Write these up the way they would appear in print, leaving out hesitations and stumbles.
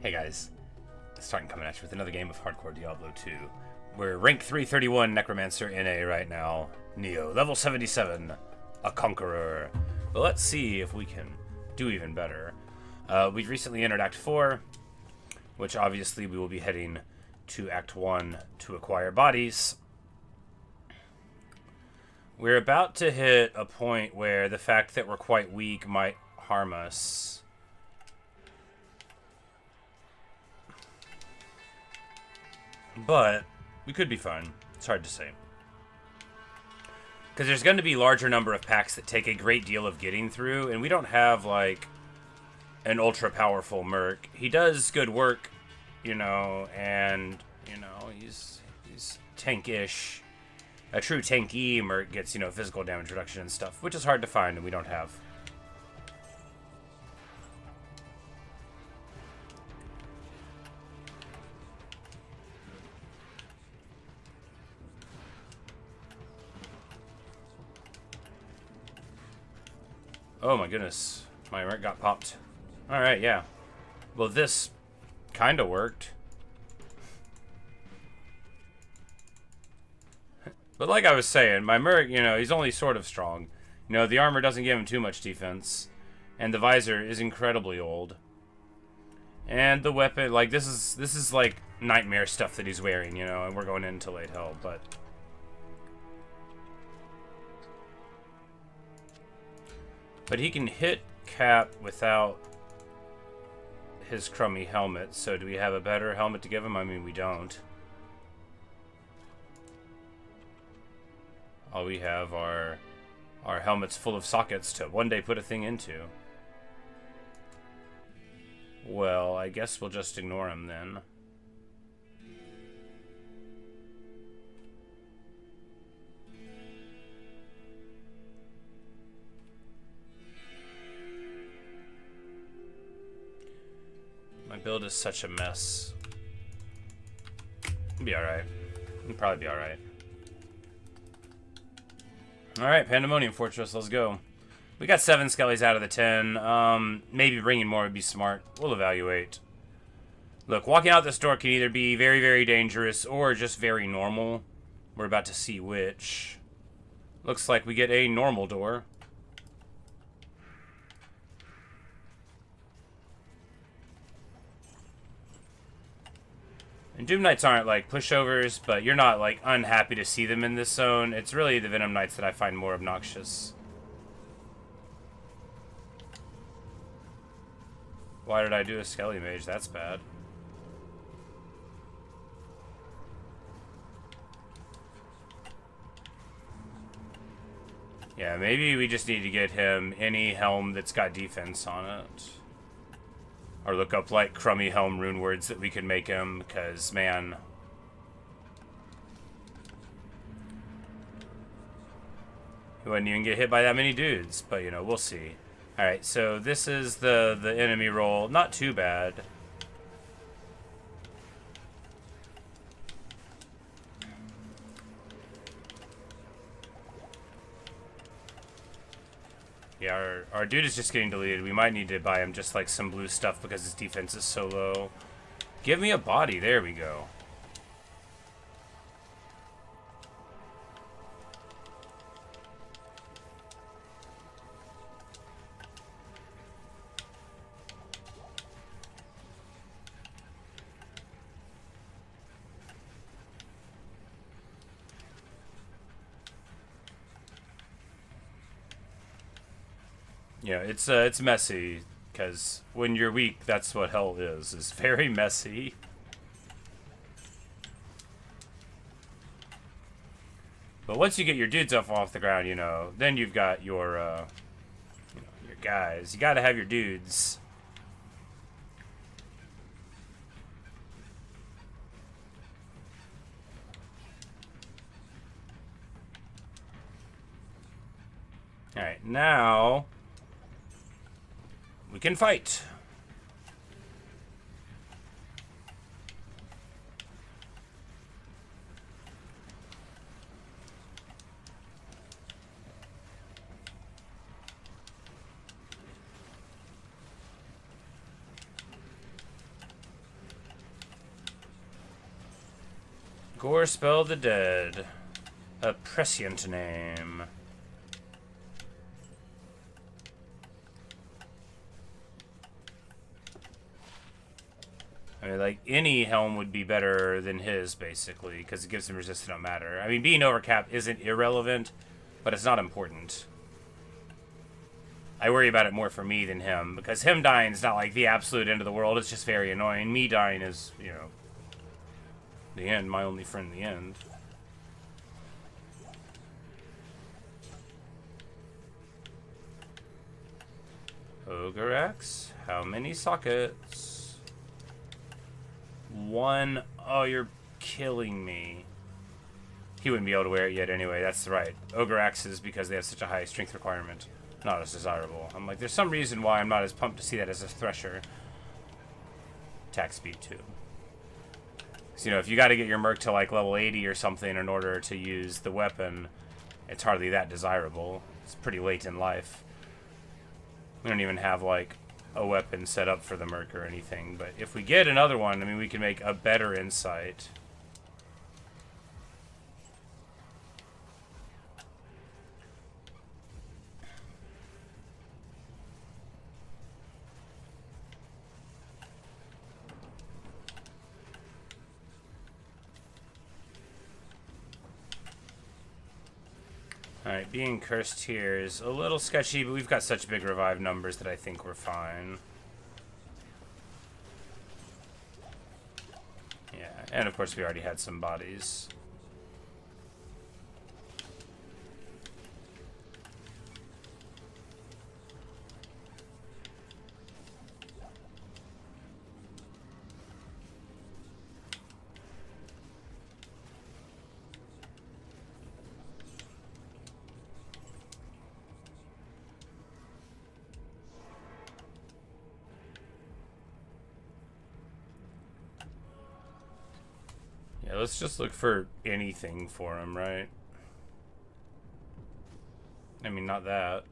Hey guys, starting coming at you with another game of Hardcore Diablo 2. We're rank 331 Necromancer NA right now. Neo, level 77, a Conqueror. But let's see if we can do even better. We've recently entered Act 4, which obviously we will be heading to Act 1 to acquire bodies. We're about to hit a point where the fact that we're quite weak might harm us. But we could be fine. It's hard to say. Because there's going to be a larger number of packs that take a great deal of getting through, and we don't have, like, an ultra-powerful Merc. He does good work, you know, and, you know, he's tankish. A true tanky Merc gets, you know, physical damage reduction and stuff, which is hard to find, and we don't have. Oh my goodness, my Merc got popped. Alright, yeah. Well, this kind of worked. But like I was saying, my Merc, you know, he's only sort of strong. You know, the armor doesn't give him too much defense. And the visor is incredibly old. And the weapon, like, this is like nightmare stuff that he's wearing, you know, and we're going into late hell, but... But he can hit Cap without his crummy helmet, so do we have a better helmet to give him? I mean, we don't. All we have are helmets full of sockets to one day put a thing into. Well, I guess we'll just ignore him then. My build is such a mess. It'll be alright. It'll probably be alright. Alright, Pandemonium Fortress, let's go. We got 7 skellies out of the 10. Maybe bringing more would be smart. We'll evaluate. Look, walking out this door can either be very, very dangerous or just very normal. We're about to see which. Looks like we get a normal door. And Doom Knights aren't, like, pushovers, but you're not, like, unhappy to see them in this zone. It's really the Venom Knights that I find more obnoxious. Why did I do a Skelly Mage? That's bad. Yeah, maybe we just need to get him any helm that's got defense on it. Or look up, like, crummy helm rune words that we can make him, because, man... He wouldn't even get hit by that many dudes, but, you know, we'll see. Alright, so this is the enemy roll. Not too bad. Yeah, our dude is just getting deleted. We might need to buy him just like some blue stuff because his defense is so low. Give me a body. There we go. Yeah, it's messy, because when you're weak, that's what hell is. It's very messy. But once you get your dudes up off the ground, you know, then you've got your, you know, your guys. You gotta have your dudes. Alright, now... we can fight. Gore Spell the Dead. A prescient name. I mean, like, any helm would be better than his, basically, because it gives him resistance no matter. I mean, being overcapped isn't irrelevant, but it's not important. I worry about it more for me than him, because him dying is not, like, the absolute end of the world. It's just very annoying. Me dying is, you know, the end. My only friend, the end. Ogre Axe? How many sockets? 1. Oh, you're killing me. He wouldn't be able to wear it yet anyway. That's right. Ogre Axes, because they have such a high strength requirement, not as desirable. I'm like, there's some reason why I'm not as pumped to see that as a Thresher. Attack speed, too. So, you know, if you got to get your Merc to, like, level 80 or something in order to use the weapon, it's hardly that desirable. It's pretty late in life. We don't even have, like, a weapon set up for the Merc or anything, but if we get another one, I mean, we can make a better insight. Alright, being cursed here is a little sketchy, but we've got such big revive numbers that I think we're fine. Yeah, and of course we already had some bodies. Yeah, let's just look for anything for him, right? I mean, not that.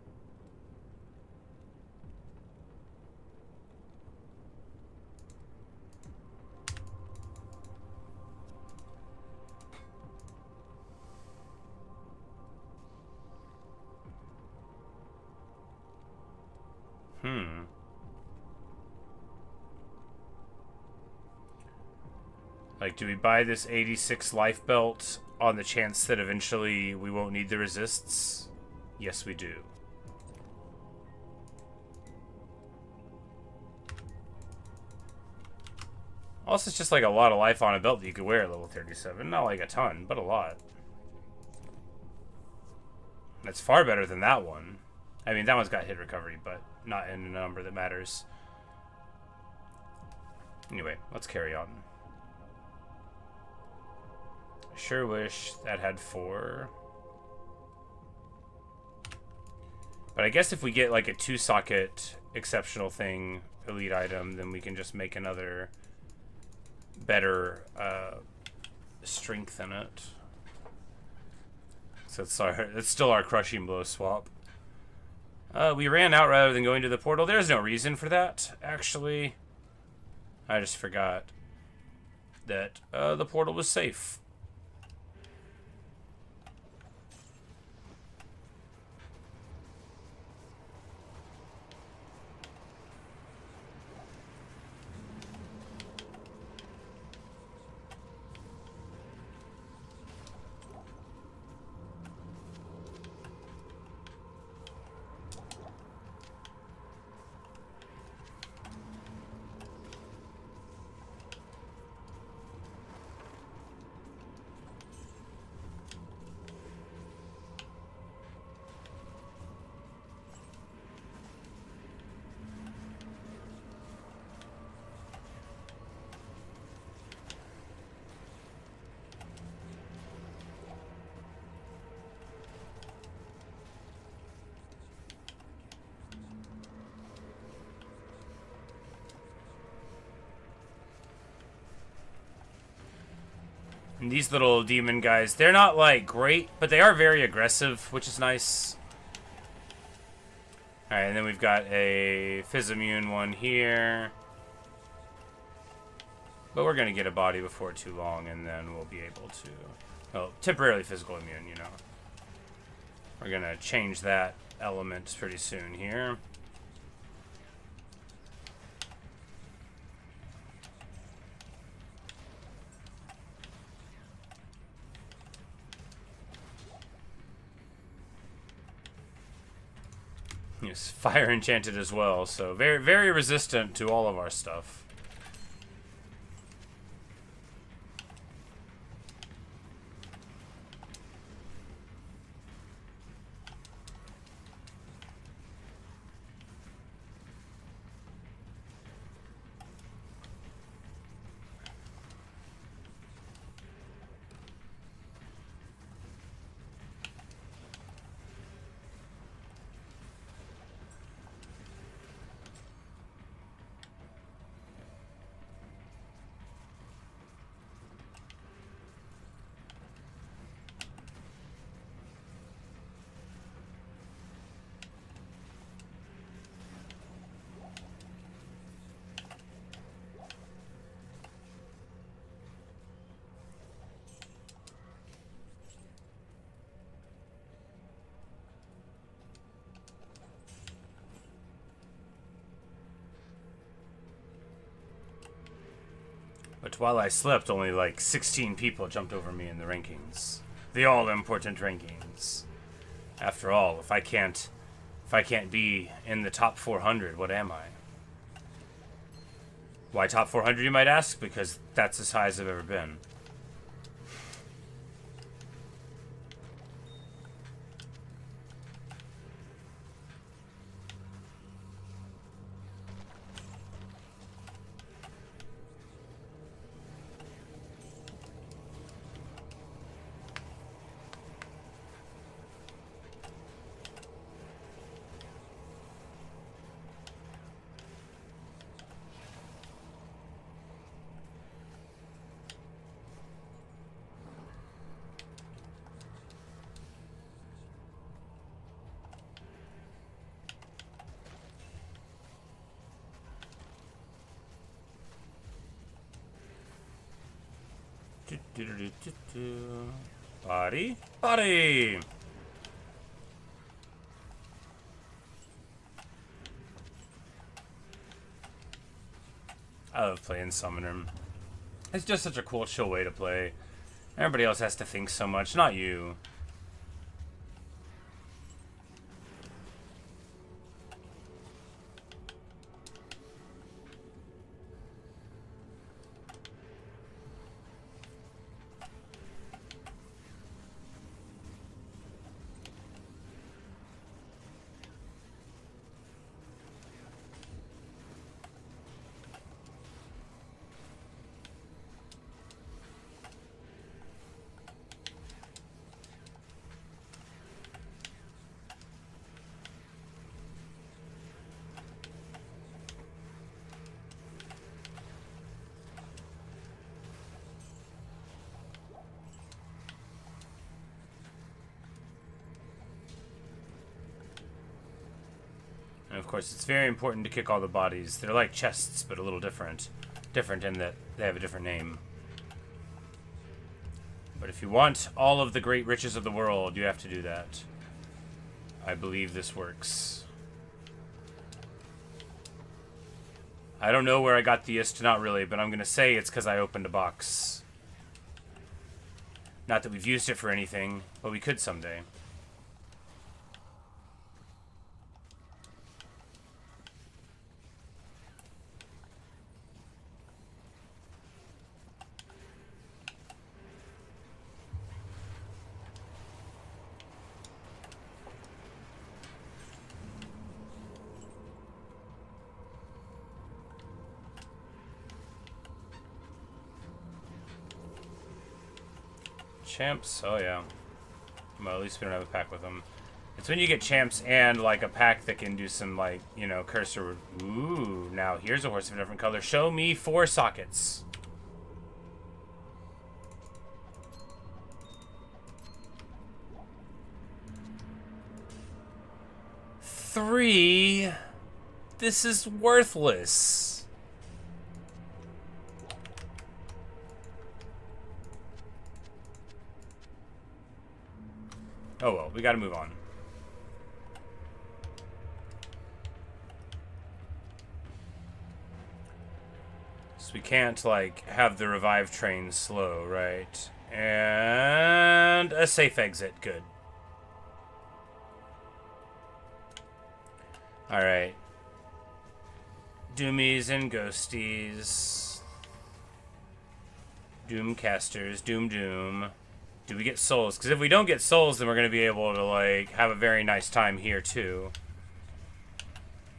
Like, do we buy this 86 life belt on the chance that eventually we won't need the resists? Yes, we do. Also, it's just like a lot of life on a belt that you could wear at level 37. Not like a ton, but a lot. That's far better than that one. I mean, that one's got hit recovery, but not in a number that matters. Anyway, let's carry on. I sure wish that had 4. But I guess if we get like a 2-socket exceptional thing, elite item, then we can just make another better strength in it. So it's still our crushing blow swap. We ran out rather than going to the portal. There's no reason for that, actually. I just forgot that the portal was safe. And these little demon guys, they're not, like, great, but they are very aggressive, which is nice. Alright, and then we've got a Fizz immune one here. But we're going to get a body before too long, and then we'll be able to... Oh, temporarily physical immune, you know. We're going to change that element pretty soon here. Yes, fire enchanted as well, so very, very resistant to all of our stuff. But while I slept, only like 16 people jumped over me in the rankings. The all-important rankings. After all, if I can't be in the top 400, what am I? Why top 400, you might ask? Because that's as high as I've ever been. Body. Body! I love playing Summoner. It's just such a cool, chill way to play. Everybody else has to think so much, not you. And of course, it's very important to kick all the bodies. They're like chests, but a little different. Different in that they have a different name. But if you want all of the great riches of the world, you have to do that. I believe this works. I don't know where I got the ist, not really, but I'm going to say it's because I opened a box. Not that we've used it for anything, but we could someday. Champs? Oh, yeah. Well, at least we don't have a pack with them. It's when you get champs and, like, a pack that can do some, like, you know, cursor... Ooh, now here's a horse of a different color. Show me 4 sockets. Three. This is worthless. Oh well, we gotta move on. So we can't, like, have the revive train slow, right? And a safe exit, good. Alright. Doomies and ghosties. Doomcasters, doom. Do we get souls? Because if we don't get souls, then we're going to be able to, like, have a very nice time here, too.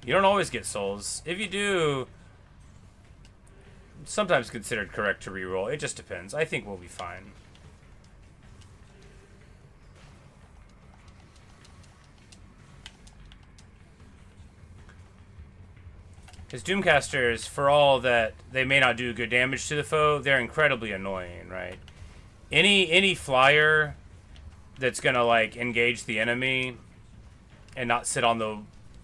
You don't always get souls. If you do, sometimes considered correct to reroll. It just depends. I think we'll be fine. Because Doomcasters, for all that they may not do good damage to the foe, they're incredibly annoying, right? Any flyer that's gonna, like, engage the enemy and not sit on the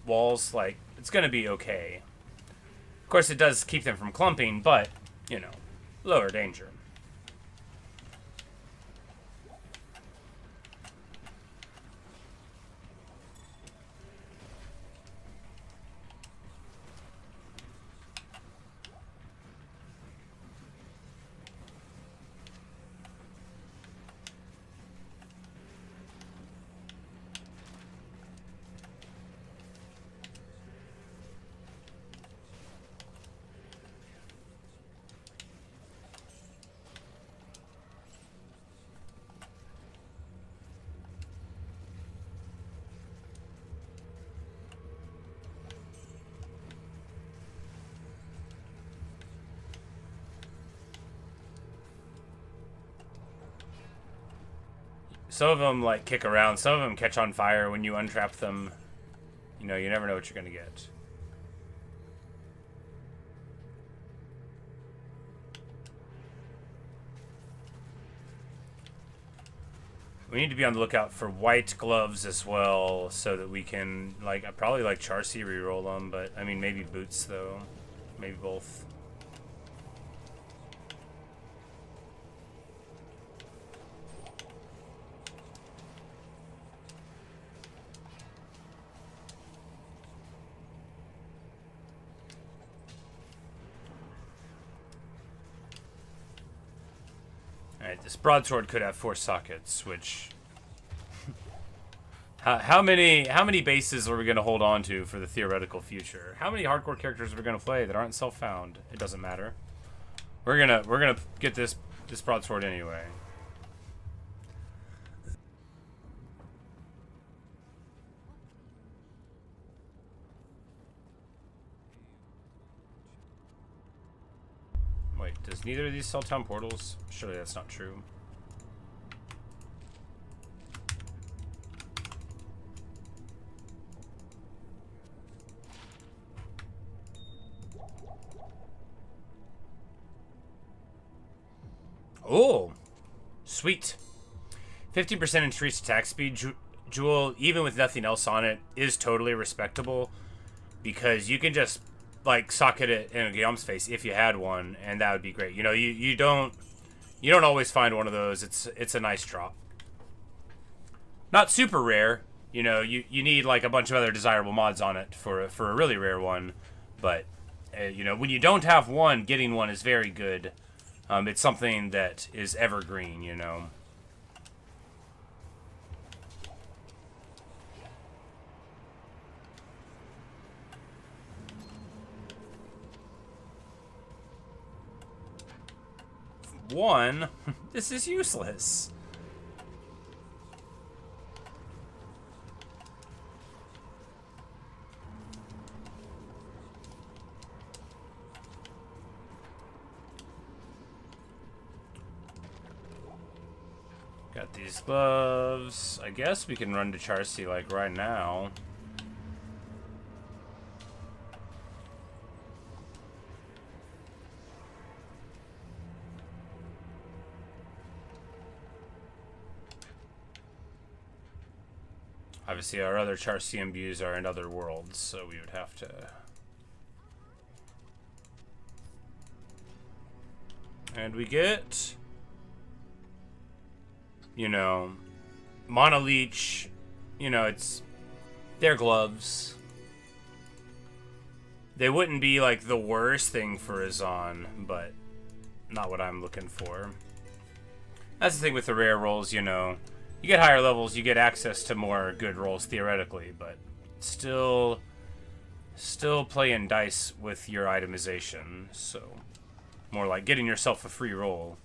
walls, like, it's gonna be okay. Of course, it does keep them from clumping, but, you know, lower danger. Some of them, like, kick around. Some of them catch on fire when you untrap them. You know, you never know what you're going to get. We need to be on the lookout for white gloves as well, so that we can, like, I probably like Charcy reroll them, but, I mean, maybe boots, though. Maybe both. Alright, this broadsword could have 4 sockets, which... how many bases are we going to hold on to for the theoretical future? How many hardcore characters are we going to play that aren't self-found? It doesn't matter. We're gonna get this broadsword anyway. Wait, does neither of these sell town portals? Surely that's not true. Oh, sweet. 15% increased attack speed, Jewel, even with nothing else on it, is totally respectable. Because you can just, like, socket it in a Guillaume's face if you had one, and that would be great. You know, you don't always find one of those. It's a nice drop. Not super rare. You know, you need, like, a bunch of other desirable mods on it for a really rare one. But, you know, when you don't have one, getting one is very good. It's something that is evergreen, you know. One, this is useless. Got these gloves. I guess we can run to Charcy, like, right now. Obviously, our other Charcy imbues are in other worlds, so we would have to... And we get... You know, Mana Leech, you know, they're gloves. They wouldn't be like the worst thing for a Zon, but not what I'm looking for. That's the thing with the rare rolls, you know. You get higher levels, you get access to more good rolls theoretically, but still playing dice with your itemization, so more like getting yourself a free roll.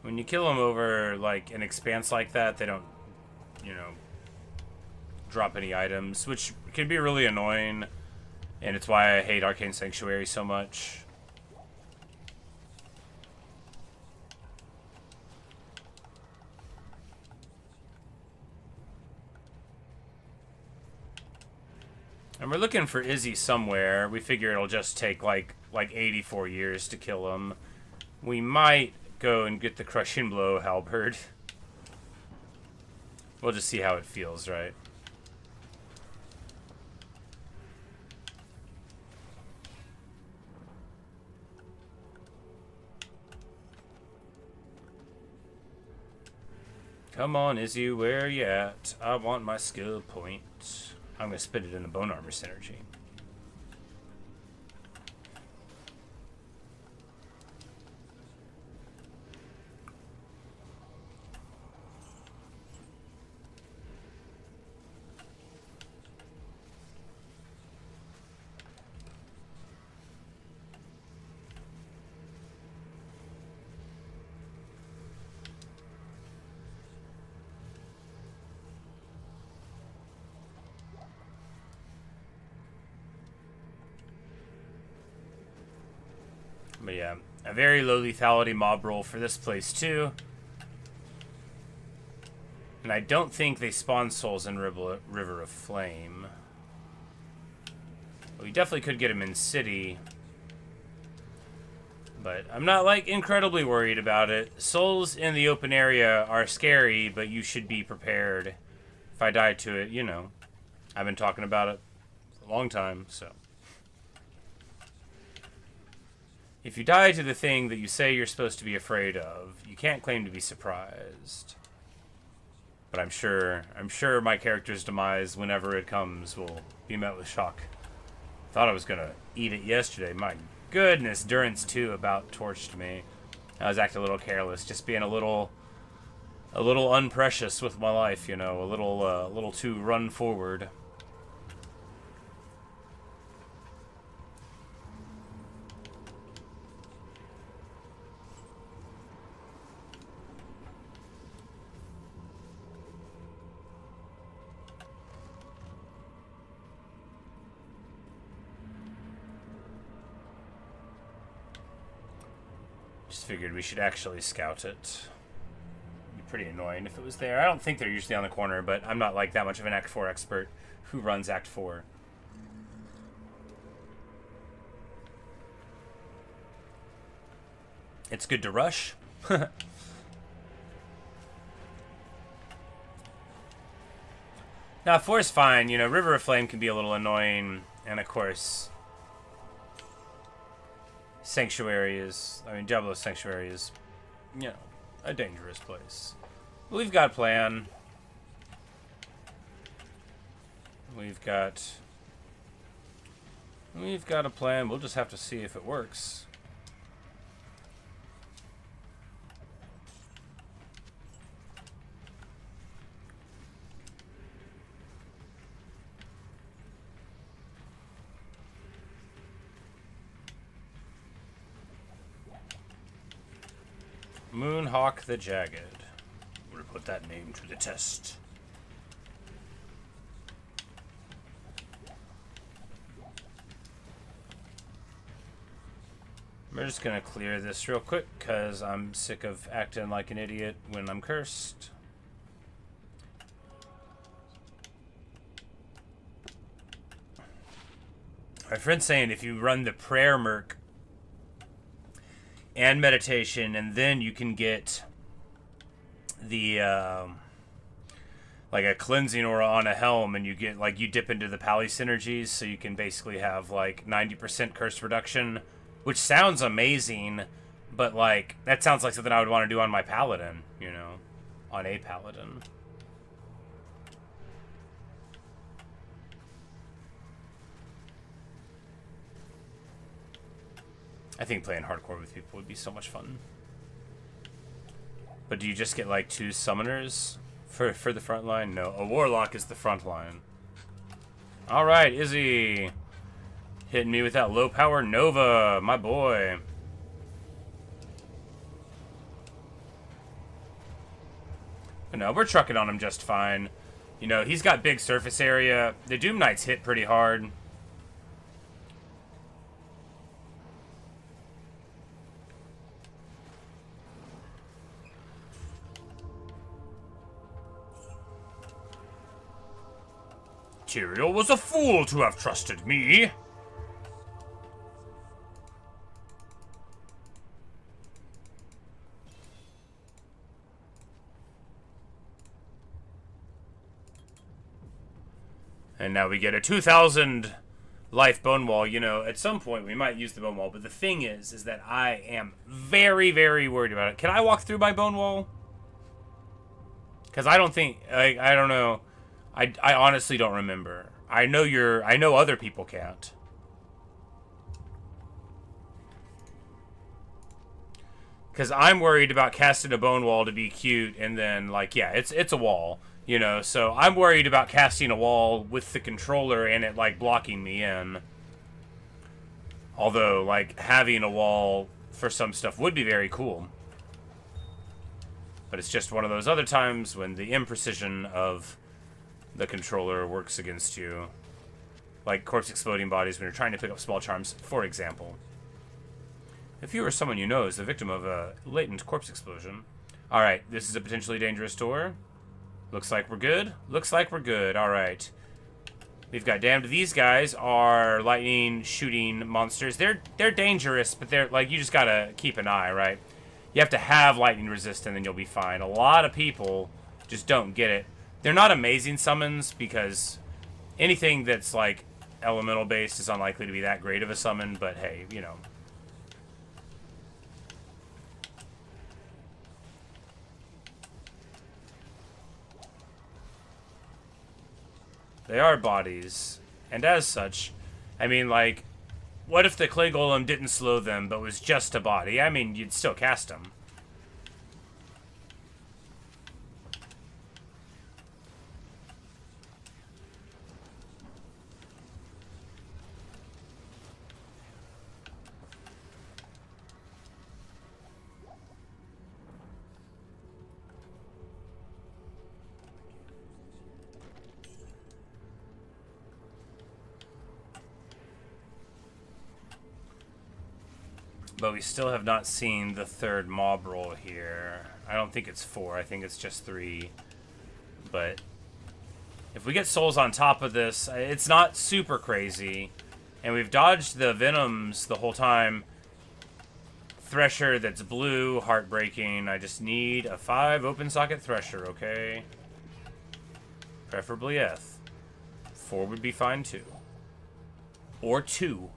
When you kill them over, like, an expanse like that, they don't, you know, drop any items, which can be really annoying, and it's why I hate Arcane Sanctuary so much. And we're looking for Izzy somewhere. We figure it'll just take, like 84 years to kill him. We might go and get the Crushing Blow halberd. We'll just see how it feels, right? Come on, Izzy, where you at? I want my skill point. I'm gonna spit it in the Bone Armor synergy. But yeah, a very low lethality mob roll for this place too. And I don't think they spawn souls in River of Flame. We definitely could get them in City. But I'm not, like, incredibly worried about it. Souls in the open area are scary, but you should be prepared. If I die to it, you know. I've been talking about it for a long time, so. If you die to the thing that you say you're supposed to be afraid of, you can't claim to be surprised. But I'm sure my character's demise, whenever it comes, will be met with shock. Thought I was gonna eat it yesterday. My goodness, Durance 2 about torched me. I was acting a little careless, just being a little unprecious with my life, you know, a little too run forward. Figured we should actually scout it. Be pretty annoying if it was there. I don't think they're usually on the corner, but I'm not like that much of an Act 4 expert who runs Act 4. It's good to rush. Now, 4 is fine. You know, River of Flame can be a little annoying, and of course, Sanctuary is, I mean, Diablo Sanctuary is, you know, a dangerous place. We've got a plan. We've got a plan. We'll just have to see if it works. Moonhawk the Jagged. We'll put that name to the test. We're just gonna clear this real quick because I'm sick of acting like an idiot when I'm cursed. My friend's saying if you run the prayer merc and meditation, and then you can get the like a cleansing aura on a helm, and you get like you dip into the pally synergies, so you can basically have like 90% curse reduction, which sounds amazing, but like that sounds like something I would want to do on my paladin, you know, on a paladin. I think playing hardcore with people would be so much fun. But do you just get like 2 summoners for the front line? No, a warlock is the front line. All right, Izzy. Hitting me with that low power Nova, my boy. But no, we're trucking on him just fine. You know, he's got big surface area. The Doom Knights hit pretty hard. Tyrael was a fool to have trusted me. And now we get a 2,000 life bone wall. You know, at some point we might use the bone wall, but the thing is that I am very, very worried about it. Can I walk through my bone wall? Because I don't think, I don't know. I honestly don't remember. I know other people can't. Because I'm worried about casting a bone wall to be cute, and then, like, yeah, it's a wall, you know, so I'm worried about casting a wall with the controller and it, like, blocking me in. Although, like, having a wall for some stuff would be very cool. But it's just one of those other times when the imprecision of the controller works against you. Like corpse exploding bodies when you're trying to pick up small charms, for example. If you or someone you know is the victim of a latent corpse explosion. Alright, this is a potentially dangerous door. Looks like we're good. Looks like we're good. Alright. We've got damned. These guys are lightning shooting monsters. They're dangerous, but they're like, you just gotta keep an eye, right? You have to have lightning resist and then you'll be fine. A lot of people just don't get it. They're not amazing summons because anything that's like elemental based is unlikely to be that great of a summon, but hey, you know. They are bodies, and as such, I mean, like, what if the clay golem didn't slow them but was just a body? I mean, you'd still cast them. But we still have not seen the third mob roll here. I don't think it's 4. I think it's just 3. But if we get souls on top of this, it's not super crazy. And we've dodged the venoms the whole time. Thresher that's blue, heartbreaking. I just need a 5 open socket Thresher, okay? Preferably F. 4 would be fine too. Or 2.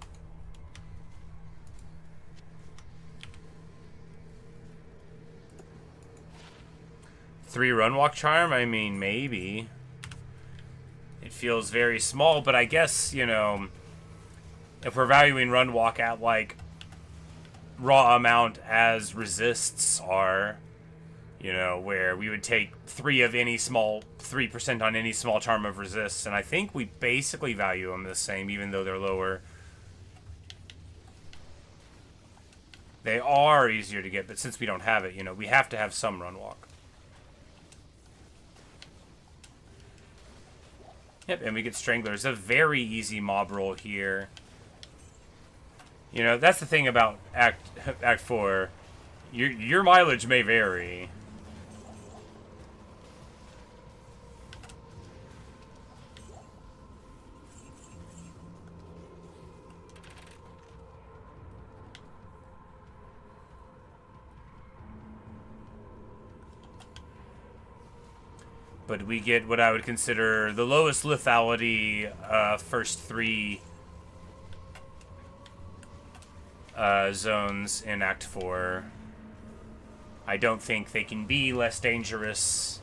Three run walk charm? I mean, maybe. It feels very small, but I guess, you know, if we're valuing run walk at, like, raw amount as resists are, you know, where we would take 3 of any small, 3% on any small charm of resists, and I think we basically value them the same, even though they're lower. They are easier to get, but since we don't have it, you know, we have to have some run walk. Yep, and we get Stranglers. A very easy mob roll here. You know, that's the thing about Act 4. Your mileage may vary. But we get what I would consider the lowest lethality first 3 zones in Act 4. I don't think they can be less dangerous.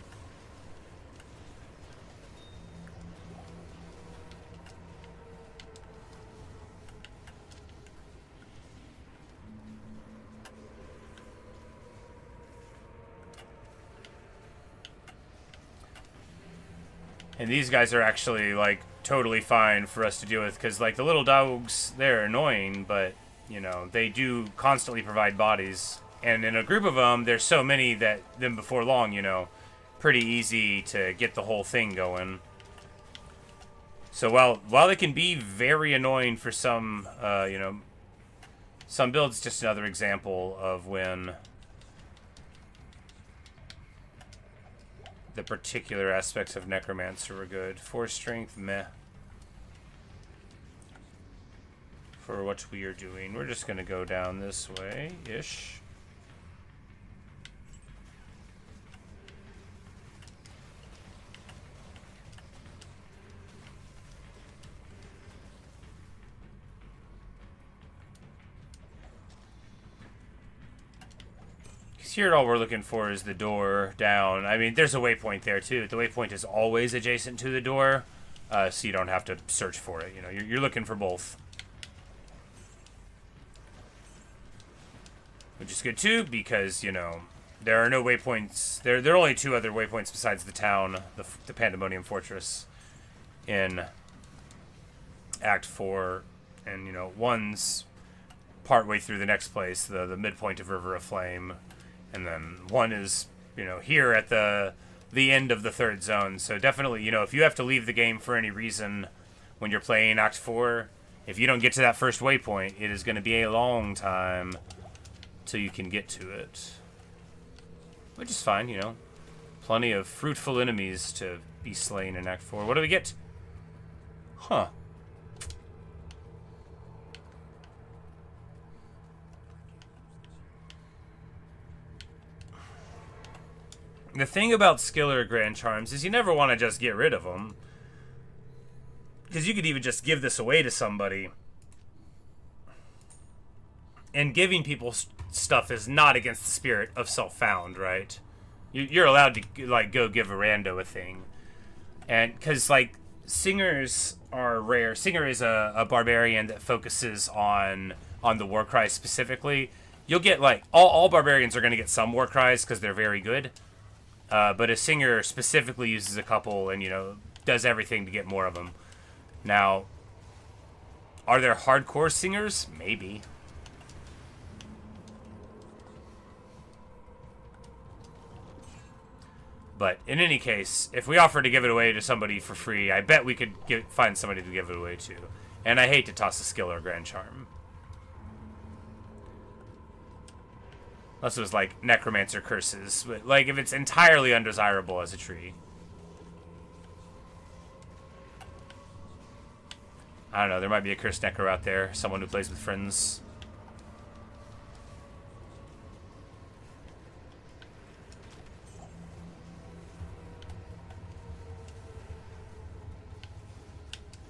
And these guys are actually, like, totally fine for us to deal with, because, like, the little dogs, they're annoying, but, you know, they do constantly provide bodies. And in a group of them, there's so many that, then before long, you know, pretty easy to get the whole thing going. So while they can be very annoying for some, you know, some builds, just another example of when the particular aspects of Necromancer were good. 4 strength, meh. For what we are doing, we're just gonna go down this way-ish. Here, all we're looking for is the door down. I mean, there's a waypoint there, too. The waypoint is always adjacent to the door, so you don't have to search for it. You know, you're looking for both. Which is good, too, because, you know, there are no waypoints. There are only 2 other waypoints besides the town, the Pandemonium Fortress, in Act 4. And, you know, one's partway through the next place, the midpoint of River of Flame. And then one is, you know, here at the end of the 3rd zone. So definitely, you know, if you have to leave the game for any reason when you're playing Act 4, if you don't get to that first waypoint, it is going to be a long time till you can get to it. Which is fine, you know. Plenty of fruitful enemies to be slain in Act 4. What do we get? Huh. The thing about Skiller Grand Charms is you never want to just get rid of them. Because you could even just give this away to somebody. And giving people stuff is not against the spirit of self-found, right? You're allowed to, like, go give a rando a thing. And, because, like, Singers are rare. Singer is a barbarian that focuses on the war cries specifically. You'll get, like, all barbarians are going to get some war cries because they're very good. But a Singer specifically uses a couple and, you know, does everything to get more of them. Now, are there hardcore Singers? Maybe. But in any case, if we offer to give it away to somebody for free, I bet we could find somebody to give it away to. And I hate to toss a skill or Grand Charm. Unless it was like Necromancer curses. But, like, if it's entirely undesirable as a tree. I don't know, there might be a cursed Necro out there. Someone who plays with friends.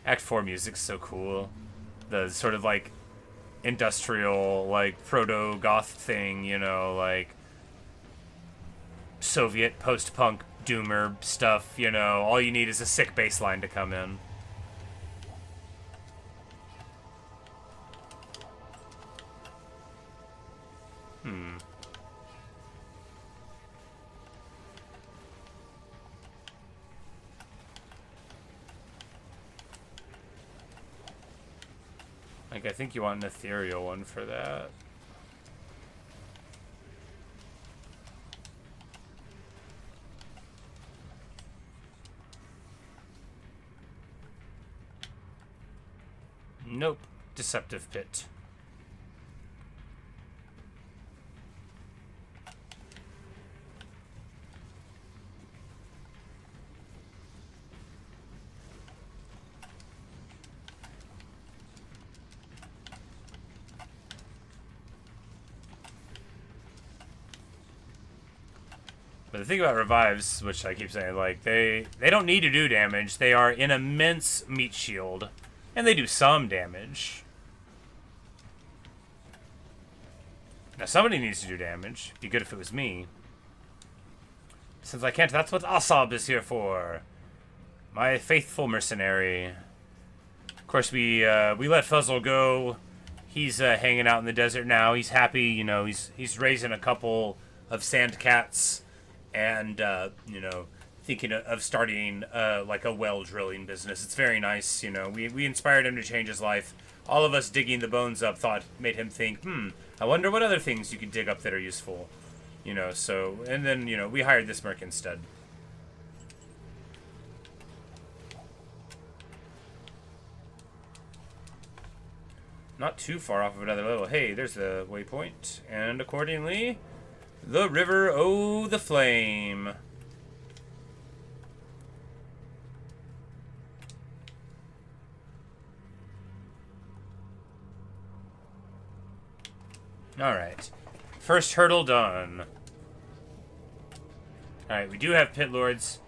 Act 4 music's so cool. The sort of, like, industrial, like, proto-goth thing, you know, like Soviet post-punk doomer stuff, you know. All you need is a sick bass line to come in. Like, I think you want an ethereal one for that. Nope. Deceptive Pit. But the thing about revives, which I keep saying, like, they don't need to do damage. They are an immense meat shield. And they do some damage. Now, somebody needs to do damage. Be good if it was me. Since I can't, that's what Asab is here for. My faithful mercenary. Of course, we let Fuzzle go. He's hanging out in the desert now. He's happy, you know, he's raising a couple of sand cats. And, you know, thinking of starting, like, a well drilling business. It's very nice, you know. We inspired him to change his life. All of us digging the bones up made him think, I wonder what other things you could dig up that are useful. You know, so, and then, you know, we hired this merc instead. Not too far off of another level. Hey, there's the waypoint. And accordingly, the river o' the flame. Alright. First hurdle done. Alright, we do have pit lords.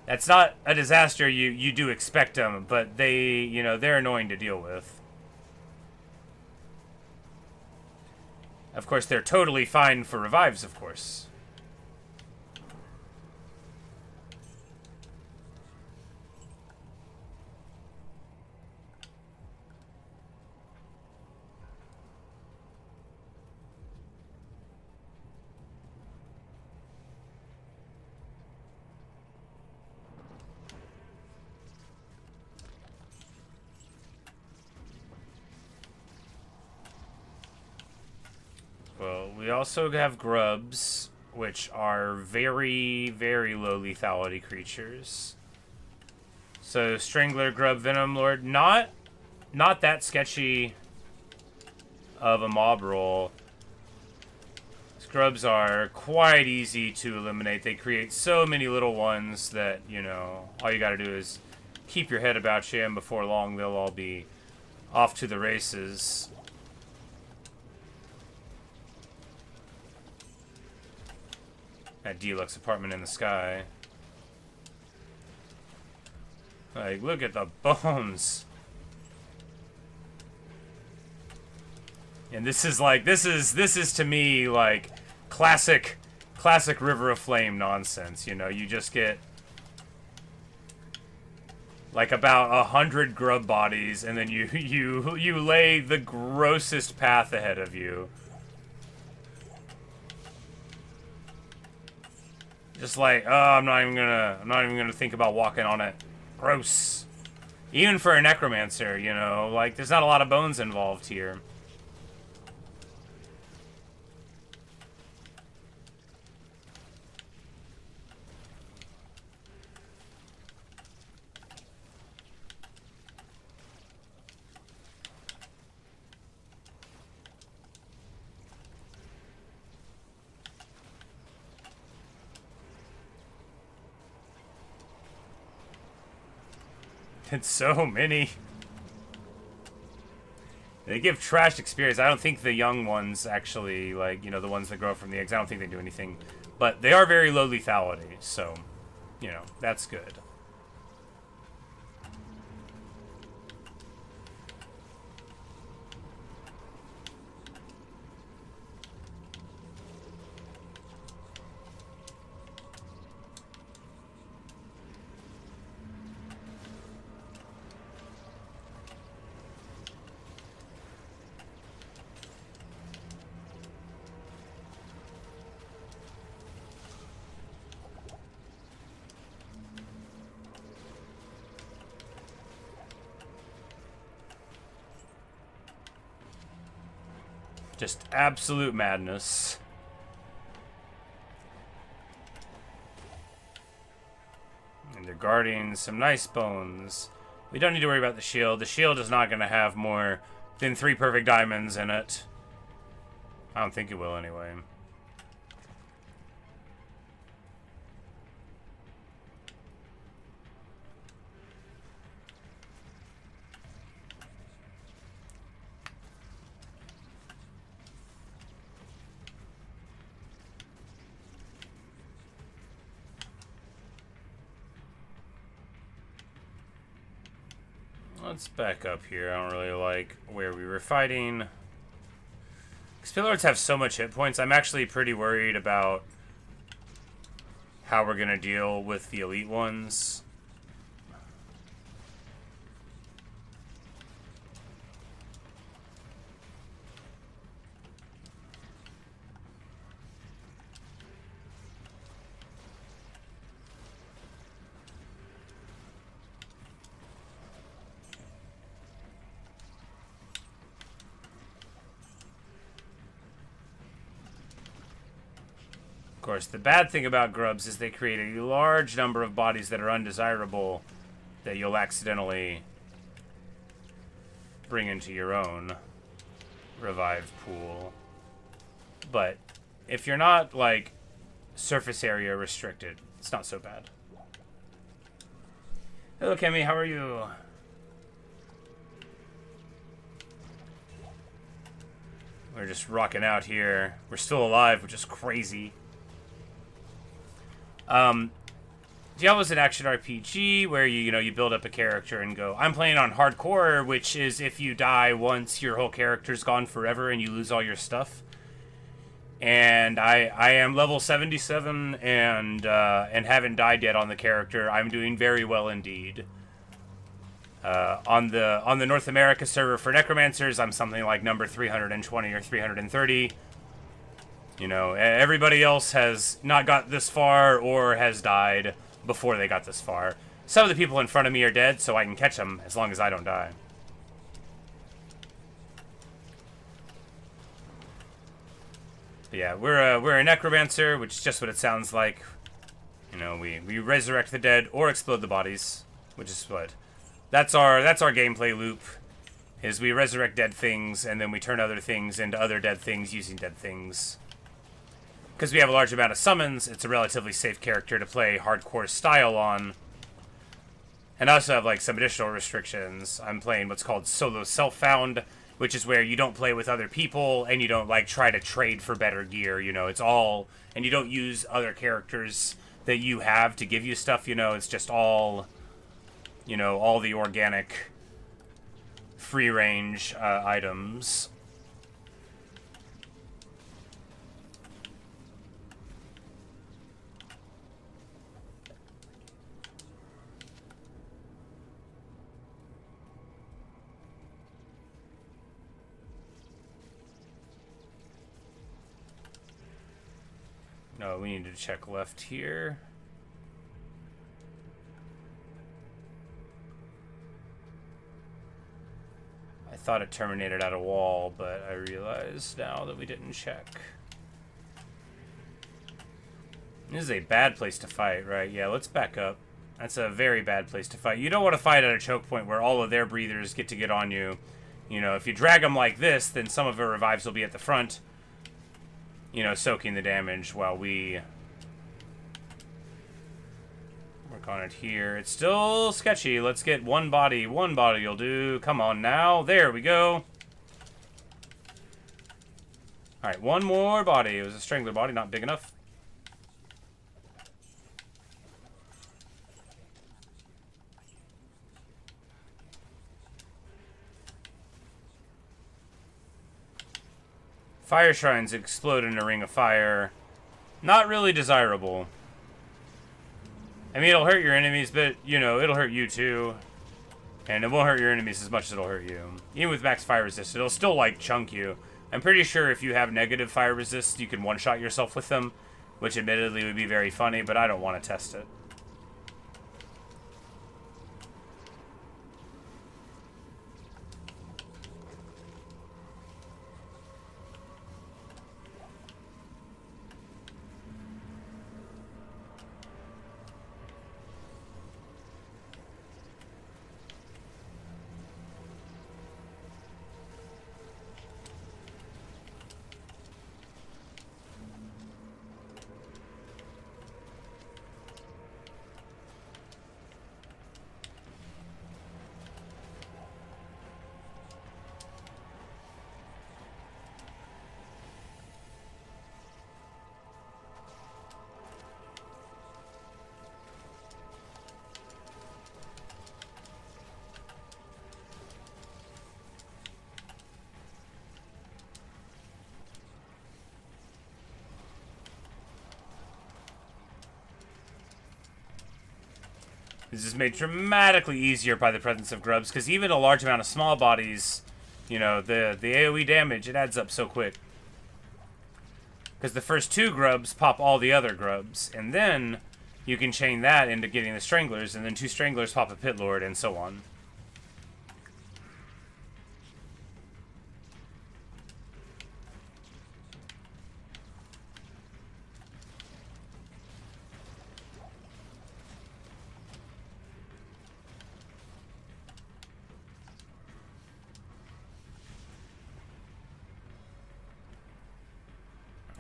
That's not a disaster, you do expect them, but they, you know, they're annoying to deal with. Of course, they're totally fine for revives, of course. Well, we also have grubs, which are very, very low lethality creatures. So, Strangler, Grub, Venom Lord, not that sketchy of a mob roll. Grubs are quite easy to eliminate. They create so many little ones that, you know, all you gotta do is keep your head about you, and before long they'll all be off to the races. That deluxe apartment in the sky. Like, look at the bones. And this is like, this is to me like classic River of Flame nonsense. You know, you just get like about 100 grub bodies, and then you lay the grossest path ahead of you. Just like, oh, I'm not even gonna think about walking on it. Gross. Even for a necromancer, you know, like there's not a lot of bones involved here. It's so many. They give trash experience. I don't think the young ones actually, like, you know, the ones that grow from the eggs, I don't think they do anything. But they are very low lethality, so, you know, that's good. Just absolute madness. And they're guarding some nice bones. We don't need to worry about the shield. The shield is not going to have more than 3 perfect diamonds in it. I don't think it will anyway. Let's back up here. I don't really like where we were fighting. Spillords have so much hit points. I'm actually pretty worried about how we're going to deal with the elite ones. Of course, the bad thing about grubs is they create a large number of bodies that are undesirable that you'll accidentally bring into your own revive pool. But if you're not, like, surface area restricted, it's not so bad. Hello, Kemi, how are you? We're just rocking out here. We're still alive, which is crazy. Diablo's an action RPG where you build up a character and go. I'm playing on hardcore, which is if you die once, your whole character's gone forever and you lose all your stuff. And I am level 77 and haven't died yet on the character. I'm doing very well indeed. On the North America server for Necromancers, I'm something like number 320 or 330. You know, everybody else has not got this far or has died before they got this far. Some of the people in front of me are dead, so I can catch them as long as I don't die. But yeah, we're a Necromancer, which is just what it sounds like. You know, we resurrect the dead or explode the bodies, which is what that's our gameplay loop. Is we resurrect dead things and then we turn other things into other dead things using dead things. Because we have a large amount of summons, it's a relatively safe character to play hardcore style on. And I also have like some additional restrictions. I'm playing what's called solo self-found, which is where you don't play with other people and you don't like try to trade for better gear, you know, it's all, and you don't use other characters that you have to give you stuff, you know, it's just all, you know, all the organic free range items. No, we need to check left here. I thought it terminated at a wall, but I realized now that we didn't check. This is a bad place to fight, right? Yeah, let's back up. That's a very bad place to fight. You don't want to fight at a choke point where all of their breathers get on you. You know, if you drag them like this, then some of their revives will be at the front. You know, soaking the damage while we work on it here. It's still sketchy. Let's get one body. One body will do. Come on now. There we go. Alright, one more body. It was a strangler body, not big enough. Fire shrines explode in a ring of fire. Not really desirable. I mean, it'll hurt your enemies, but, you know, it'll hurt you too. And it won't hurt your enemies as much as it'll hurt you. Even with max fire resist, it'll still, like, chunk you. I'm pretty sure if you have negative fire resist, you can one-shot yourself with them. Which admittedly would be very funny, but I don't want to test it. This is made dramatically easier by the presence of grubs, because even a large amount of small bodies, you know, the AoE damage, it adds up so quick. Because the first 2 grubs pop all the other grubs, and then you can chain that into getting the stranglers, and then 2 stranglers pop a pit lord, and so on.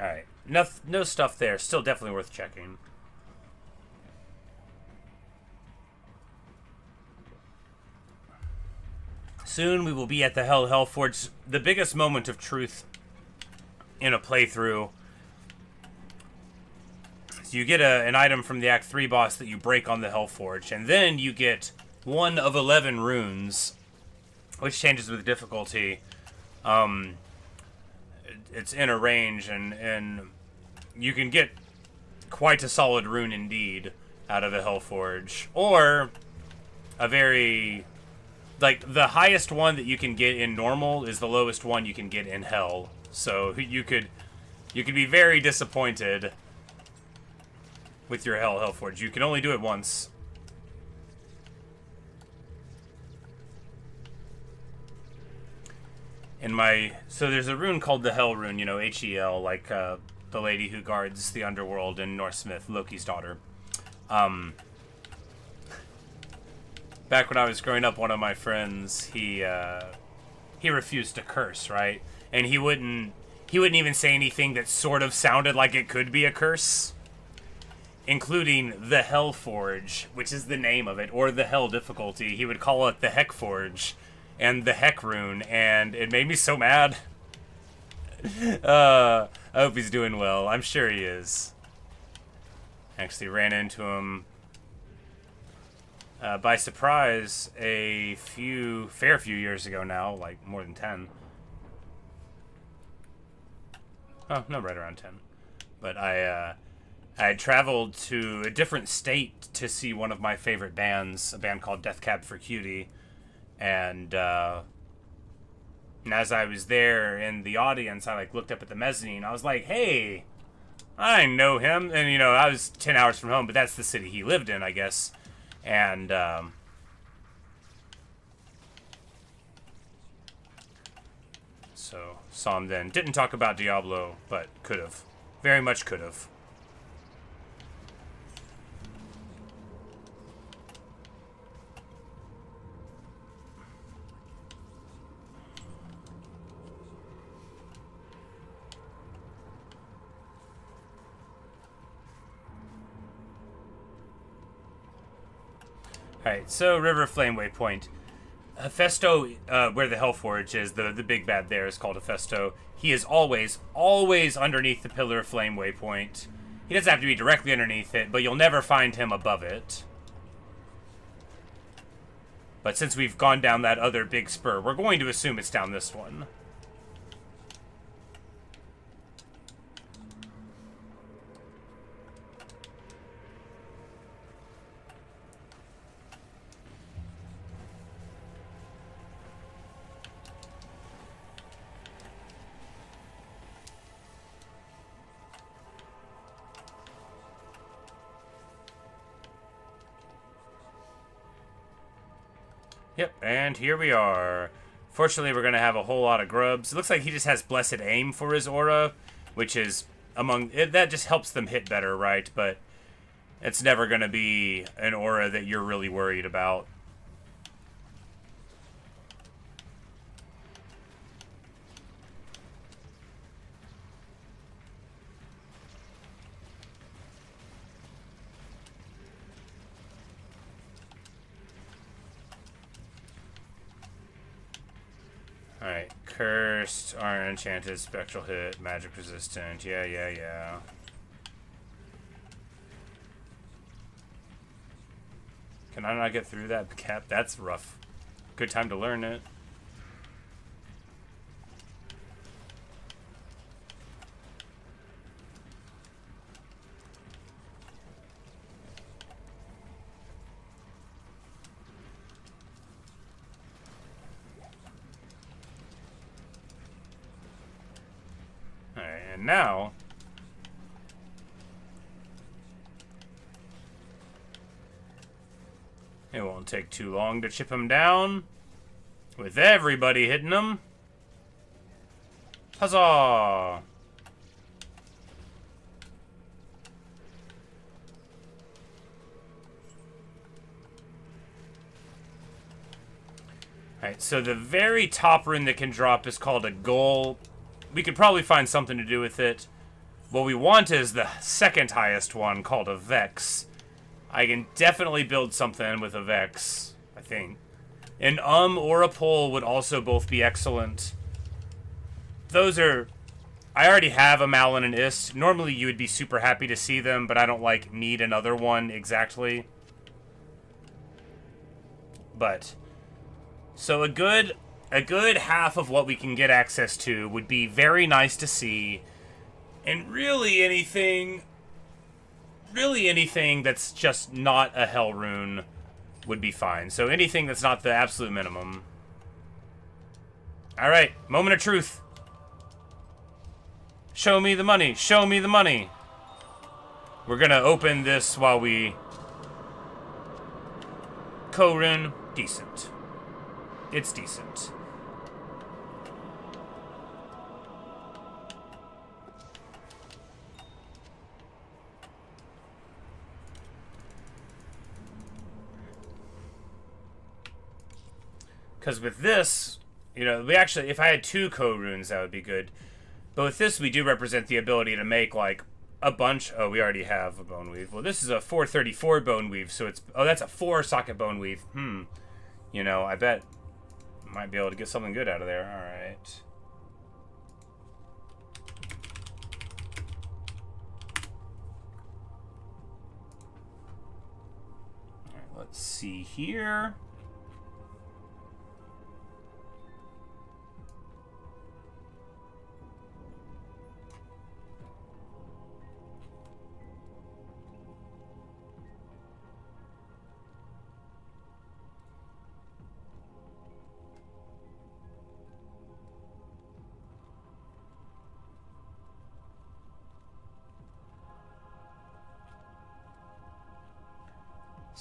Alright, no stuff there. Still definitely worth checking. Soon we will be at the Hellforge, the biggest moment of truth in a playthrough. So you get an item from the Act 3 boss that you break on the Hellforge, and then you get 1 of 11 runes, which changes with difficulty. It's in a range, and you can get quite a solid rune indeed out of a Hellforge. Or a very... like, the highest one that you can get in normal is the lowest one you can get in Hell. So you could be very disappointed with your Hellforge. You can only do it once. So there's a rune called the Hell rune, you know, H-E-L, like the lady who guards the underworld in Norse myth, Loki's daughter. Back when I was growing up, one of my friends, he refused to curse, right? And he wouldn't even say anything that sort of sounded like it could be a curse, including the Hellforge, which is the name of it, or the Hell difficulty. He would call it the Heckforge and the Heck rune, and it made me so mad. I hope he's doing well. I'm sure he is. Actually ran into him by surprise a fair few years ago now, like more than 10. Oh, no, right around 10. But I traveled to a different state to see one of my favorite bands, a band called Death Cab for Cutie. And as I was there in the audience, I looked up at the mezzanine. I was like, hey, I know him. And, you know, I was 10 hours from home, but that's the city he lived in, I guess. And so saw him then. Didn't talk about Diablo, but could have. Very much could have. Alright, so River Flame Waypoint. Hephaestus, where the Hellforge is, the big bad there is called Hephaestus. He is always underneath the Pillar of Flame Waypoint. He doesn't have to be directly underneath it, but you'll never find him above it. But since we've gone down that other big spur, we're going to assume it's down this one. Yep, and here we are. Fortunately, we're going to have a whole lot of grubs. It looks like he just has Blessed Aim for his aura, which is that just helps them hit better, right? But it's never going to be an aura that you're really worried about. Alright, cursed, aren't enchanted, spectral hit, magic resistant, yeah. Can I not get through that cap? That's rough. Good time to learn it. And now... it won't take too long to chip him down. With everybody hitting him. Huzzah! Alright, so the very top rune that can drop is called a goal. We could probably find something to do with it. What we want is the second highest one, called a Vex. I can definitely build something with a Vex, I think. An or a pole would also both be excellent. Those are... I already have a Mal and an Ist. Normally you would be super happy to see them, but I don't, like, need another one exactly. But... so a good half of what we can get access to would be very nice to see. And really anything that's just not a Hell rune would be fine. So anything that's not the absolute minimum. Alright, moment of truth. Show me the money. Show me the money. We're gonna open this while we... co-rune. Decent. It's decent. Because with this, you know, we actually, if I had 2 co-runes, that would be good. But with this, we do represent the ability to make, like, a bunch. Oh, we already have a bone weave. Well, this is a 434 bone weave, so it's... oh, that's a 4-socket bone weave. You know, I bet... might be able to get something good out of there. Alright. Alright, let's see here.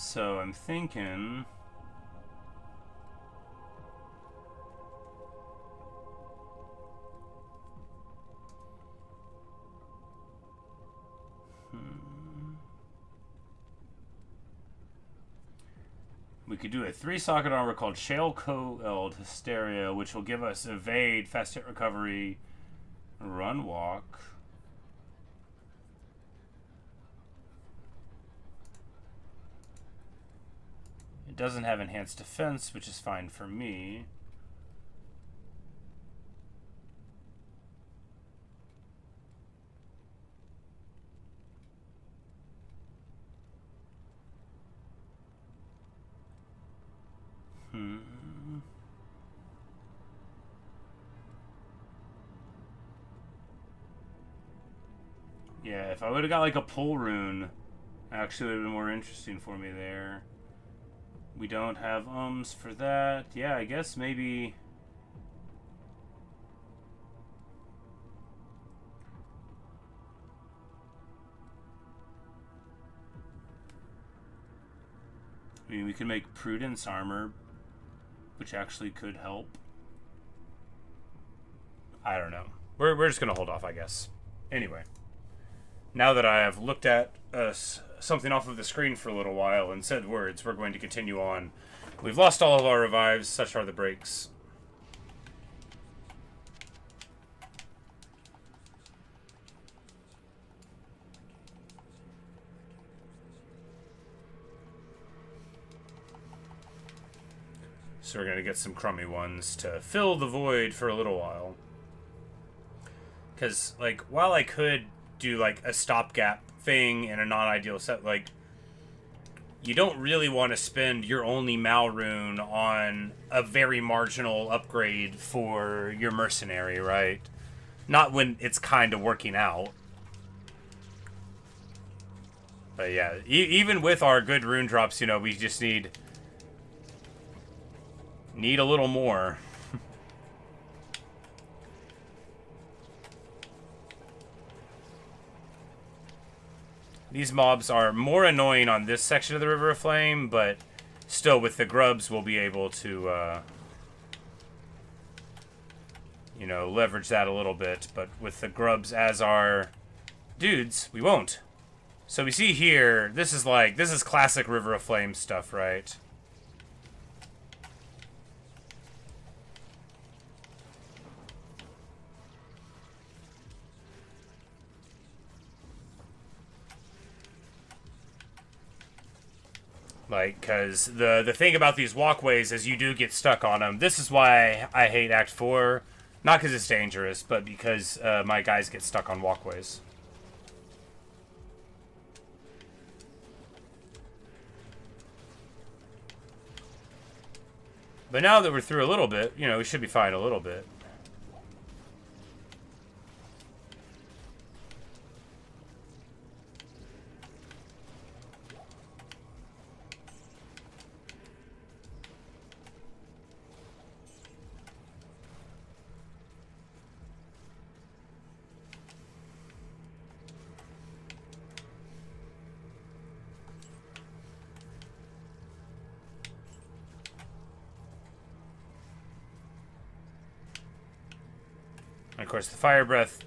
So I'm thinking... we could do a 3-socket armor called Shale Coiled Hysteria, which will give us evade, fast hit recovery, run walk. It doesn't have enhanced defense, which is fine for me. Yeah, if I would have got like a pull rune, actually would have been more interesting for me there. We don't have ums for that. Yeah, I guess maybe... I mean, we could make Prudence armor, which actually could help. I don't know. We're just going to hold off, I guess. Anyway. Now that I have looked at something off of the screen for a little while and said words, we're going to continue on. We've lost all of our revives, such are the breaks. So we're going to get some crummy ones to fill the void for a little while. Because, like, while I could do, like, a stopgap thing in a non-ideal set, like, you don't really want to spend your only Mal rune on a very marginal upgrade for your mercenary, right? Not when it's kind of working out. But yeah, even with our good rune drops, you know, we just need a little more. These mobs are more annoying on this section of the River of Flame, but still with the grubs we'll be able to, you know, leverage that a little bit. But with the grubs as our dudes, we won't. So we see here, this is classic River of Flame stuff, right? Like, because the thing about these walkways is you do get stuck on them. This is why I hate Act 4. Not because it's dangerous, but because my guys get stuck on walkways. But now that we're through a little bit, you know, we should be fine a little bit. And of course, the fire breath,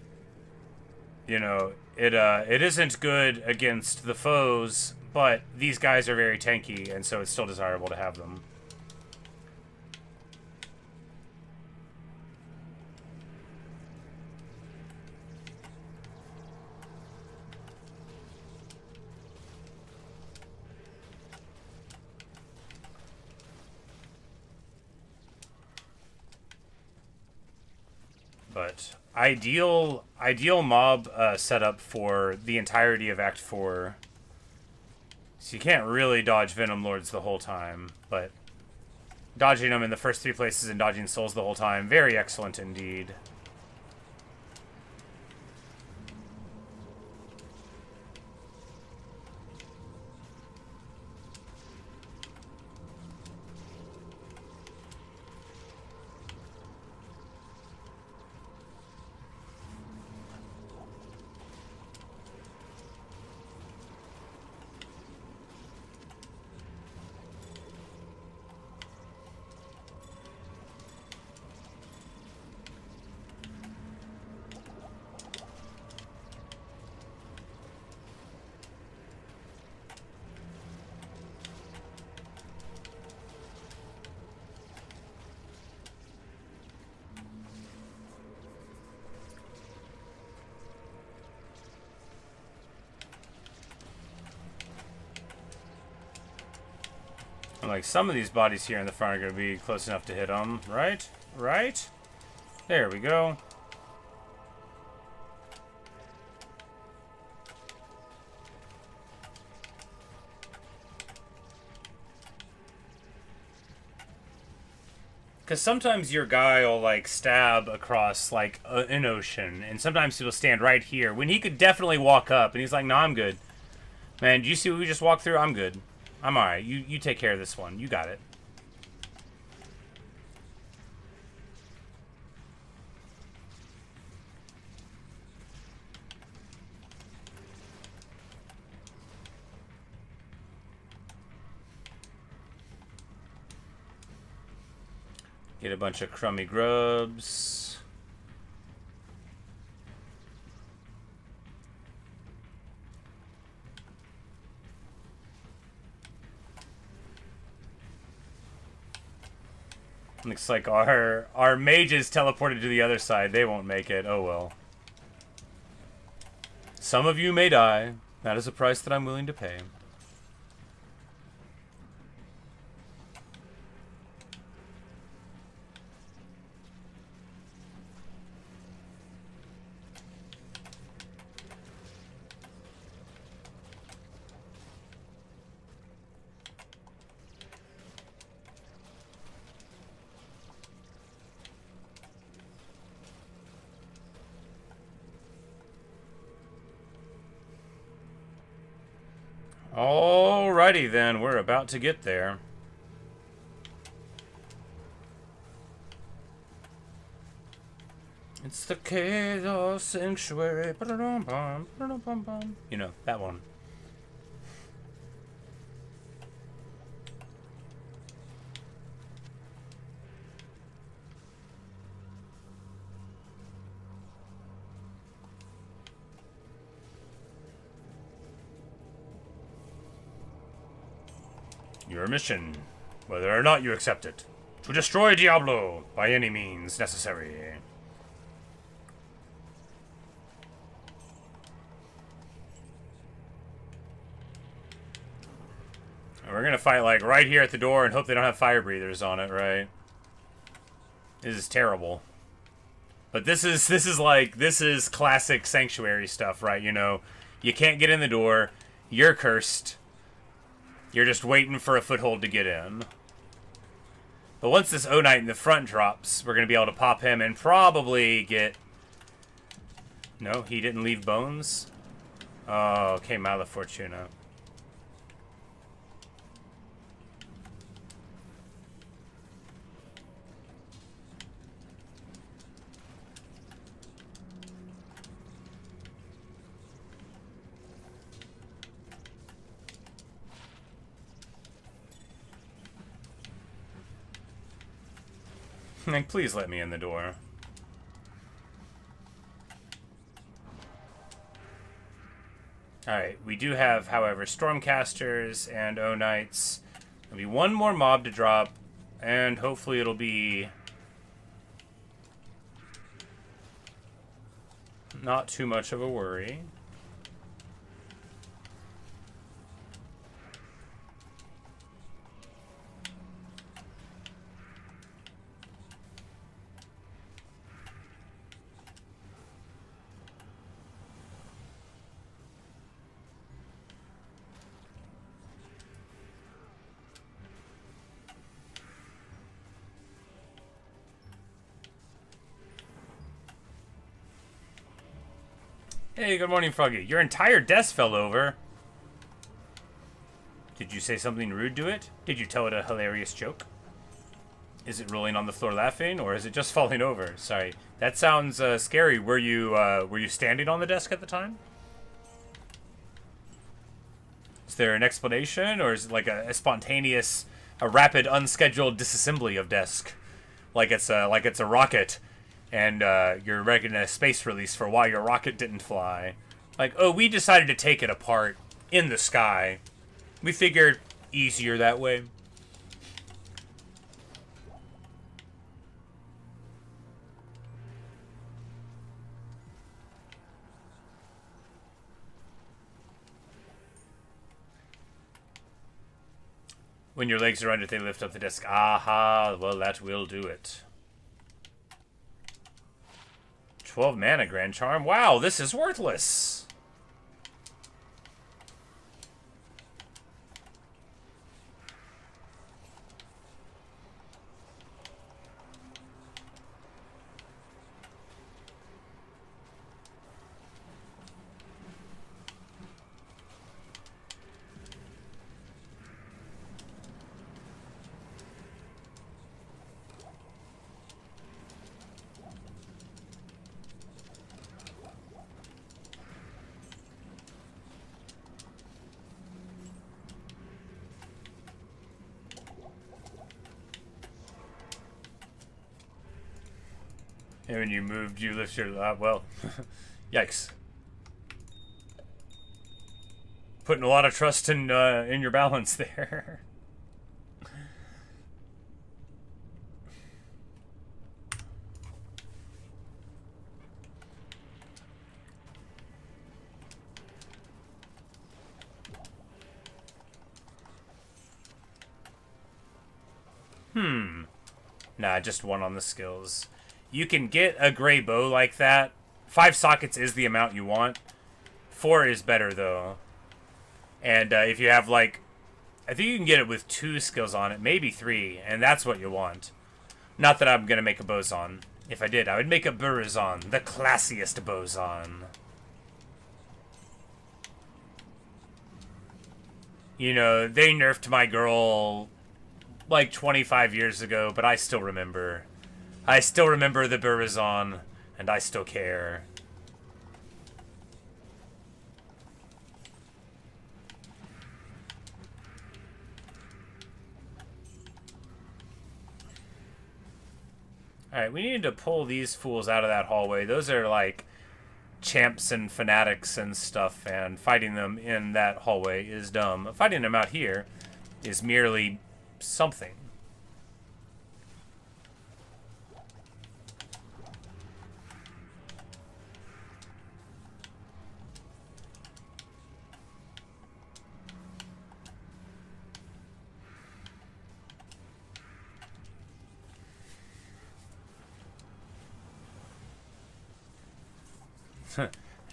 you know, it isn't good against the foes, but these guys are very tanky, and so it's still desirable to have them. But ideal mob setup for the entirety of Act 4. So you can't really dodge Venom Lords the whole time, but dodging them in the first 3 places and dodging Souls the whole time, very excellent indeed. Like, some of these bodies here in the front are going to be close enough to hit them, right? Right? There we go. Because sometimes your guy will, like, stab across, like, an ocean, and sometimes he'll stand right here, when he could definitely walk up, and he's like, no, I'm good. Man, do you see what we just walked through? I'm good. I'm alright. You take care of this one. You got it. Get a bunch of crummy grubs. Looks like our mages teleported to the other side. They won't make it. Oh well. Some of you may die. That is a price that I'm willing to pay. Alrighty then, we're about to get there. It's the Chaos Sanctuary. You know, that one. Your mission, whether or not you accept it, to destroy Diablo by any means necessary. And we're gonna fight like right here at the door and hope they don't have fire breathers on it, right? This is terrible. But this is classic Sanctuary stuff, right? You know, you can't get in the door, you're cursed. You're just waiting for a foothold to get in. But once this O-Knight in the front drops, we're going to be able to pop him and probably get... No, he didn't leave bones? Oh, okay, Mala Fortuna. Like, please let me in the door. Alright, we do have, however, Stormcasters and O-Knights. There'll be one more mob to drop, and hopefully it'll be not too much of a worry. Hey, good morning, Froggy. Your entire desk fell over. Did you say something rude to it? Did you tell it a hilarious joke? Is it rolling on the floor laughing, or is it just falling over? Sorry, that sounds scary. Were you standing on the desk at the time? Is there an explanation, or is it like a spontaneous, a rapid, unscheduled disassembly of desk, like it's a rocket? And you're making a space release for why your rocket didn't fly. Like, oh, we decided to take it apart in the sky. We figured easier that way. When your legs are under, they lift up the desk. Aha, well, that will do it. 12 mana Grand Charm. Wow, this is worthless. And when you moved, you lift your... well, yikes. Putting a lot of trust in your balance there. Nah, just one on the skills. You can get a gray bow like that. 5 sockets is the amount you want. 4 is better, though. And if you have, like... I think you can get it with 2 skills on it. Maybe 3. And that's what you want. Not that I'm going to make a boson. If I did, I would make a Burazon. The classiest boson. You know, they nerfed my girl... like 25 years ago, but I still remember. I still remember the Burazon, and I still care. Alright, we need to pull these fools out of that hallway. Those are like champs and fanatics and stuff, and fighting them in that hallway is dumb. Fighting them out here is merely something.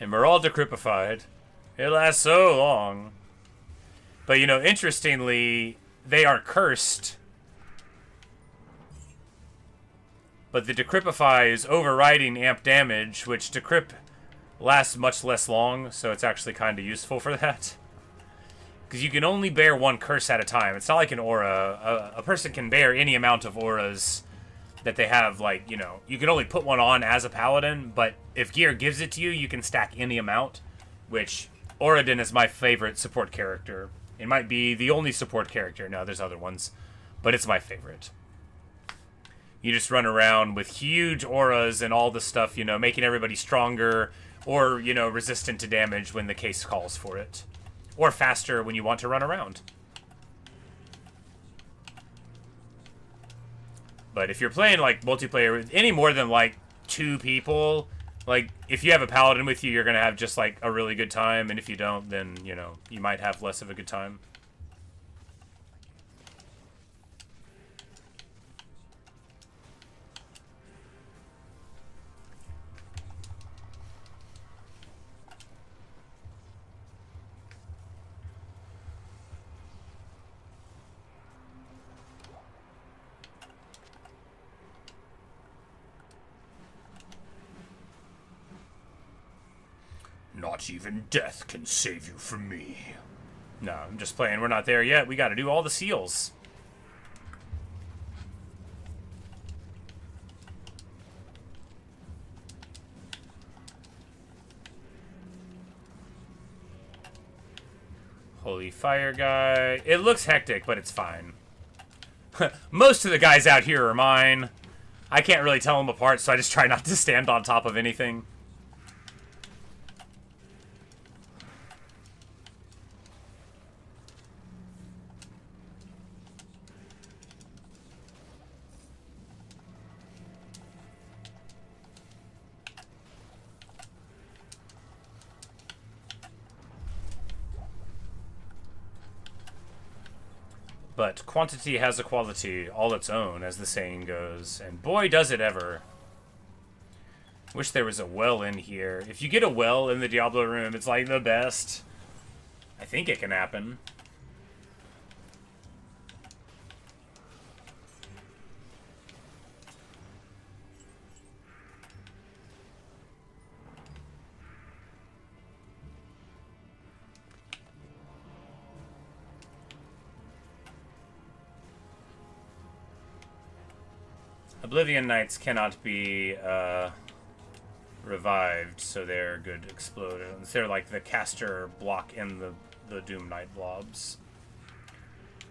And we're all decrypified. It lasts so long. But, you know, interestingly, they are cursed. But the decrypify is overriding amp damage, which decrypt lasts much less long, so it's actually kind of useful for that. Because you can only bear one curse at a time. It's not like an aura. A person can bear any amount of auras that they have, like, you know, you can only put one on as a paladin, but if gear gives it to you, you can stack any amount, which Oradin is my favorite support character. It might be the only support character. No, there's other ones, but it's my favorite. You just run around with huge auras and all the stuff, you know, making everybody stronger or, you know, resistant to damage when the case calls for it, or faster when you want to run around. But if you're playing, like, multiplayer with any more than, like, 2 people, like, if you have a paladin with you, you're going to have just, like, a really good time. And if you don't, then, you know, you might have less of a good time. Not even death can save you from me. No, I'm just playing. We're not there yet. We got to do all the seals. Holy fire guy. It looks hectic, but it's fine. Most of the guys out here are mine. I can't really tell them apart, so I just try not to stand on top of anything. But quantity has a quality all its own, as the saying goes. And boy, does it ever. Wish there was a well in here. If you get a well in the Diablo room, it's like the best. I think it can happen. Oblivion Knights cannot be revived, so they're good explosions. They're like the caster block in the Doom Knight blobs.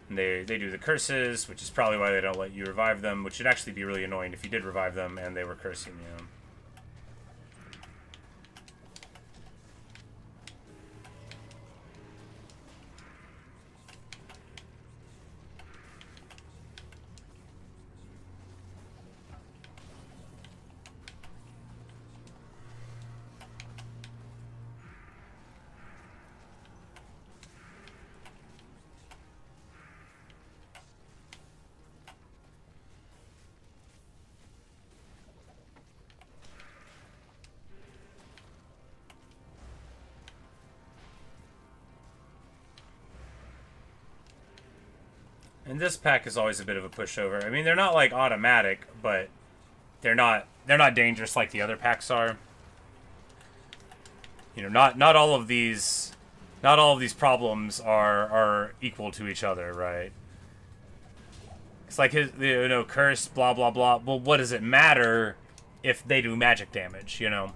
And they do the curses, which is probably why they don't let you revive them, which would actually be really annoying if you did revive them and they were cursing you. And this pack is always a bit of a pushover. I mean, they're not like automatic, but they're not dangerous like the other packs are. You know, not all of these problems are equal to each other, right? It's like his, you know, cursed, blah blah blah. Well, what does it matter if they do magic damage, you know?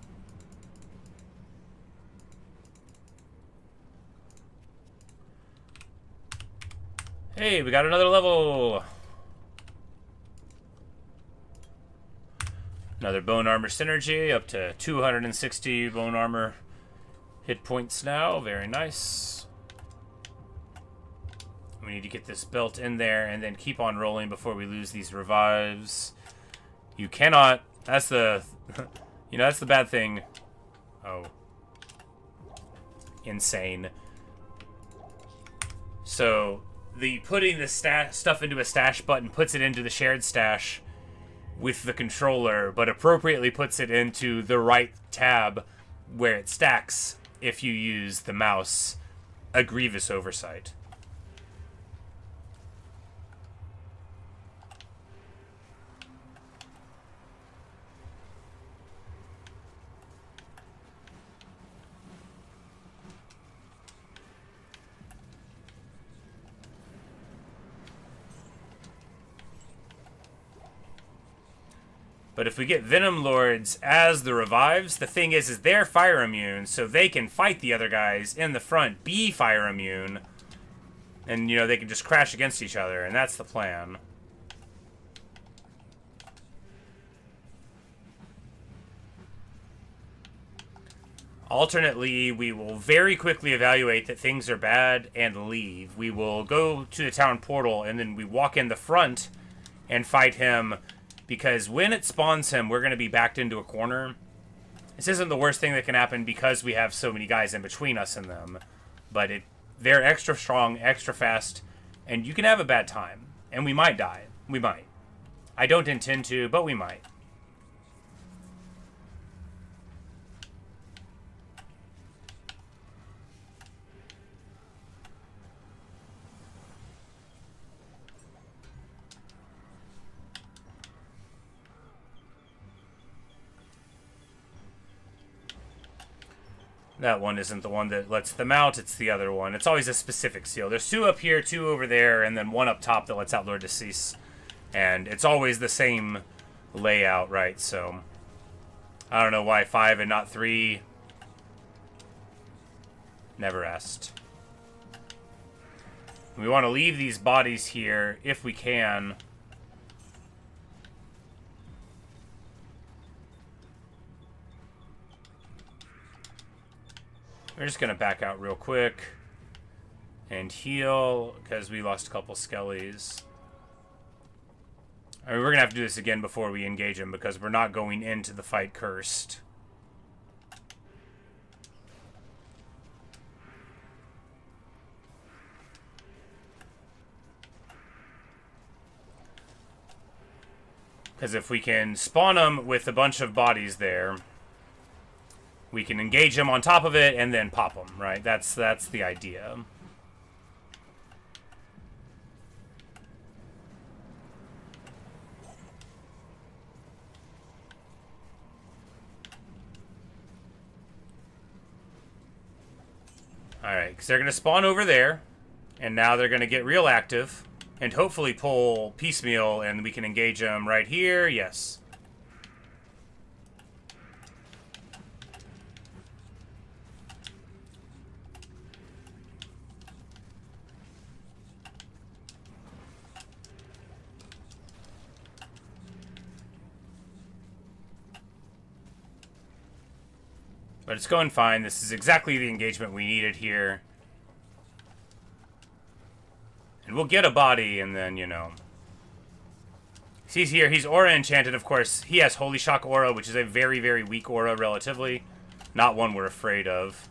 Hey, we got another level! Another bone armor synergy, up to 260 bone armor hit points now. Very nice. We need to get this belt in there and then keep on rolling before we lose these revives. You cannot... That's the... You know, that's the bad thing. Oh. Insane. So, the putting the stuff into a stash button puts it into the shared stash with the controller, but appropriately puts it into the right tab where it stacks if you use the mouse. A grievous oversight. But if we get Venom Lords as the revives, the thing is they're fire immune, so they can fight the other guys in the front, be fire immune, and, you know, they can just crash against each other, and that's the plan. Alternately, we will very quickly evaluate that things are bad and leave. We will go to the town portal, and then we walk in the front and fight him. Because when it spawns him, we're going to be backed into a corner. This isn't the worst thing that can happen because we have so many guys in between us and them. But they're extra strong, extra fast, and you can have a bad time. And we might die. We might. I don't intend to, but we might. That one isn't the one that lets them out, it's the other one. It's always a specific seal. There's 2 up here, 2 over there, and then 1 up top that lets out Lord Decease. And it's always the same layout, right? So, I don't know why 5 and not 3. Never asked. We want to leave these bodies here, if we can. We're just going to back out real quick and heal because we lost a couple skellies. I mean, we're going to have to do this again before we engage him because we're not going into the fight cursed. Because if we can spawn them with a bunch of bodies there, we can engage him on top of it and then pop him, right? That's the idea. Alright, because they're going to spawn over there, and now they're going to get real active, and hopefully pull piecemeal, and we can engage them right here. Yes. But it's going fine. This is exactly the engagement we needed here. And we'll get a body, and then, you know. See here, he's aura enchanted, of course. He has Holy Shock aura, which is a very, very weak aura, relatively. Not one we're afraid of.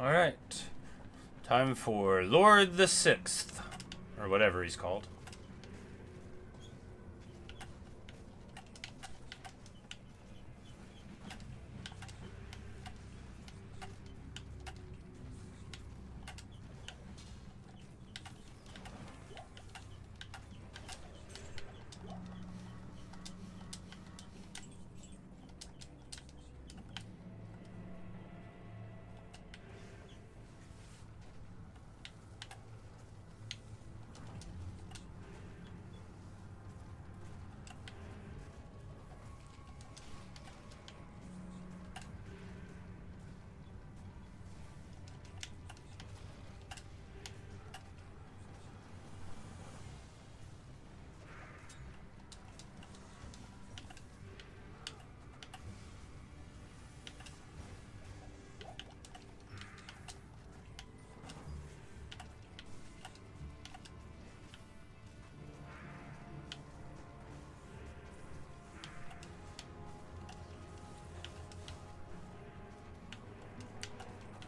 Alright. Time for Lord the Sixth. Or whatever he's called.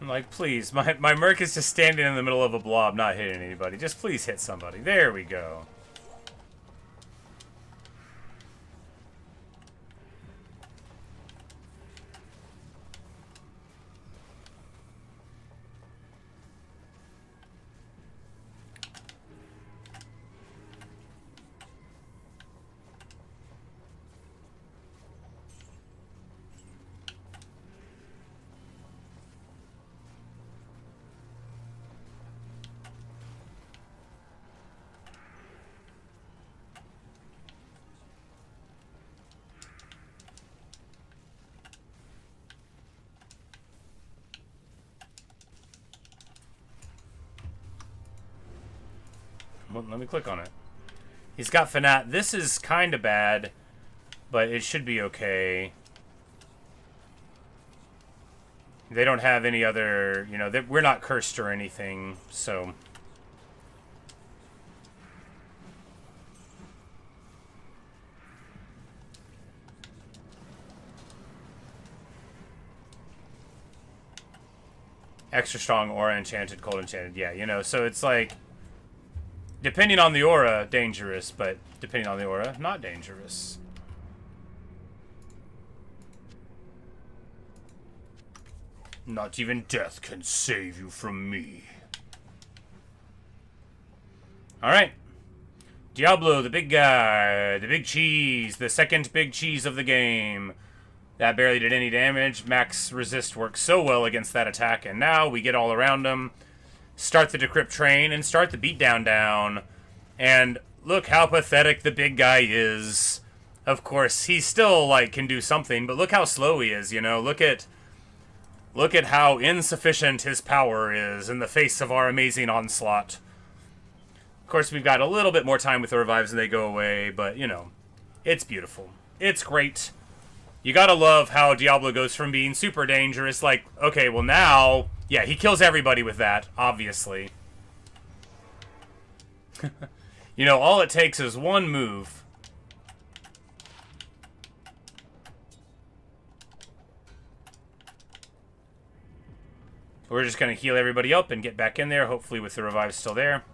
I'm like, please, my Merc is just standing in the middle of a blob, not hitting anybody. Just please hit somebody. There we go. Well, let me click on it. He's got Fanat. This is kind of bad, but it should be okay. They don't have any other, you know, we're not cursed or anything, so... Extra strong aura enchanted, cold enchanted. Yeah, you know, so it's like... Depending on the aura, dangerous, but depending on the aura, not dangerous. Not even death can save you from me. Alright. Diablo, the big guy, the big cheese, the second big cheese of the game. That barely did any damage. Max resist works so well against that attack, and now we get all around him. Start the decrypt train and start the beatdown down. And look how pathetic the big guy is. Of course, he still, like, can do something, but look how slow he is, you know? Look at how insufficient his power is in the face of our amazing onslaught. Of course, we've got a little bit more time with the revives and they go away, but, you know, it's beautiful. It's great. You gotta love how Diablo goes from being super dangerous, like, okay, well now... Yeah, he kills everybody with that, obviously. You know, all it takes is one move. We're just going to heal everybody up and get back in there, hopefully with the revive still there.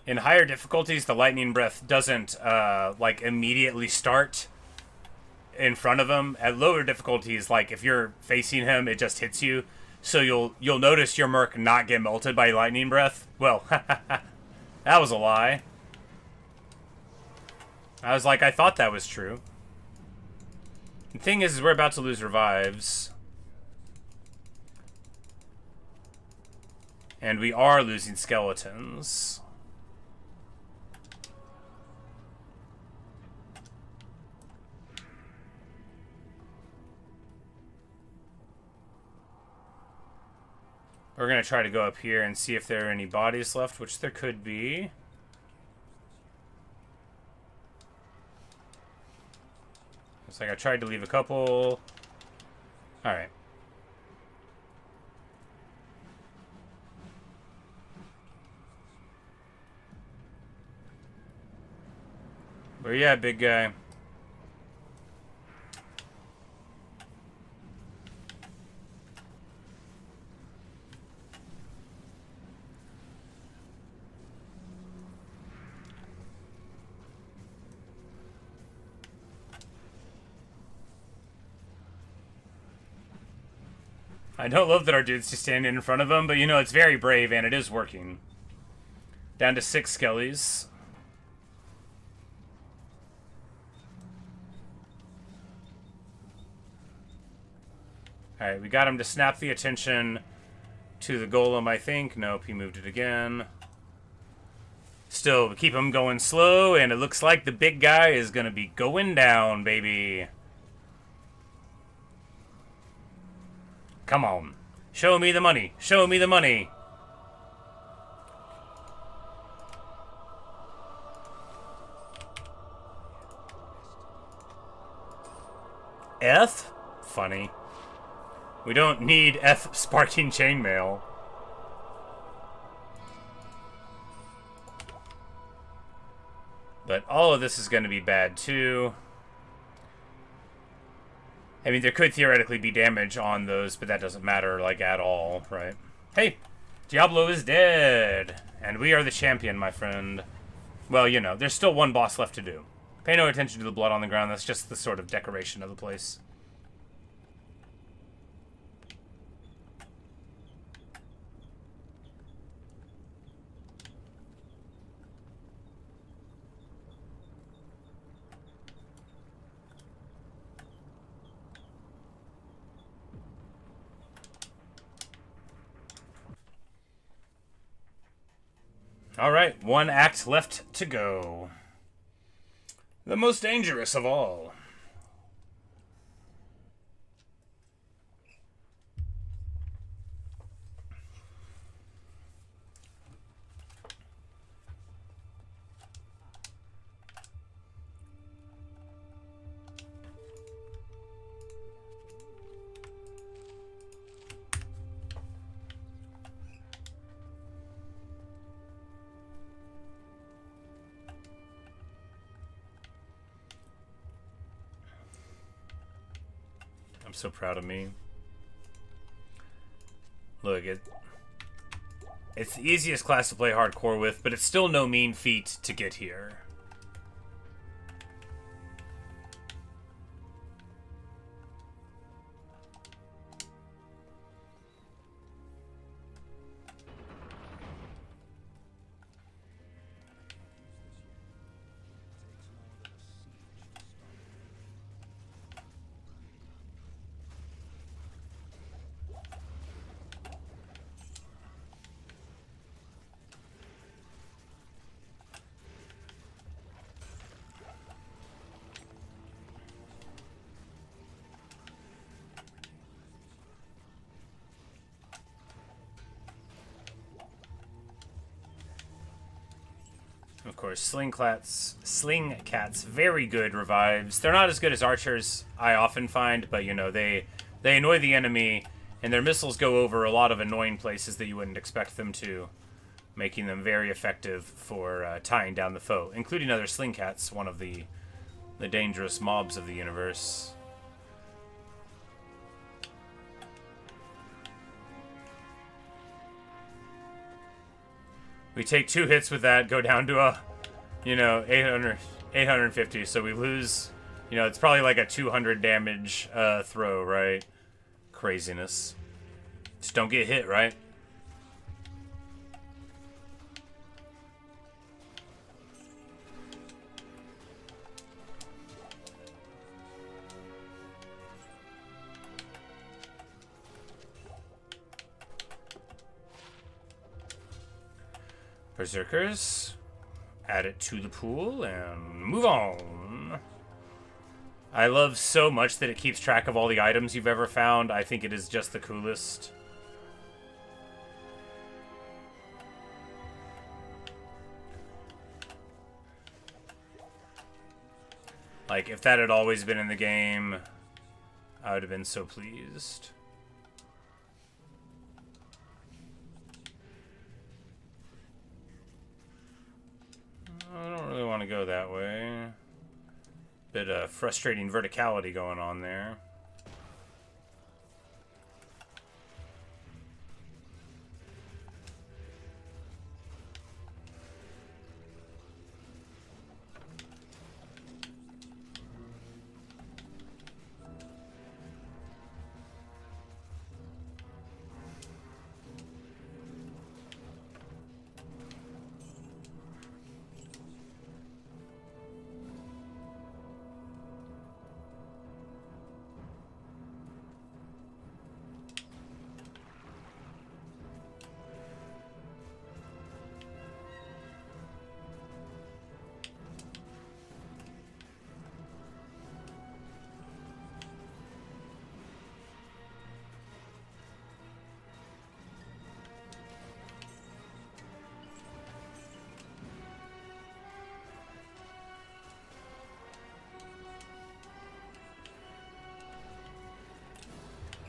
In higher difficulties, the lightning breath doesn't, like, immediately start in front of him. At lower difficulties, like, if you're facing him, it just hits you. So you'll notice your Merc not get melted by lightning breath. Well, that was a lie. I was like, I thought that was true. The thing is we're about to lose revives. And we are losing skeletons. We're going to try to go up here and see if there are any bodies left, which there could be. Looks like I tried to leave a couple. Alright. Where you at, big guy? I don't love that our dude's just standing in front of him, but you know, it's very brave and it is working. Down to 6 skellies. Alright, we got him to snap the attention to the golem, I think. Nope, he moved it again. Still, we keep him going slow, and it looks like the big guy is going to be going down, baby. Come on. Show me the money. Show me the money. F? Funny. We don't need F sparking chainmail. But all of this is going to be bad too. I mean, there could theoretically be damage on those, but that doesn't matter, like, at all, right? Hey, Diablo is dead. And we are the champion, my friend. Well, you know, there's still one boss left to do. Pay no attention to the blood on the ground. That's just the sort of decoration of the place. Alright, one act left to go. The most dangerous of all. I'm so proud of me. Look, it's the easiest class to play hardcore with, but it's still no mean feat to get here. Of course, sling cats, very good revives. They're not as good as archers, I often find, but you know, they annoy the enemy, and their missiles go over a lot of annoying places that you wouldn't expect them to, making them very effective for tying down the foe, including other sling cats, one of the dangerous mobs of the universe. We take 2 hits with that, go down to a, you know, 850, so we lose, you know, it's probably like a 200 damage throw, right? Craziness. Just don't get hit, right? Berserkers, add it to the pool, and move on. I love so much that it keeps track of all the items you've ever found. I think it is just the coolest. Like, if that had always been in the game, I would have been so pleased. I don't really want to go that way. Bit of frustrating verticality going on there.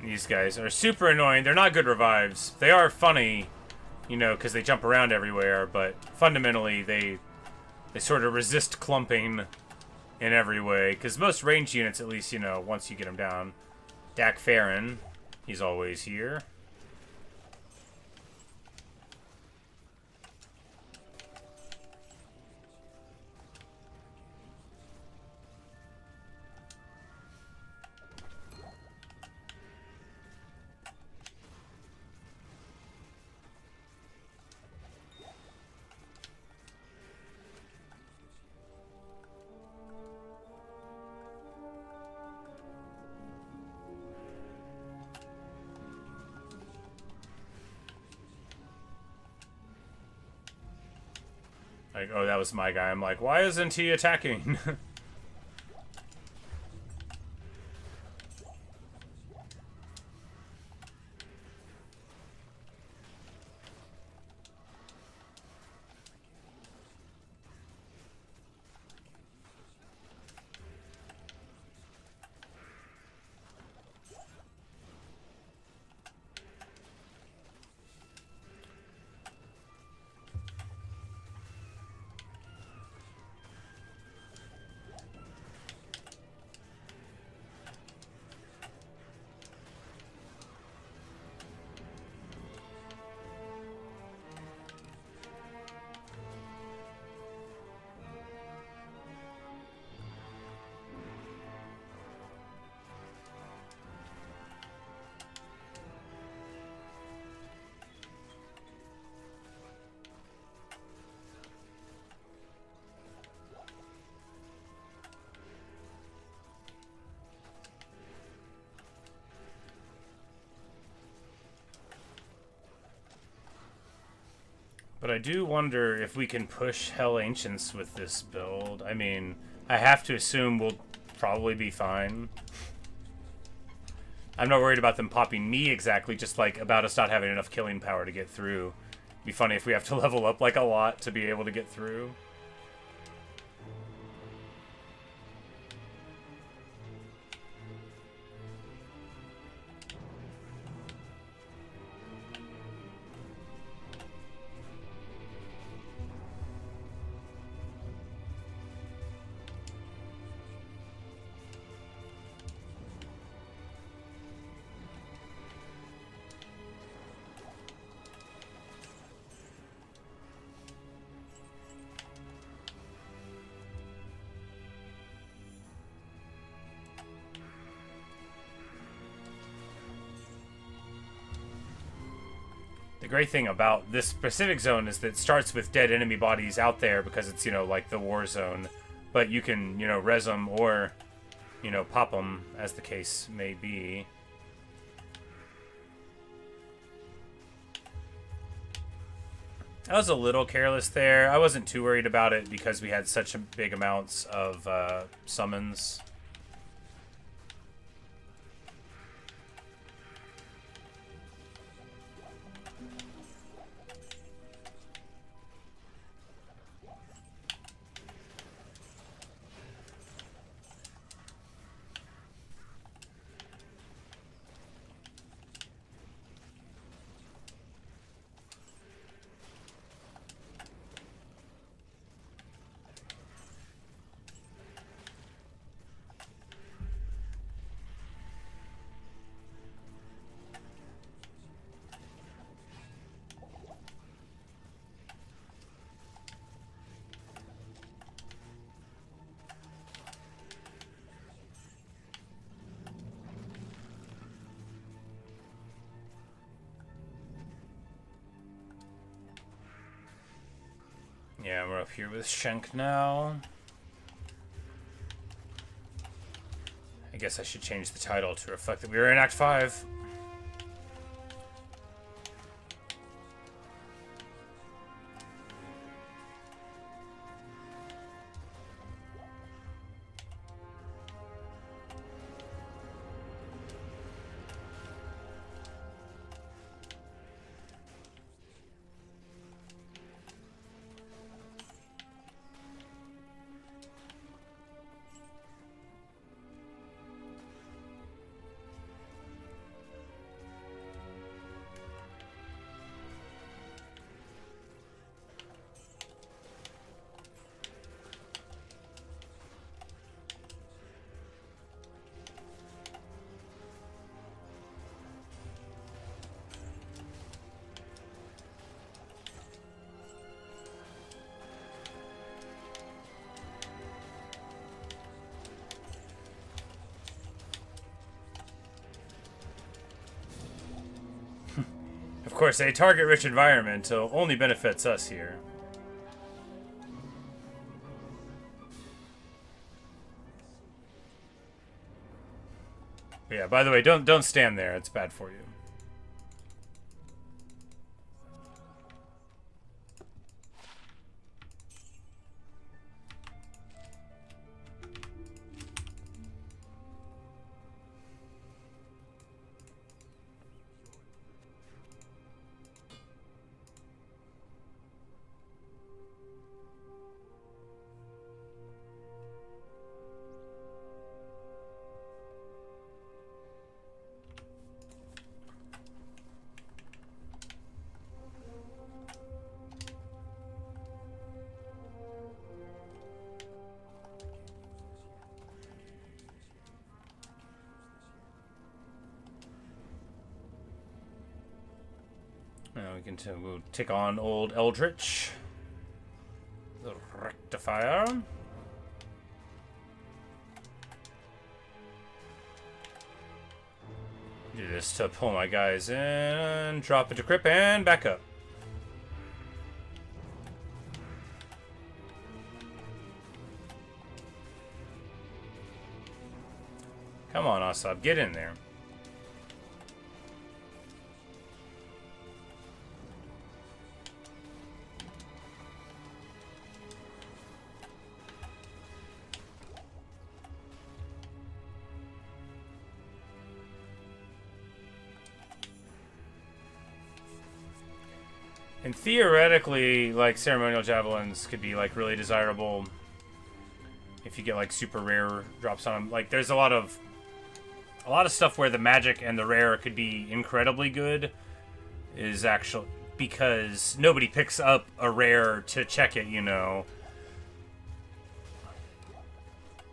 These guys are super annoying. They're not good revives. They are funny, you know, because they jump around everywhere, but fundamentally they sort of resist clumping in every way, because most ranged units, at least, you know, once you get them down. Dak Farron, he's always here. Like, oh, that was my guy. I'm like, why isn't he attacking? But I do wonder if we can push Hell Ancients with this build. I mean, I have to assume we'll probably be fine. I'm not worried about them popping me exactly, just like about us not having enough killing power to get through. It'd be funny if we have to level up like a lot to be able to get through. The great thing about this specific zone is that it starts with dead enemy bodies out there because it's, you know, like the war zone. But you can, you know, res them or, you know, pop them, as the case may be. I was a little careless there. I wasn't too worried about it because we had such big amounts of summons. Yeah, we're up here with Shank now. I guess I should change the title to reflect that we are in Act 5. Of course, a target-rich environment only benefits us here. But yeah, by the way, don't stand there. It's bad for you. Now we'll take on old Eldritch. The Rectifier. Do this to pull my guys in, drop into Crip, and back up. Come on, Asab, get in there. And theoretically, like, ceremonial javelins could be like really desirable if you get like super rare drops on them. Like, there's a lot of stuff where the magic and the rare could be incredibly good, is actually because nobody picks up a rare to check it, you know.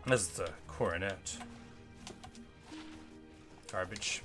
This is the coronet. Garbage.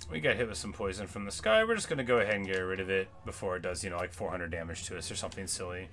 We got hit with some poison from the sky. We're just going to go ahead and get rid of it before it does, you know, like 400 damage to us or something silly.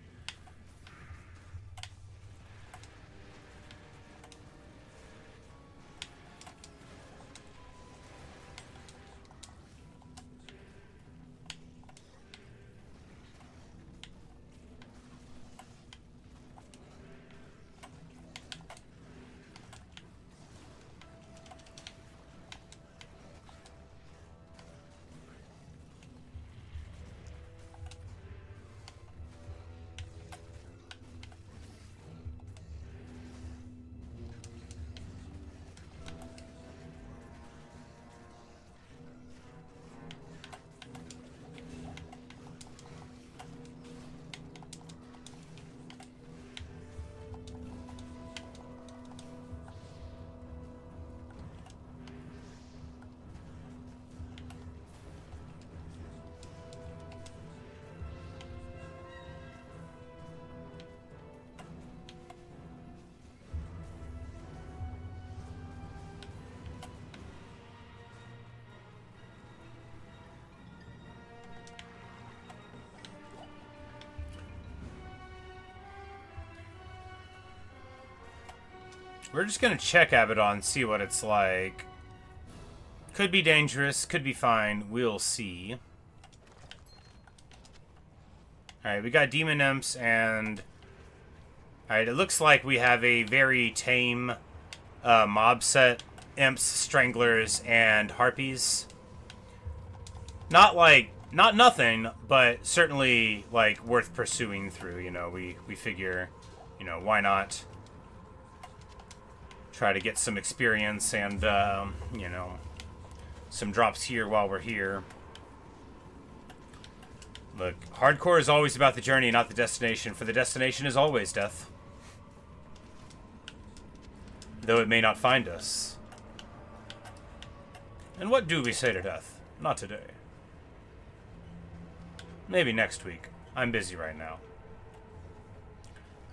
We're just gonna check Abaddon, see what it's like. Could be dangerous, could be fine. We'll see. Alright, we got Demon Imps and... Alright, it looks like we have a very tame mob set. Imps, Stranglers, and Harpies. Not nothing, but certainly, like, worth pursuing through, you know. We figure, you know, why not try to get some experience and, you know, some drops here while we're here. Look, hardcore is always about the journey, not the destination, for the destination is always death. Though it may not find us. And what do we say to death? Not today. Maybe next week. I'm busy right now.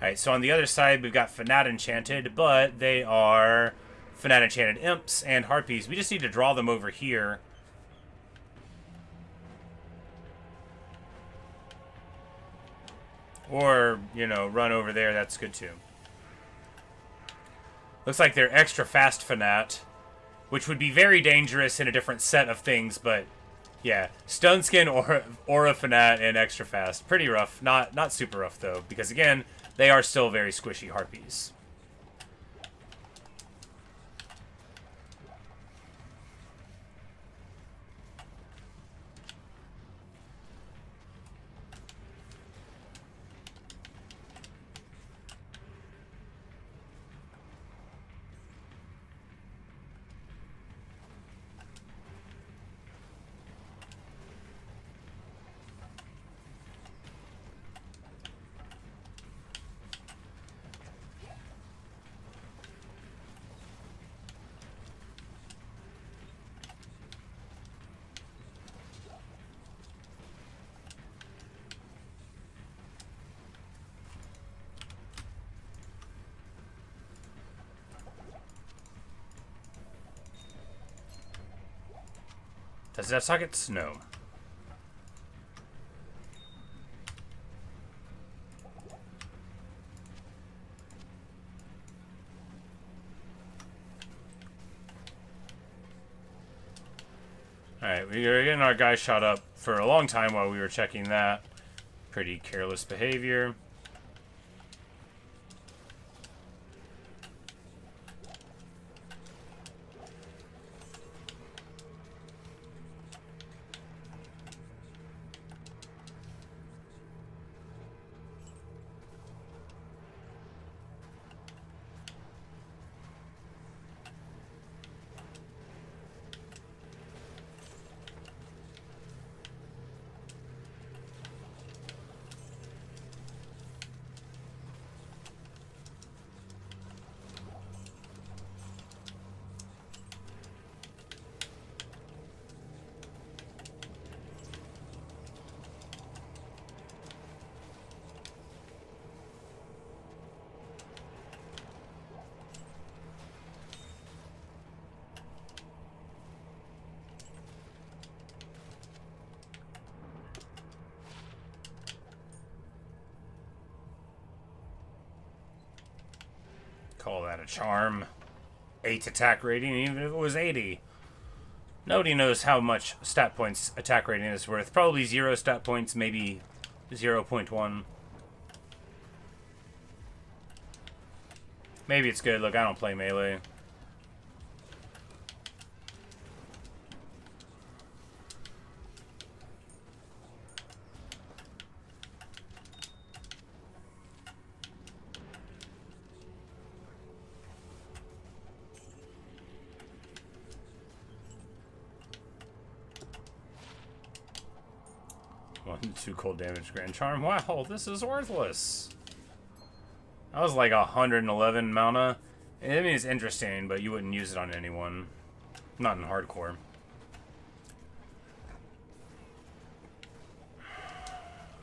Alright, so on the other side, we've got Fanat Enchanted, but they are Fanat Enchanted Imps and Harpies. We just need to draw them over here. Or, you know, run over there. That's good, too. Looks like they're extra fast Fanat, which would be very dangerous in a different set of things, but... yeah, Stone Skin, Aura Fanat, and Extra Fast. Pretty rough. Not super rough, though, because, again, they are still very squishy Harpies. Does it have sockets? No. Alright, we were getting our guy shot up for a long time while we were checking that. Pretty careless behavior. Call that a charm. 8 attack rating, even if it was 80. Nobody knows how much stat points attack rating is worth. Probably 0 stat points, maybe 0.1. Maybe it's good. Look, I don't play melee. One, 2 cold damage, grand charm. Wow, this is worthless. That was like 111 mana. I mean, it's interesting, but you wouldn't use it on anyone. Not in hardcore.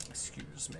Excuse me.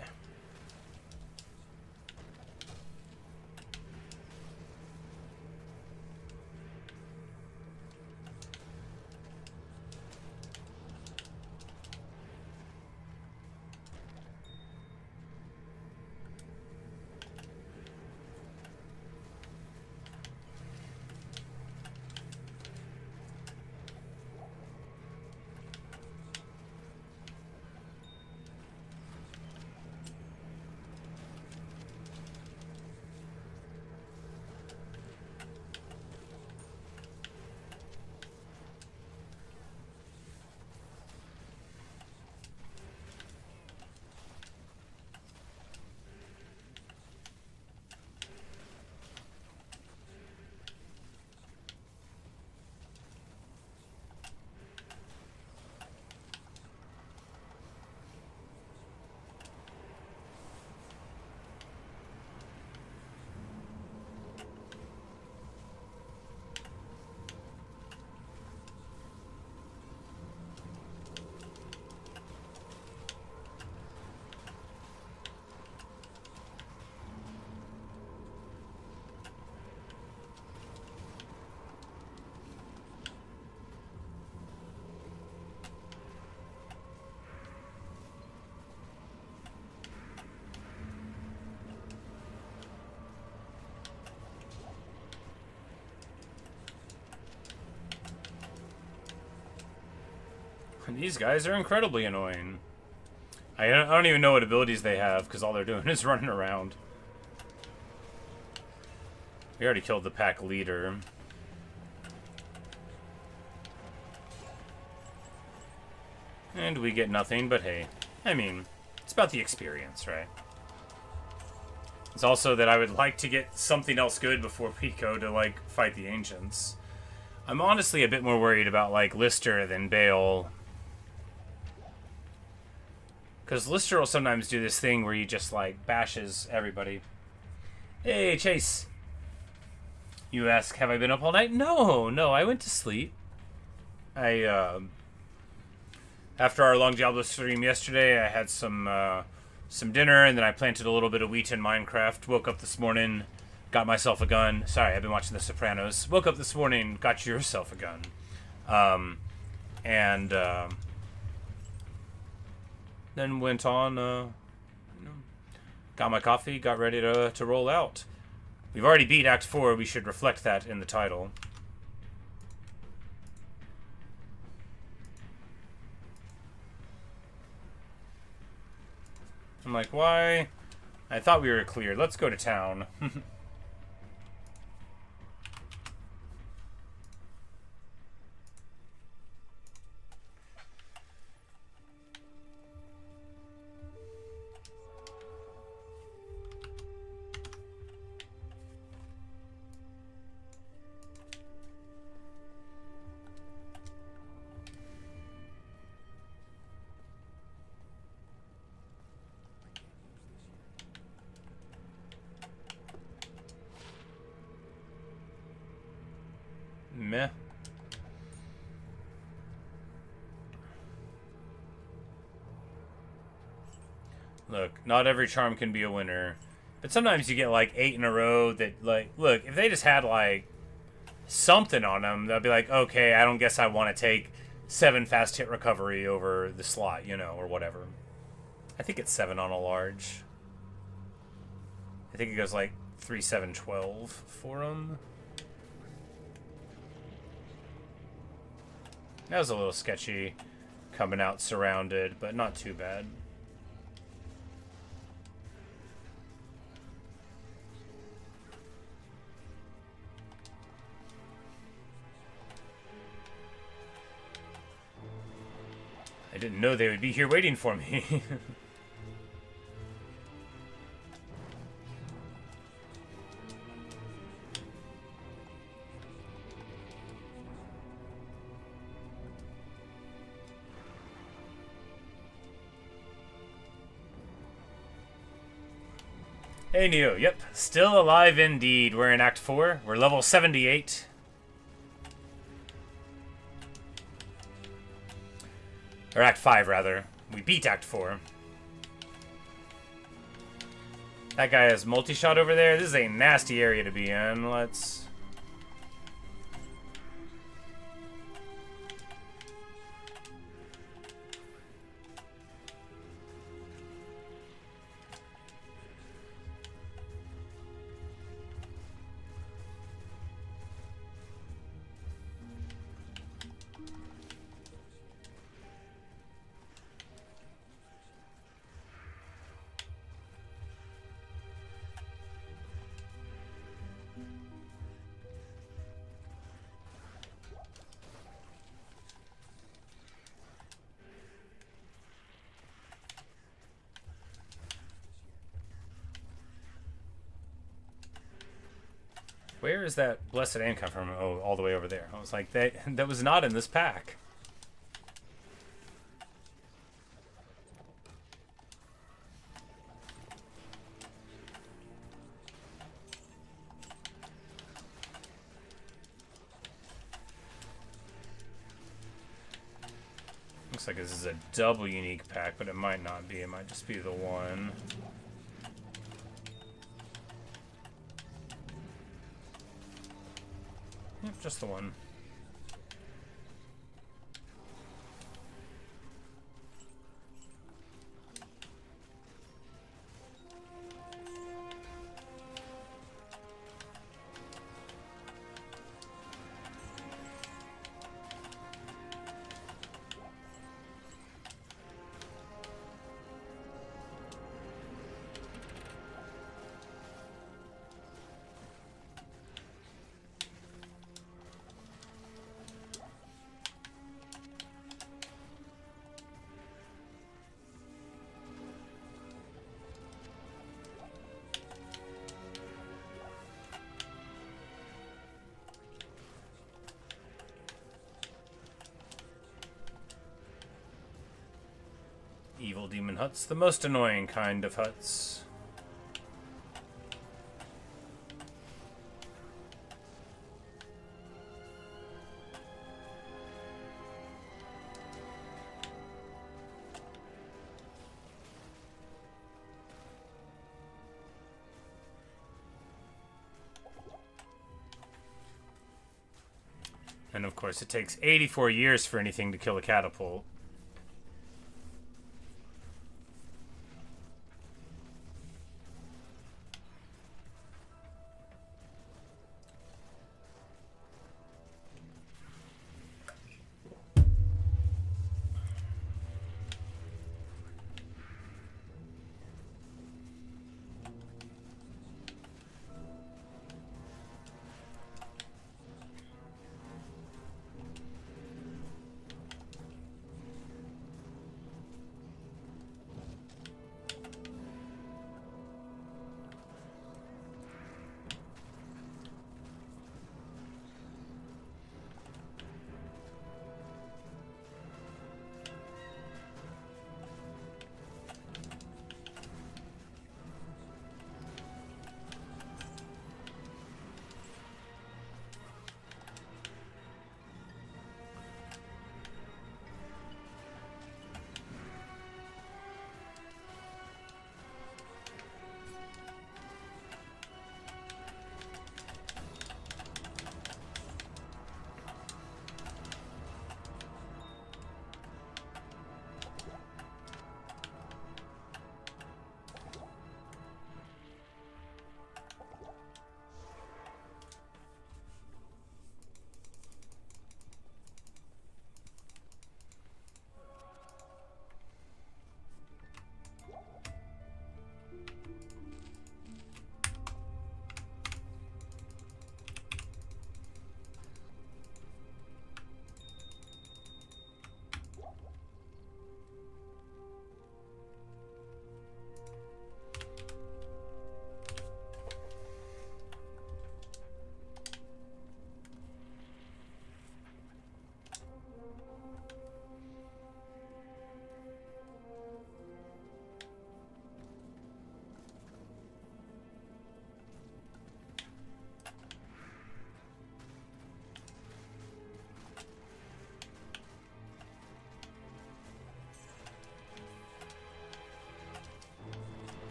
These guys are incredibly annoying. I don't even know what abilities they have, because all they're doing is running around. We already killed the pack leader. And we get nothing, but hey. I mean, it's about the experience, right? It's also that I would like to get something else good before we go to, like, fight the Ancients. I'm honestly a bit more worried about, like, Lister than Baal. Because Lister will sometimes do this thing where he just, like, bashes everybody. Hey, Chase! You ask, have I been up all night? No, I went to sleep. After our long Diablo stream yesterday, I had some dinner, and then I planted a little bit of wheat in Minecraft. Woke up this morning, got myself a gun. Sorry, I've been watching The Sopranos. Woke up this morning, got yourself a gun. Then went on, got my coffee, got ready to roll out. We've already beat Act 4, we should reflect that in the title. I'm like, why? I thought we were clear. Let's go to town. Meh. Look, not every charm can be a winner. But sometimes you get like 8 in a row that, like, look, if they just had like something on them, they'll be like, okay, I don't guess I want to take 7 fast hit recovery over the slot, you know, or whatever. I think it's 7 on a large. I think it goes like 3, 7, 12 for them. That was a little sketchy, coming out surrounded, but not too bad. I didn't know they would be here waiting for me. Hey Neo, yep, still alive indeed. We're in Act 4. We're level 78. Or Act 5, rather. We beat Act 4. That guy has multi-shot over there. This is a nasty area to be in. Let's... Where is that blessed aim come from? Oh, all the way over there. I was like, that was not in this pack. Looks like this is a double unique pack, but it might not be. It might just be the one. Yep, just the one. Evil demon huts, the most annoying kind of huts. And of course, it takes 84 years for anything to kill a catapult.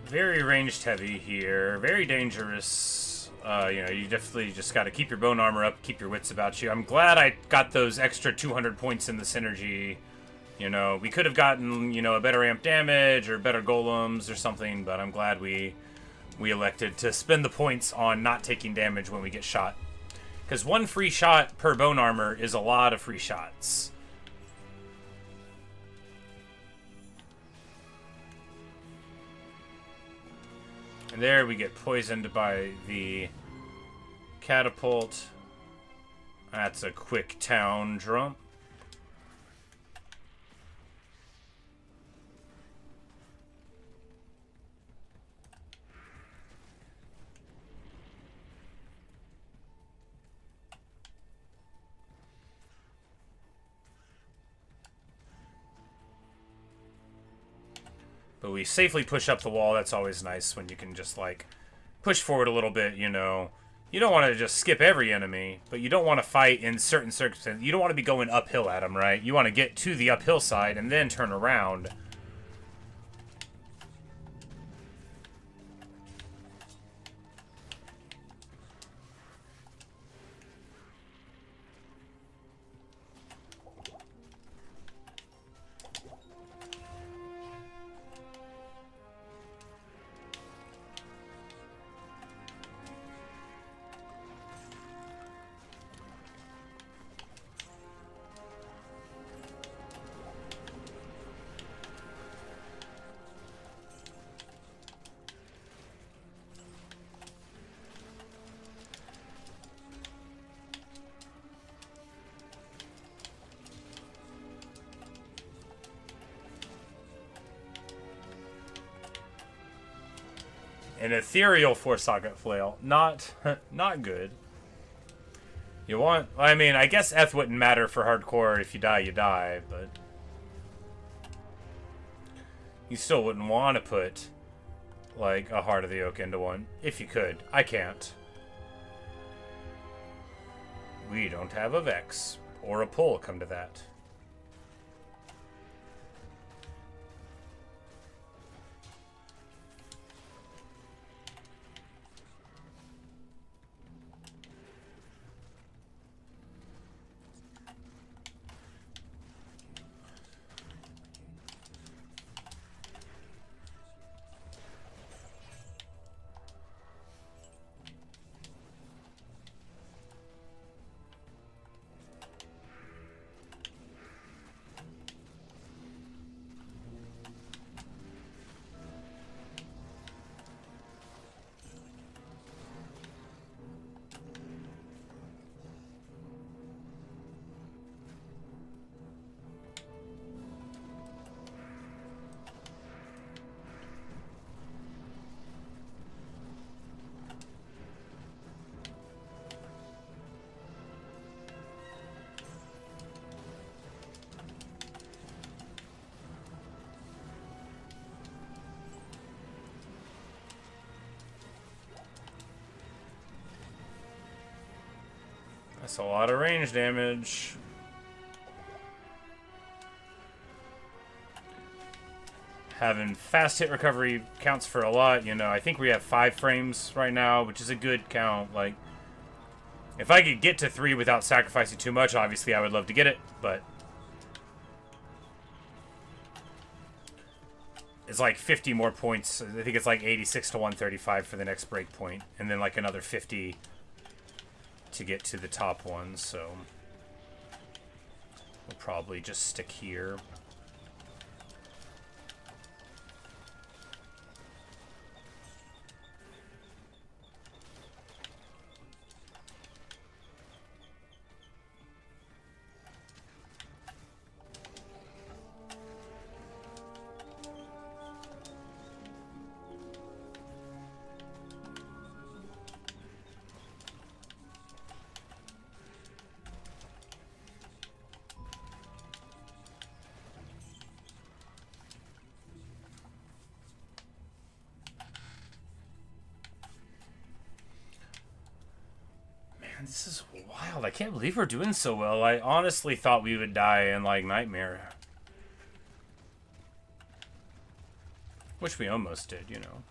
Very ranged heavy here. Very dangerous. You know, you definitely just got to keep your bone armor up, keep your wits about you. I'm glad I got those extra 200 points in the synergy. You know, we could have gotten, you know, a better amp damage or better golems or something, but I'm glad we elected to spend the points on not taking damage when we get shot. Because one free shot per bone armor is a lot of free shots. And there we get poisoned by the catapult. That's a quick town drum. But we safely push up the wall. That's always nice when you can just, like, push forward a little bit, you know. You don't want to just skip every enemy, but you don't want to fight in certain circumstances. You don't want to be going uphill at them, right? You want to get to the uphill side and then turn around. An ethereal 4-socket flail. Not good. You want... I mean, I guess Eth wouldn't matter for hardcore. If you die, you die, but... You still wouldn't want to put, like, a Heart of the Oak into one. If you could. I can't. We don't have a Vex. Or a pull, come to that. That's a lot of range damage. Having fast hit recovery counts for a lot, you know. I think we have 5 frames right now, which is a good count. Like, if I could get to 3 without sacrificing too much, obviously I would love to get it, but it's like 50 more points. I think it's like 86 to 135 for the next break point, and then like another 50 to get to the top one, so we'll probably just stick here. This is wild. I can't believe we're doing so well. I honestly thought we would die in, like, Nightmare. Which we almost did, you know.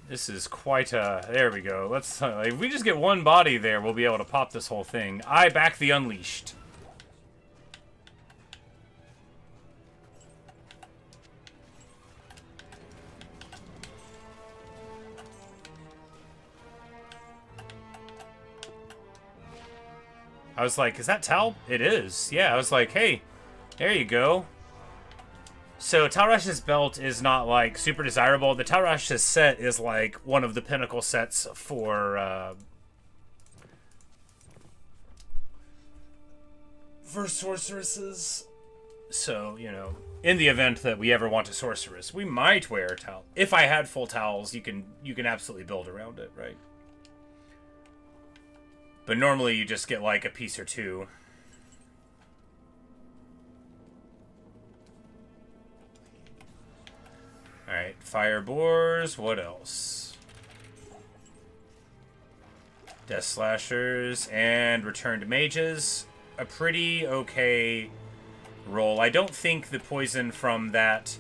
This is quite a... There we go. Let's... if we just get one body there, we'll be able to pop this whole thing. I back the Unleashed. I was like, is that Tal? It is. Yeah, I was like, hey, there you go. So Talrash's belt is not, like, super desirable. The Talrash's set is, like, one of the pinnacle sets for sorceresses. So, you know, in the event that we ever want a sorceress, we might wear a Tal. If I had full towels, you can absolutely build around it, right? But normally you just get like a piece or two. Alright, fire boars. What else? Death slashers and returned mages. A pretty okay roll. I don't think the poison from that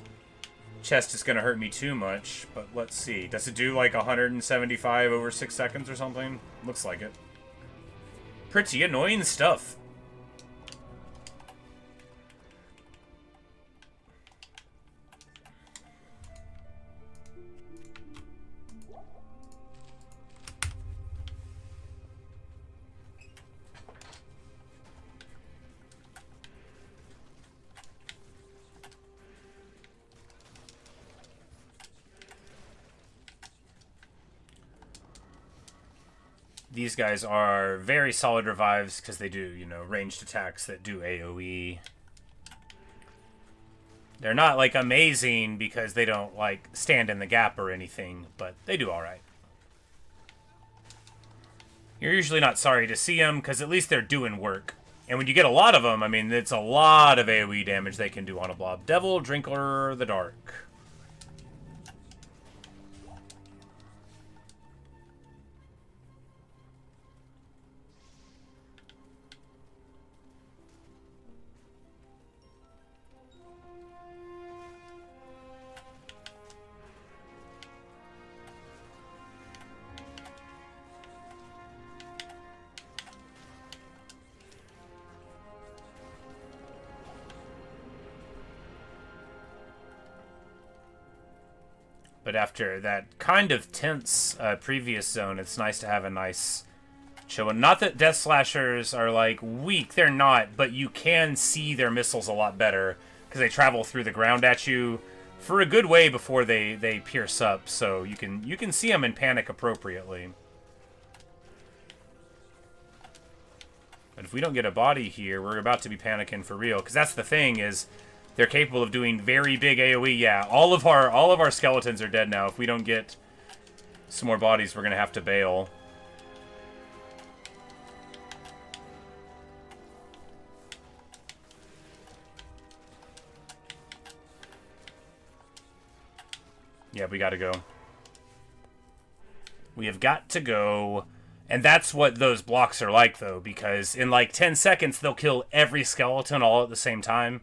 chest is going to hurt me too much, but let's see. Does it do like 175 over 6 seconds or something? Looks like it. Pretty annoying stuff. These guys are very solid revives because they do, you know, ranged attacks that do AoE. They're not, like, amazing because they don't, like, stand in the gap or anything, but they do alright. you're usually not sorry to see them, because at least they're doing work. And when you get a lot of them, I mean, it's a lot of AoE damage they can do on a blob. Devil, Drinker, the Dark. But after that kind of tense previous zone, it's nice to have a nice chill. And not that Death Slashers are, like, weak. They're not. But you can see their missiles a lot better because they travel through the ground at you for a good way before they pierce up. So you can see them and panic appropriately. But if we don't get a body here, we're about to be panicking for real. Because that's the thing is... they're capable of doing very big AoE. Yeah, all of our skeletons are dead now. If we don't get some more bodies, we're gonna have to bail. Yeah, we gotta go. We have got to go. And that's what those blocks are like, though, because in like 10 seconds, they'll kill every skeleton all at the same time.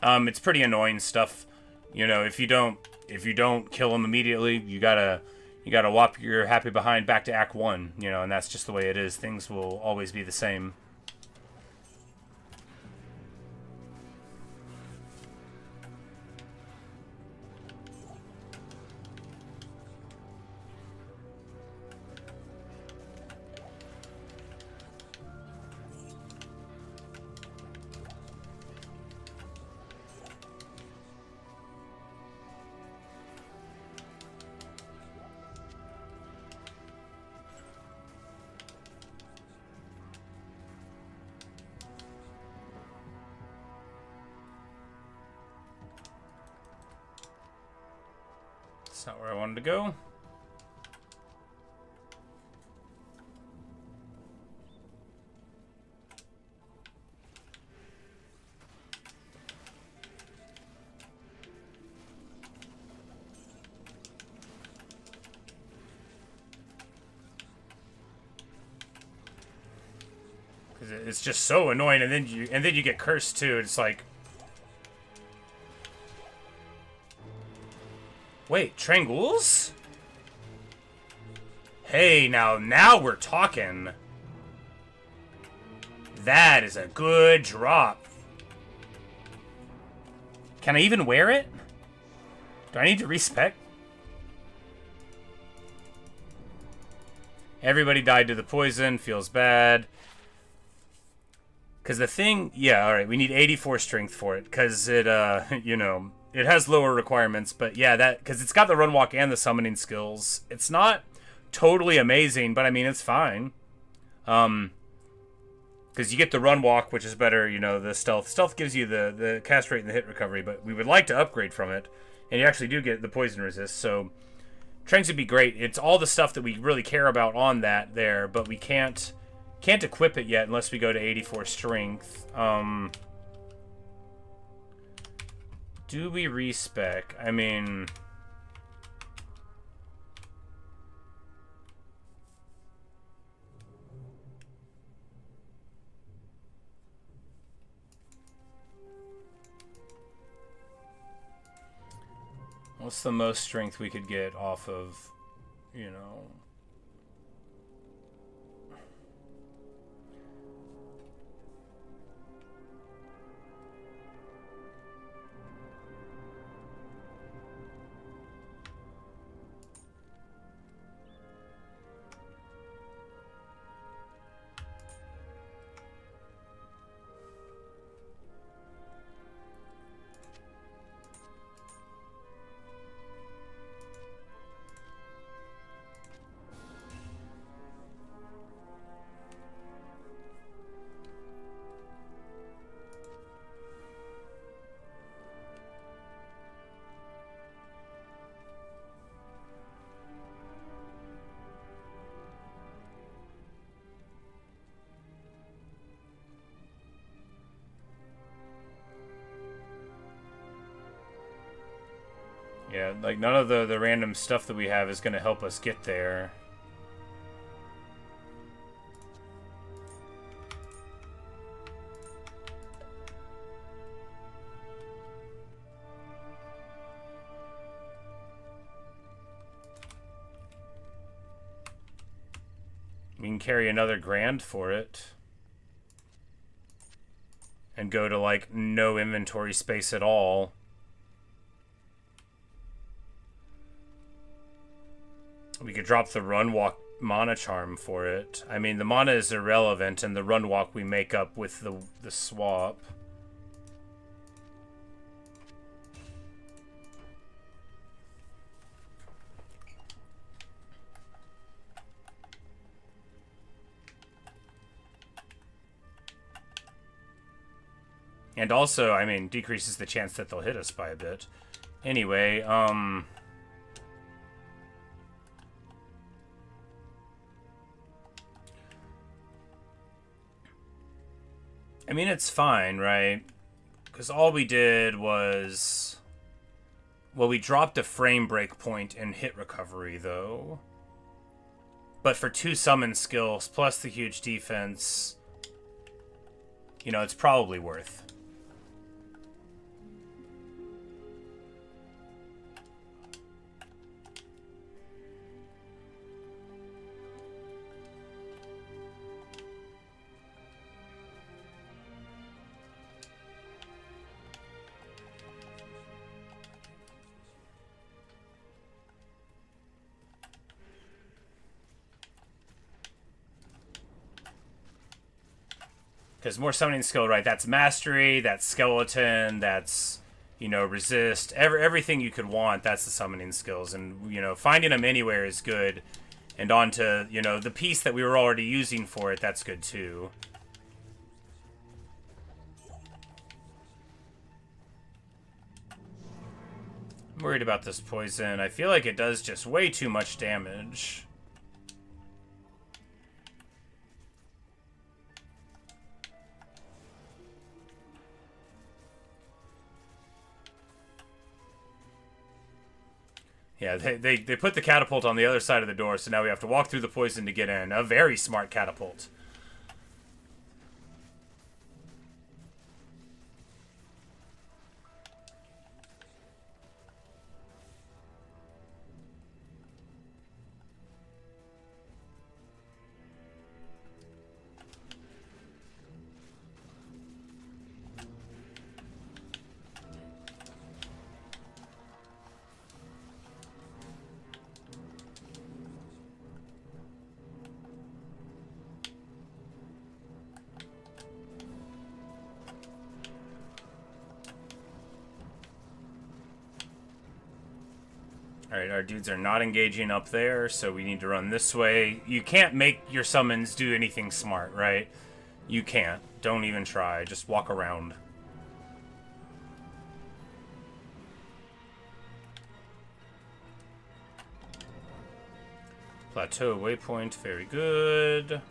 It's pretty annoying stuff. You know, if you don't kill them immediately, you gotta whop your happy behind back to Act 1, you know, and that's just the way it is. Things will always be the same. That's not where I wanted to go. Because it's just so annoying, and then you get cursed too. It's like, wait, Trangules? Hey, now we're talking. That is a good drop. Can I even wear it? Do I need to respec? Everybody died to the poison. Feels bad. Because the thing... yeah, alright. We need 84 strength for it. Because it, you know... it has lower requirements. But yeah, that... because it's got the run walk and the summoning skills. It's not totally amazing. But I mean, it's fine. Because you get the run walk, which is better, you know, the stealth. Stealth gives you the cast rate and the hit recovery, but we would like to upgrade from it. And you actually do get the poison resist, so Tranks would be great. It's all the stuff that we really care about on that there, but we can't equip it yet unless we go to 84 strength. Do we respec? I mean... what's the most strength we could get off of, you know... Yeah, like none of the random stuff that we have is going to help us get there. We can carry another grand for it. And go to, like, no inventory space at all. We could drop the run walk mana charm for it. I mean, the mana is irrelevant, and the run walk we make up with the swap. And also, I mean, decreases the chance that they'll hit us by a bit. Anyway, I mean, it's fine, right? Because all we did was... Well, we dropped a frame break point in hit recovery, though. But for 2 summon skills, plus the huge defense... You know, it's probably worth. Because more summoning skill, right? That's mastery, that's skeleton, that's, you know, resist. Everything you could want, that's the summoning skills. And, you know, finding them anywhere is good. And on to, you know, the piece that we were already using for it, that's good too. I'm worried about this poison. I feel like it does just way too much damage. Yeah, they put the catapult on the other side of the door, so now we have to walk through the poison to get in. A very smart catapult. Alright, our dudes are not engaging up there, so we need to run this way. You can't make your summons do anything smart, right? You can't. Don't even try. Just walk around. Plateau waypoint, very good.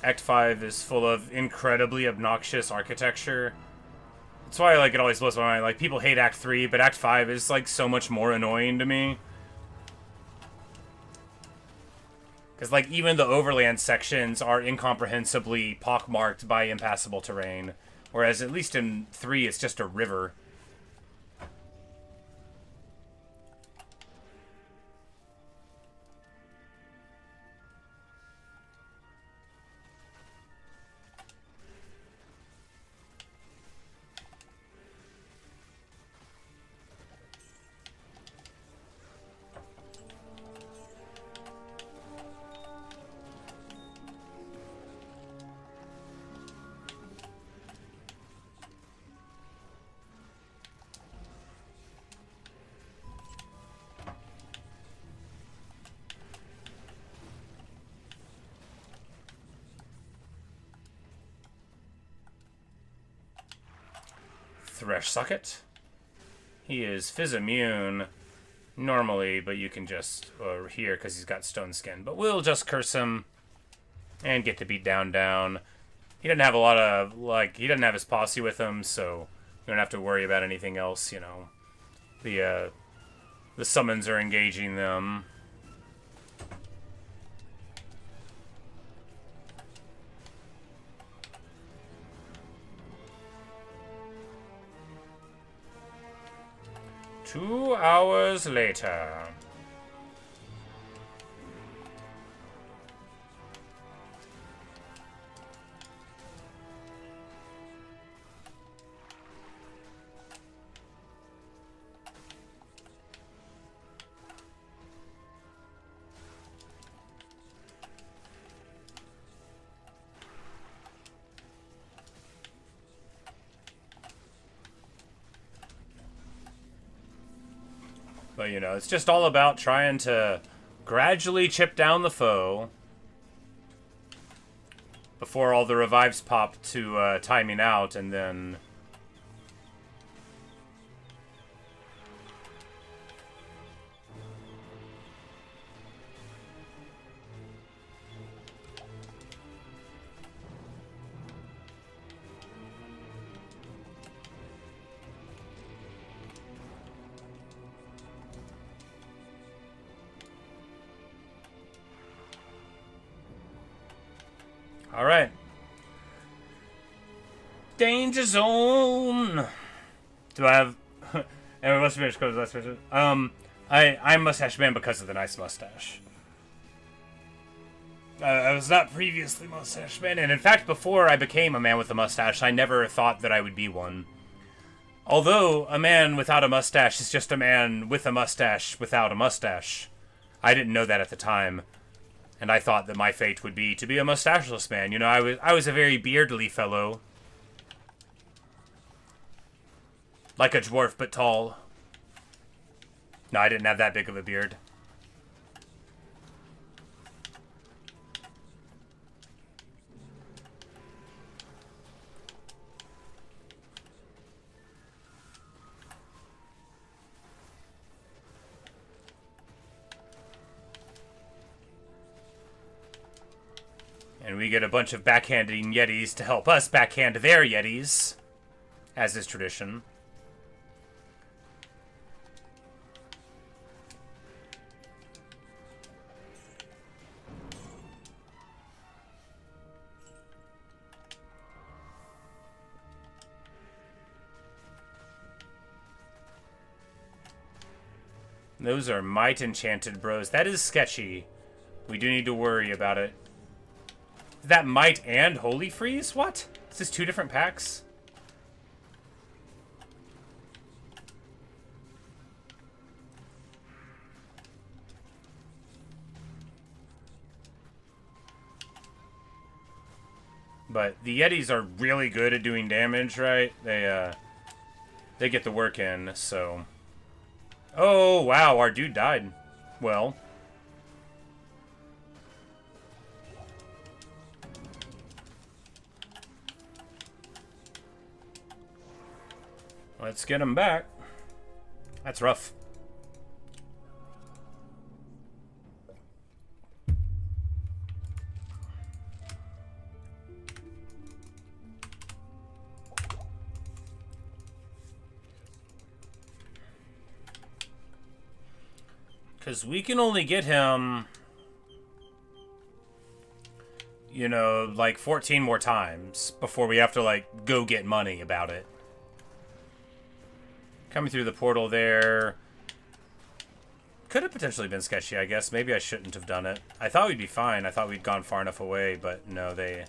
Act 5 is full of incredibly obnoxious architecture. That's why, like, it always blows my mind. Like, people hate Act 3, but Act 5 is, like, so much more annoying to me. Because, like, even the overland sections are incomprehensibly pockmarked by impassable terrain. Whereas, at least in 3, it's just a river. Thresh Socket. He is Fizz immune normally, but you can just here because he's got stone skin. But we'll just curse him and get to beat down. he doesn't have a lot of, like, he doesn't have his posse with him, so you don't have to worry about anything else, you know. The summons are engaging them. Two hours later. But, you know, it's just all about trying to gradually chip down the foe before all the revives pop to timing out, and then... Alright. Danger zone! Do I have... and we must finish because last person. I'm Mustache Man because of the nice mustache. I was not previously Mustache Man, and in fact, before I became a man with a mustache, I never thought that I would be one. Although, a man without a mustache is just a man with a mustache without a mustache. I didn't know that at the time. And I thought that my fate would be to be a mustacheless man. You know, I was a very beardly fellow. Like a dwarf, but tall. No, I didn't have that big of a beard. And we get a bunch of backhanding Yetis to help us backhand their Yetis, as is tradition. Those are might enchanted bros. That is sketchy. We do need to worry about it. Is that might and holy freeze? What? Is this two different packs? But the Yetis are really good at doing damage, right? They get the work in, so... Oh, wow, our dude died. Well... let's get him back. That's rough. Because we can only get him, you know, like 14 more times before we have to, like, go get money about it. Coming through the portal there. Could have potentially been sketchy, I guess. Maybe I shouldn't have done it. I thought we'd be fine. I thought we'd gone far enough away, but no, they...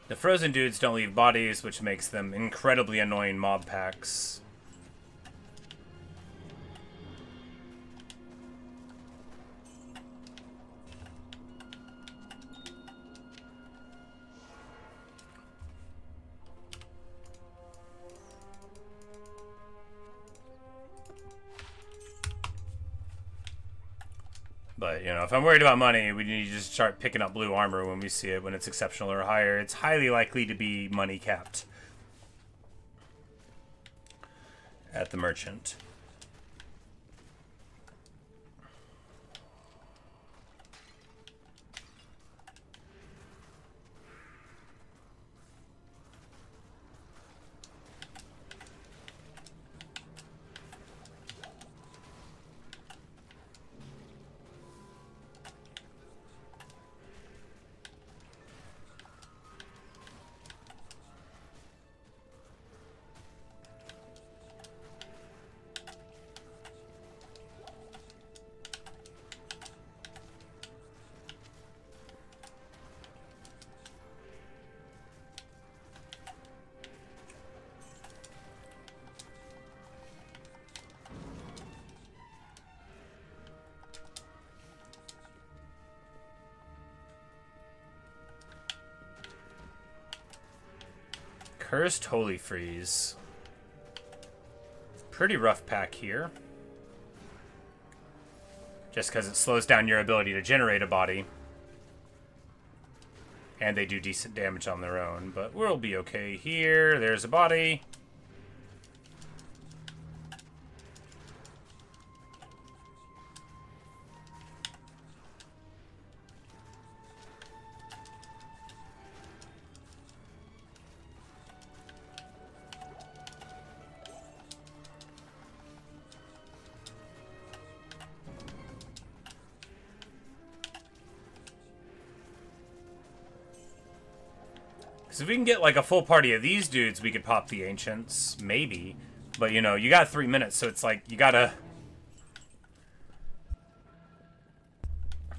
The frozen dudes don't leave bodies, which makes them incredibly annoying mob packs. But, you know, if I'm worried about money, we need to just start picking up blue armor when we see it, when it's exceptional or higher. It's highly likely to be money capped. at the merchant. Cursed Holy Freeze. Pretty rough pack here. Just because it slows down your ability to generate a body. And they do decent damage on their own, but we'll be okay here. There's a body. If we can get like a full party of these dudes, we could pop the Ancients, maybe. But you know, you got 3 minutes, so it's like you gotta...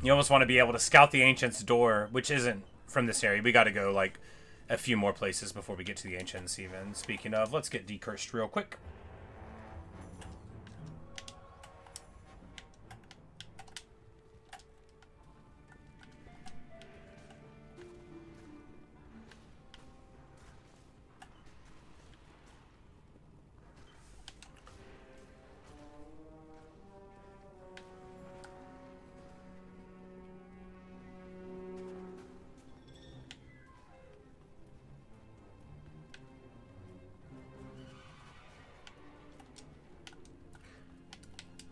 You almost want to be able to scout the Ancients' door, which isn't from this area. We gotta go like a few more places before we get to the Ancients even. Speaking of, let's get decursed real quick.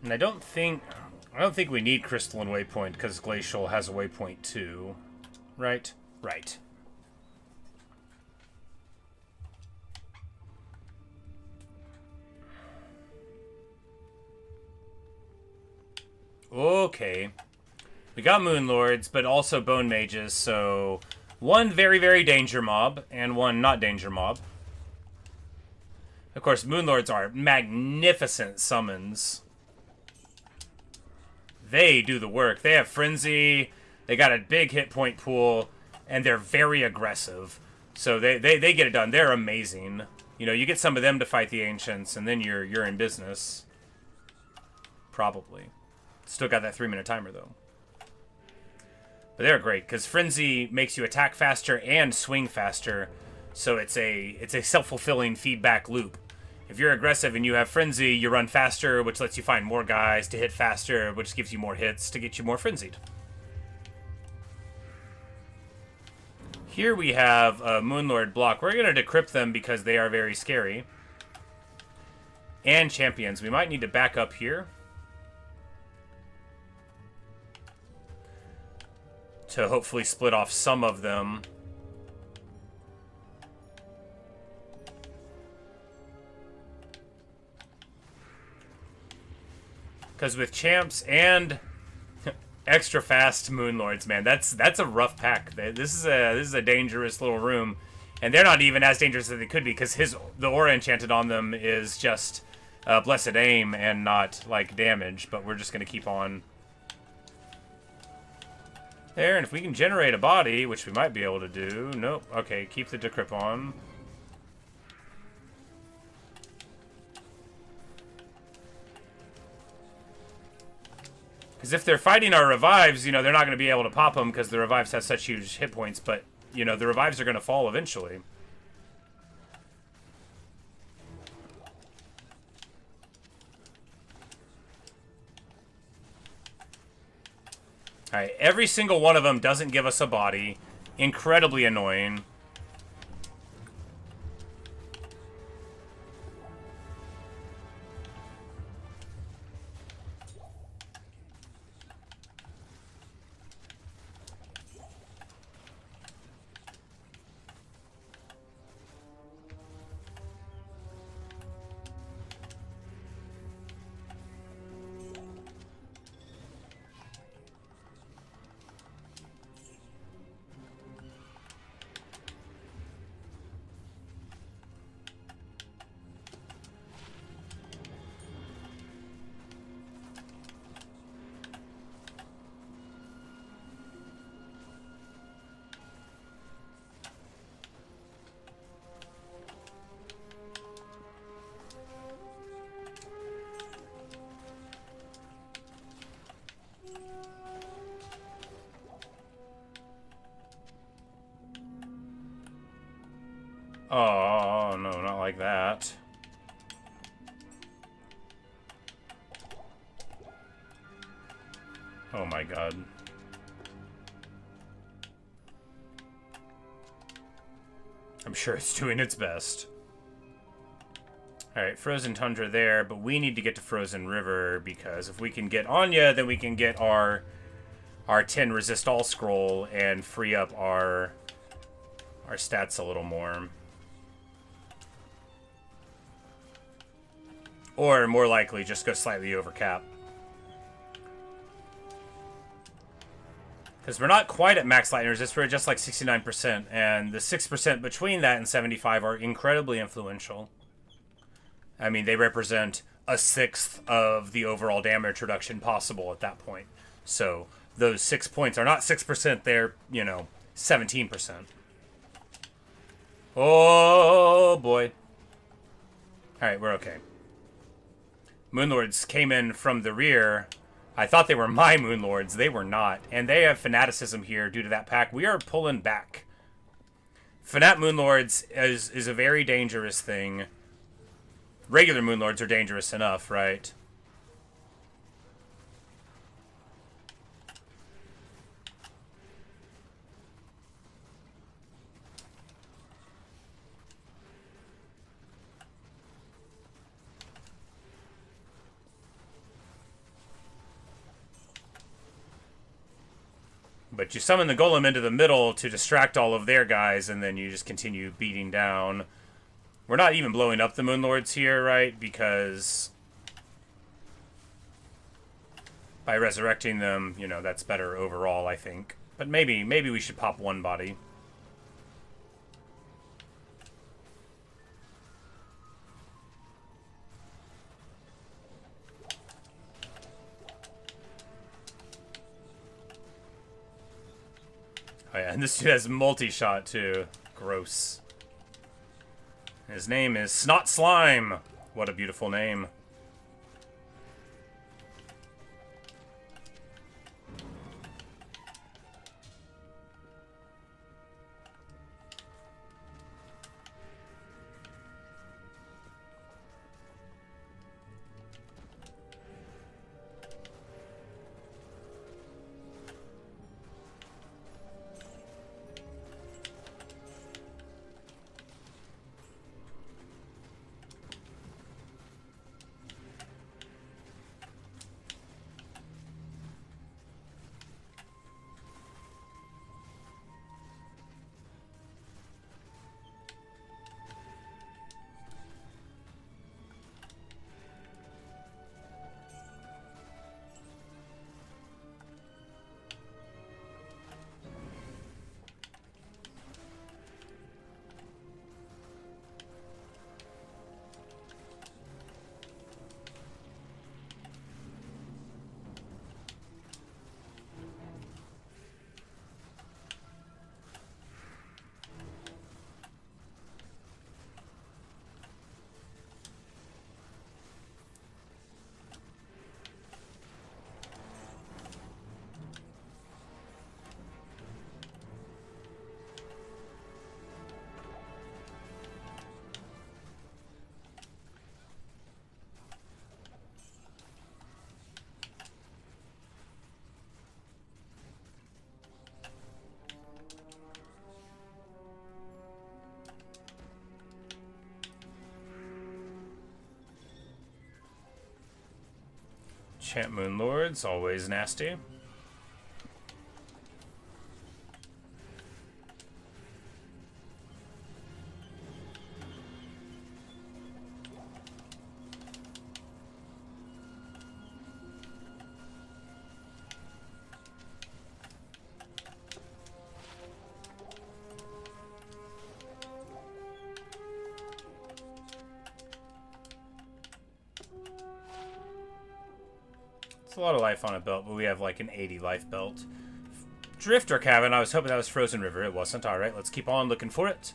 And I don't think we need Crystalline Waypoint because Glacial has a waypoint too. Right? Right. Okay. We got Moon Lords, but also Bone Mages, so one very, very danger mob and one not danger mob. Of course, Moon Lords are magnificent summons. They do the work. They have Frenzy, they got a big hit point pool, and they're very aggressive. So they get it done. They're amazing. You know, you get some of them to fight the Ancients, and then you're in business. Probably. Still got that 3-minute timer, though. But they're great, because Frenzy makes you attack faster and swing faster. So it's a self-fulfilling feedback loop. If you're aggressive and you have Frenzy, you run faster, which lets you find more guys to hit faster, which gives you more hits to get you more frenzied. Here we have a Moonlord block. We're going to decrypt them because they are very scary. And champions. We might need to back up here to hopefully split off some of them. Because with champs and extra fast Moonlords, man, that's a rough pack. This is a dangerous little room, and they're not even as dangerous as they could be because the aura enchanted on them is just blessed aim and not like damage. But we're just gonna keep on there, and if we can generate a body, which we might be able to do, nope. Okay, keep the decrypt on. Because if they're fighting our revives, you know, they're not going to be able to pop them because the revives have such huge hit points. But, you know, the revives are going to fall eventually. Alright, every single one of them doesn't give us a body. Incredibly annoying. Oh, no, not like that. Oh my god. I'm sure it's doing its best. Alright, Frozen Tundra there, but we need to get to Frozen River, because if we can get Anya, then we can get our 10 Resist All scroll and free up our stats a little more. Or, more likely, just go slightly over cap. Because we're not quite at max lightning resist, we're just like 69%, and the 6% between that and 75 are incredibly influential. I mean, they represent a sixth of the overall damage reduction possible at that point. So, those 6 points are not 6%, they're, 17%. Oh, boy. Alright, we're okay. Moonlords came in from the rear. I thought they were my Moonlords. They were not. And they have fanaticism here due to that pack. We are pulling back. Fanat Moonlords is a very dangerous thing. Regular Moonlords are dangerous enough, right? But you summon the Golem into the middle to distract all of their guys, and then you just continue beating down. We're not even blowing up the Moonlords here, right? Because by resurrecting them, that's better overall, I think. But maybe we should pop one body. Oh yeah, and this dude has multi-shot too. Gross. His name is Snot Slime. What a beautiful name. Chant Moonlords, always nasty. It's a lot of life on a belt, but we have like an 80 life belt. Drifter Cabin, I was hoping that was Frozen River. It wasn't. Alright, let's keep on looking for it.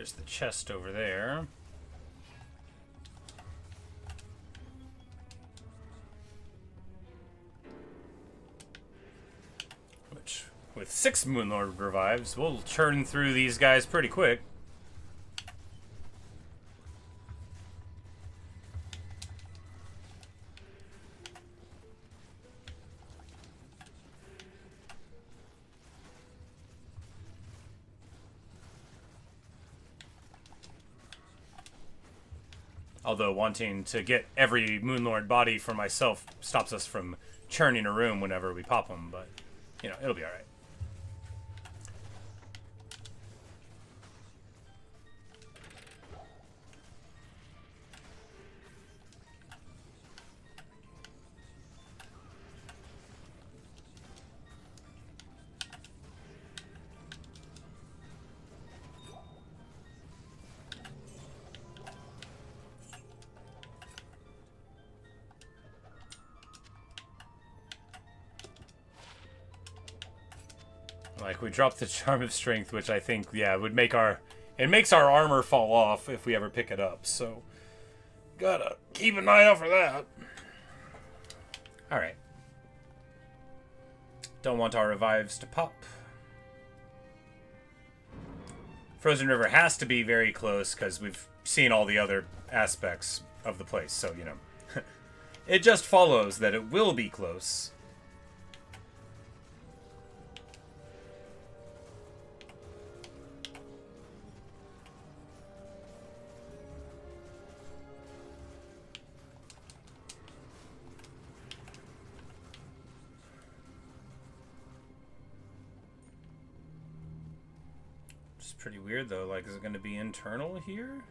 there's the chest over there. Which, with 6 Moonlord revives, we'll churn through these guys pretty quick. Although wanting to get every Moonlord body for myself stops us from churning a room whenever we pop them, but, you know, it'll be alright. Like, we dropped the Charm of Strength, which I think, yeah, would make our... It makes our armor fall off if we ever pick it up, so... Gotta keep an eye out for that. Alright. Don't want our revives to pop. Frozen River has to be very close, because we've seen all the other aspects of the place, so, you know. It just follows that it will be close. Pretty weird though, like, is it going to be internal here?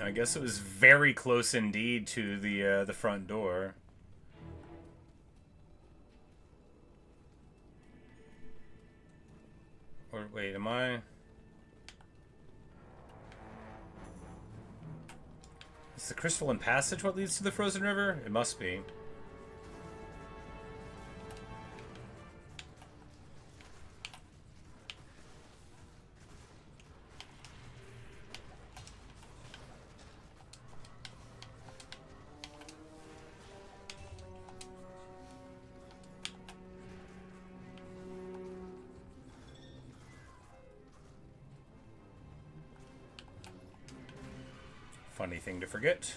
I guess it was very close indeed to the front door. Or wait, am I? Is the crystalline passage what leads to the frozen river? It must be. Funny thing to forget.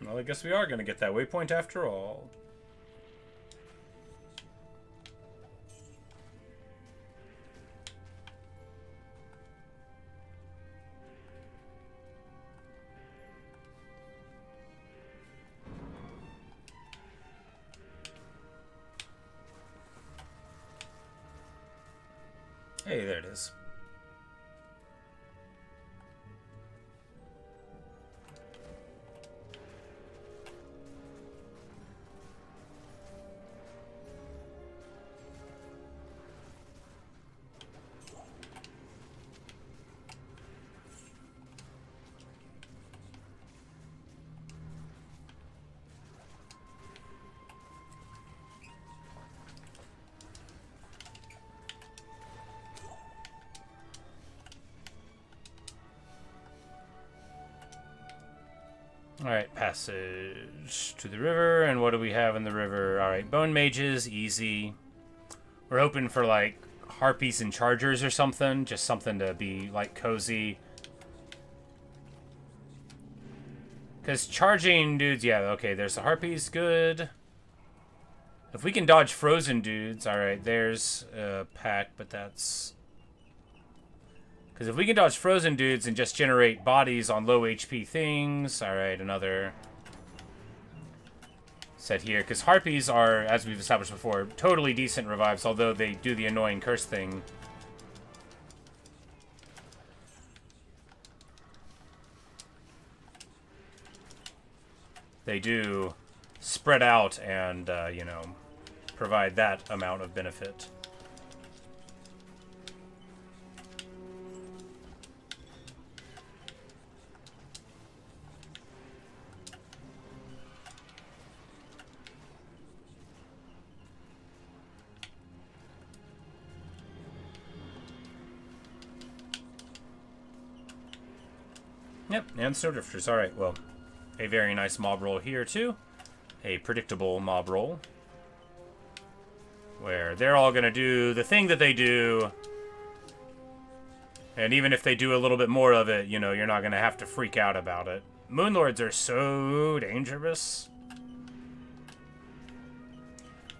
Well, I guess we are going to get that waypoint after all. Hey, there it is. Alright, passage to the river. And what do we have in the river? Alright, bone mages, easy. We're hoping for, like, harpies and chargers or something. Just something to be, like, cozy. Because charging dudes, yeah, okay, there's the harpies, good. If we can dodge frozen dudes, alright, there's a pack, but that's... Because if we can dodge frozen dudes and just generate bodies on low HP things, alright, another set here. Because harpies are, as we've established before, totally decent revives, although they do the annoying curse thing. They do spread out and, you know, provide that amount of benefit. Yep, and Snowdrifters. Alright, well, a very nice mob roll here, too. A predictable mob roll. Where they're all going to do the thing that they do. And even if they do a little bit more of it, you know, you're not going to have to freak out about it. Moonlords are so dangerous.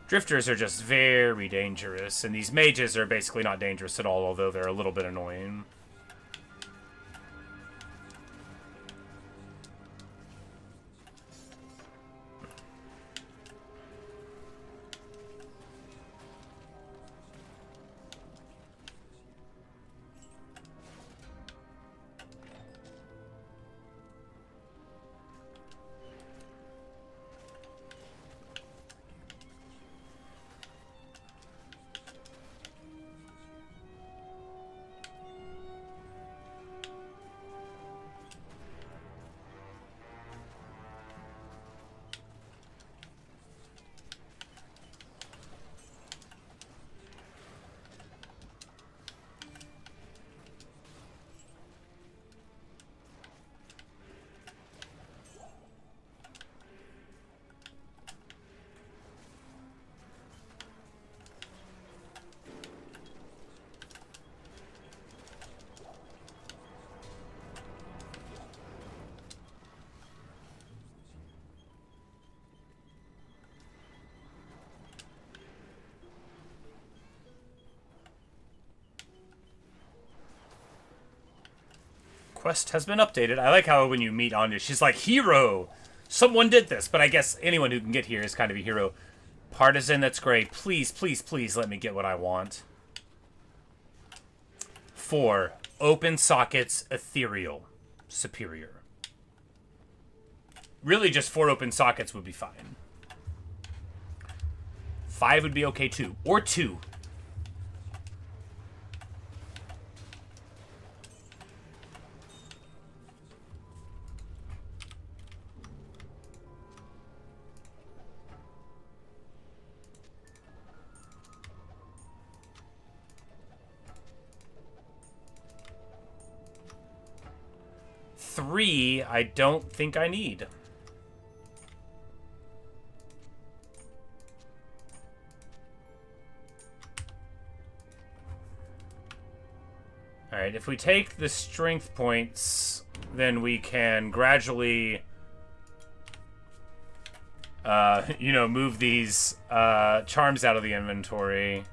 Drifters are just very dangerous. And these mages are basically not dangerous at all, although they're a little bit annoying. Quest has been updated. I like how when you meet Anya, she's like, hero! Someone did this, but I guess anyone who can get here is kind of a hero. Partisan, that's great. Please, please, please let me get what I want. 4. Open sockets, ethereal. Superior. Really, just 4 open sockets would be fine. 5 would be okay, too. Or 2. Three, I don't think I need. Alright, if we take the strength points, then we can gradually, you know, move these charms out of the inventory.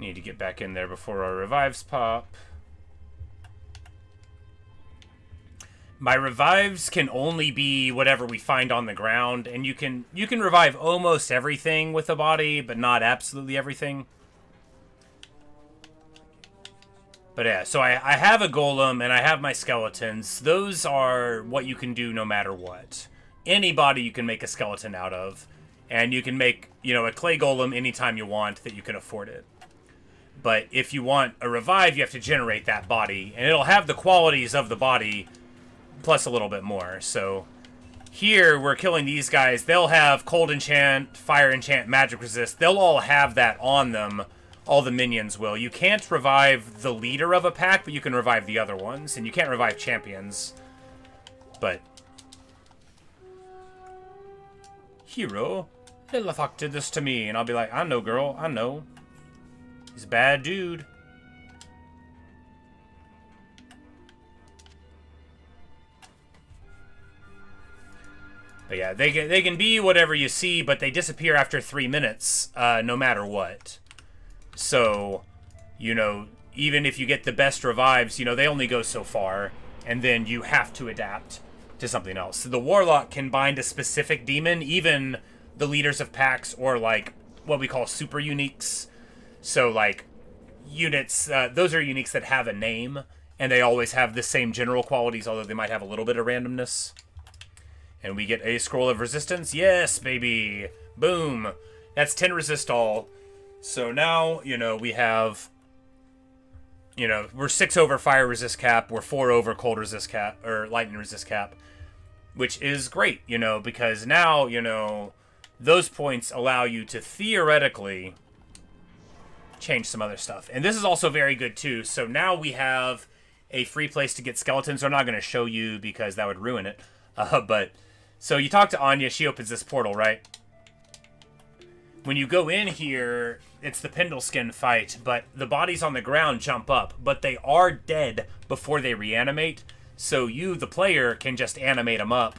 Need to get back in there before our revives pop. My revives can only be whatever we find on the ground, and you can revive almost everything with a body, but not absolutely everything. But yeah, so I have a golem and I have my skeletons. Those are what you can do no matter what. Any body you can make a skeleton out of, and you can make, you know, a clay golem anytime you want that you can afford it. But if you want a revive, you have to generate that body, and it'll have the qualities of the body plus a little bit more. So here we're killing these guys. They'll have cold enchant, fire enchant, magic resist. They'll all have that on them. All the minions will. You can't revive the leader of a pack, but you can revive the other ones, and you can't revive champions. But hero, Lilithok did this to me, and I'll be like, I know, girl, I know. He's a bad dude. But yeah, they can be whatever you see, but they disappear after 3 minutes, no matter what. So, you know, even if you get the best revives, you know, they only go so far, and then you have to adapt to something else. So the Warlock can bind a specific demon, even the leaders of packs, or like what we call super uniques. So like units, those are uniques that have a name, and they always have the same general qualities, although they might have a little bit of randomness. And we get a scroll of resistance. Yes, baby. Boom. That's 10 resist all. So now, you know, we have, you know, we're 6 over fire resist cap. We're 4 over cold resist cap, or lightning resist cap, which is great, you know, because now, you know, those points allow you to theoretically change some other stuff. And this is also very good too. So now we have a free place to get skeletons. I'm not going to show you because that would ruin it. But so you talk to Anya, she opens this portal, right? When you go in here, it's the Pendleskin fight, but the bodies on the ground jump up, but they are dead before they reanimate. So you, the player, can just animate them up.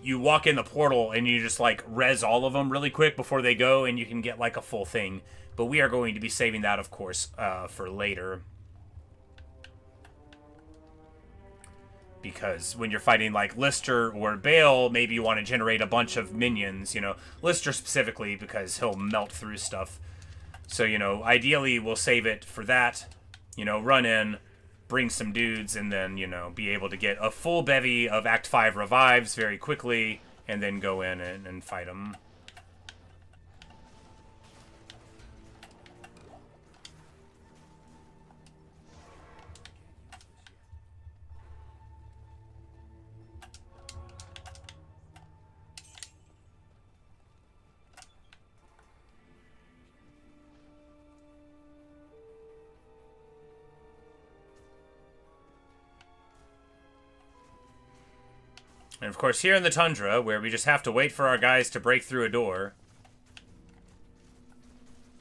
You walk in the portal and you just like res all of them really quick before they go, and you can get like a full thing. But we are going to be saving that, of course, for later. Because when you're fighting like Lister or Baal, maybe you want to generate a bunch of minions, you know. Lister specifically because he'll melt through stuff. So, you know, ideally we'll save it for that. You know, run in, bring some dudes, and then, you know, be able to get a full bevy of Act 5 revives very quickly, and then go in and fight them. And of course, here in the tundra, where we just have to wait for our guys to break through a door.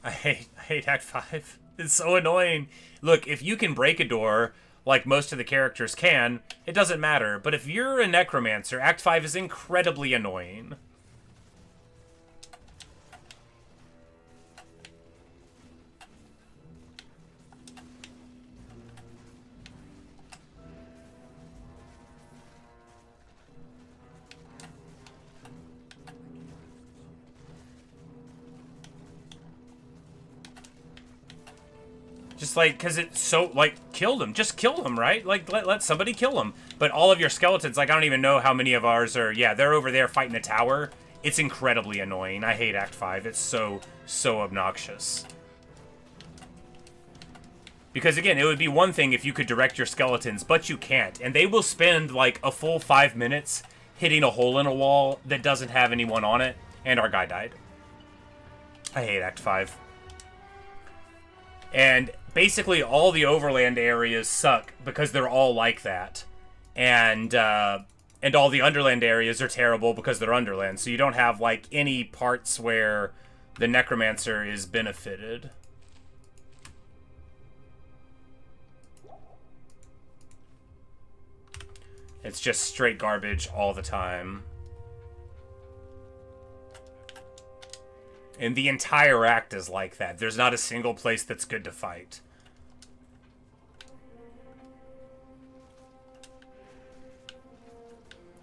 I hate Act 5. It's so annoying. Look, if you can break a door, like most of the characters can, it doesn't matter. But if you're a Necromancer, Act 5 is incredibly annoying. Just like, because it's so, like, kill them. Just kill them, right? Like, let somebody kill them. But all of your skeletons, like, I don't even know how many of ours are, yeah, they're over there fighting a tower. It's incredibly annoying. I hate Act 5. It's so obnoxious. Because, again, it would be one thing if you could direct your skeletons, but you can't. And they will spend, like, a full 5 minutes hitting a hole in a wall that doesn't have anyone on it. And our guy died. I hate Act 5. And basically all the overland areas suck because they're all like that. And all the underland areas are terrible because they're underland. So you don't have, like, any parts where the Necromancer is benefited. It's just straight garbage all the time. And the entire act is like that. There's not a single place that's good to fight.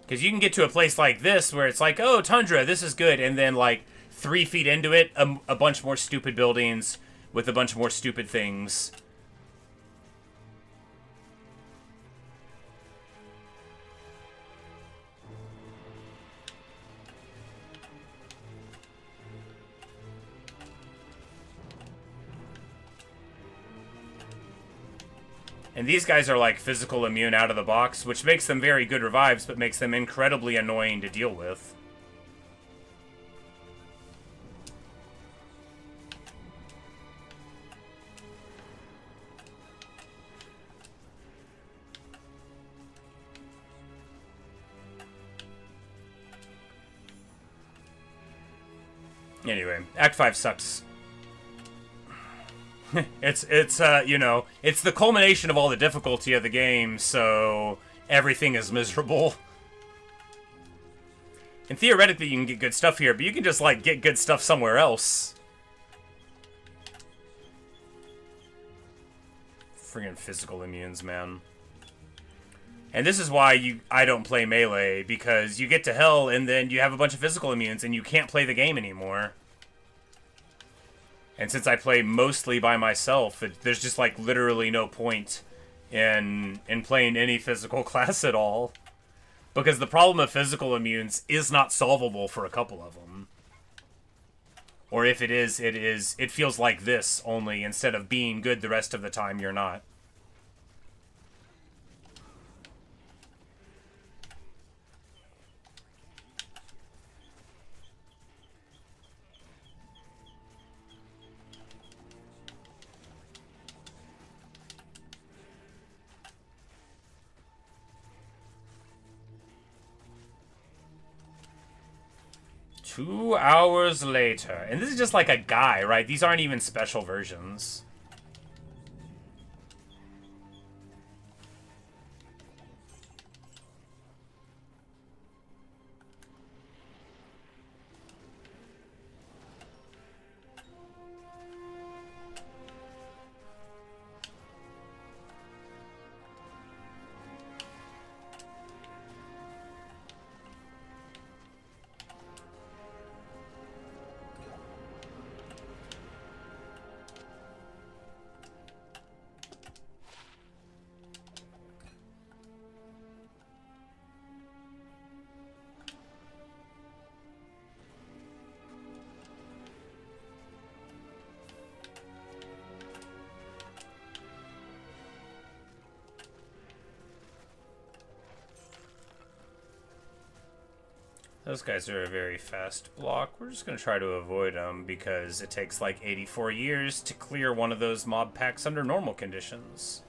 Because you can get to a place like this where it's like, oh, tundra, this is good. And then, like, 3 feet into it, a bunch more stupid buildings with a bunch more stupid things. And these guys are like physical immune out of the box, which makes them very good revives, but makes them incredibly annoying to deal with. Anyway, Act 5 sucks. it's you know, it's the culmination of all the difficulty of the game, so everything is miserable. And theoretically you can get good stuff here, but you can just, like, get good stuff somewhere else. Friggin' physical immunes, man. And this is why I don't play melee, because you get to hell and then you have a bunch of physical immunes and you can't play the game anymore. And since I play mostly by myself, there's just, like, literally no point in playing any physical class at all. Because the problem of physical immunes is not solvable for a couple of them. Or if it is, it feels like this, only instead of being good the rest of the time, you're not. 2 hours later. And this is just like a guy, right? These aren't even special versions. Those guys are a very fast block. We're just going to try to avoid them because it takes like 84 years to clear one of those mob packs under normal conditions.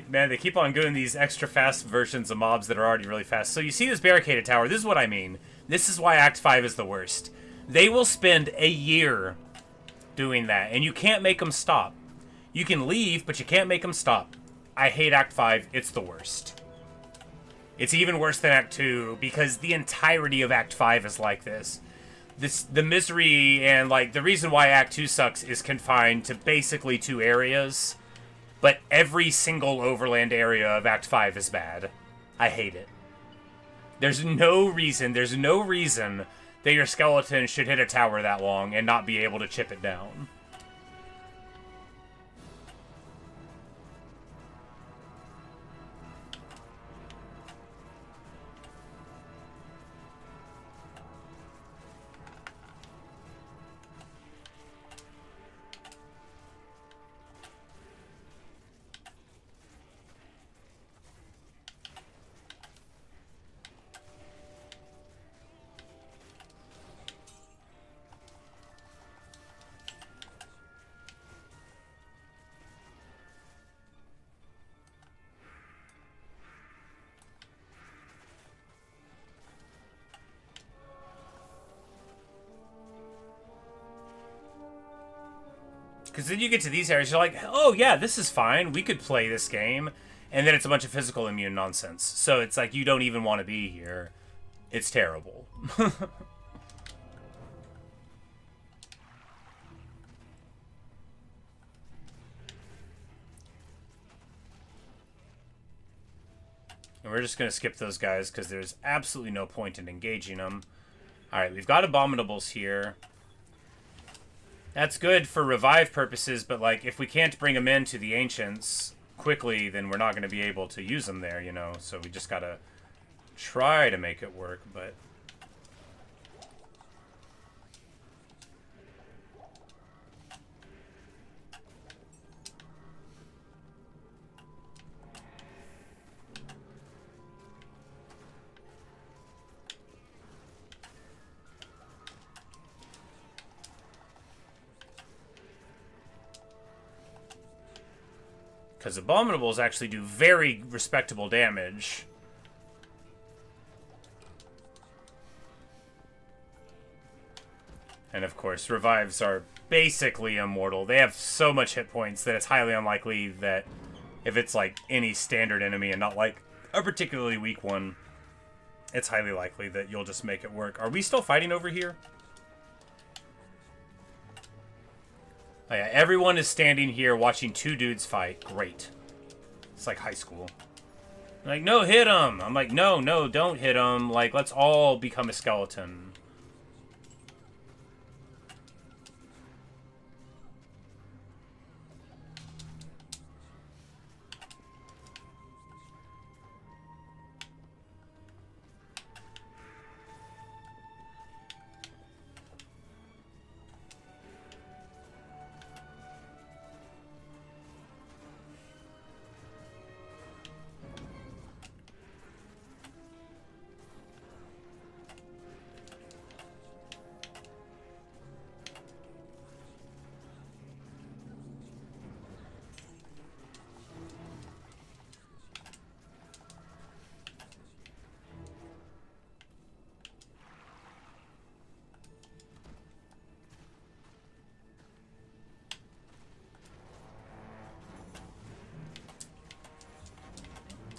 Man, they keep on doing these extra fast versions of mobs that are already really fast. So you see this barricaded tower. This is what I mean. This is why Act 5 is the worst. They will spend a year doing that, and you can't make them stop. You can leave, but you can't make them stop. I hate Act 5. It's the worst. It's even worse than Act 2, because the entirety of Act 5 is like this. The misery and, like, the reason why Act 2 sucks is confined to basically 2 areas. But every single overland area of Act 5 is bad. I hate it. There's no reason that your skeleton should hit a tower that long and not be able to chip it down. Because then you get to these areas, you're like, oh yeah, this is fine. We could play this game. And then it's a bunch of physical immune nonsense. So it's like you don't even want to be here. It's terrible. And we're just going to skip those guys because there's absolutely no point in engaging them. Alright, we've got abominables here. That's good for revive purposes, but like if we can't bring them into the ancients quickly, then we're not going to be able to use them there, you know? So we just got to try to make it work, but... Because abominables actually do very respectable damage. And of course, revives are basically immortal. They have so much hit points that it's highly unlikely that if it's like any standard enemy and not like a particularly weak one, it's highly likely that you'll just make it work. Are we still fighting over here? Oh yeah, everyone is standing here watching two dudes fight. Great. It's like high school. Like, no, hit him! I'm like, no, don't hit him. Like, let's all become a skeleton.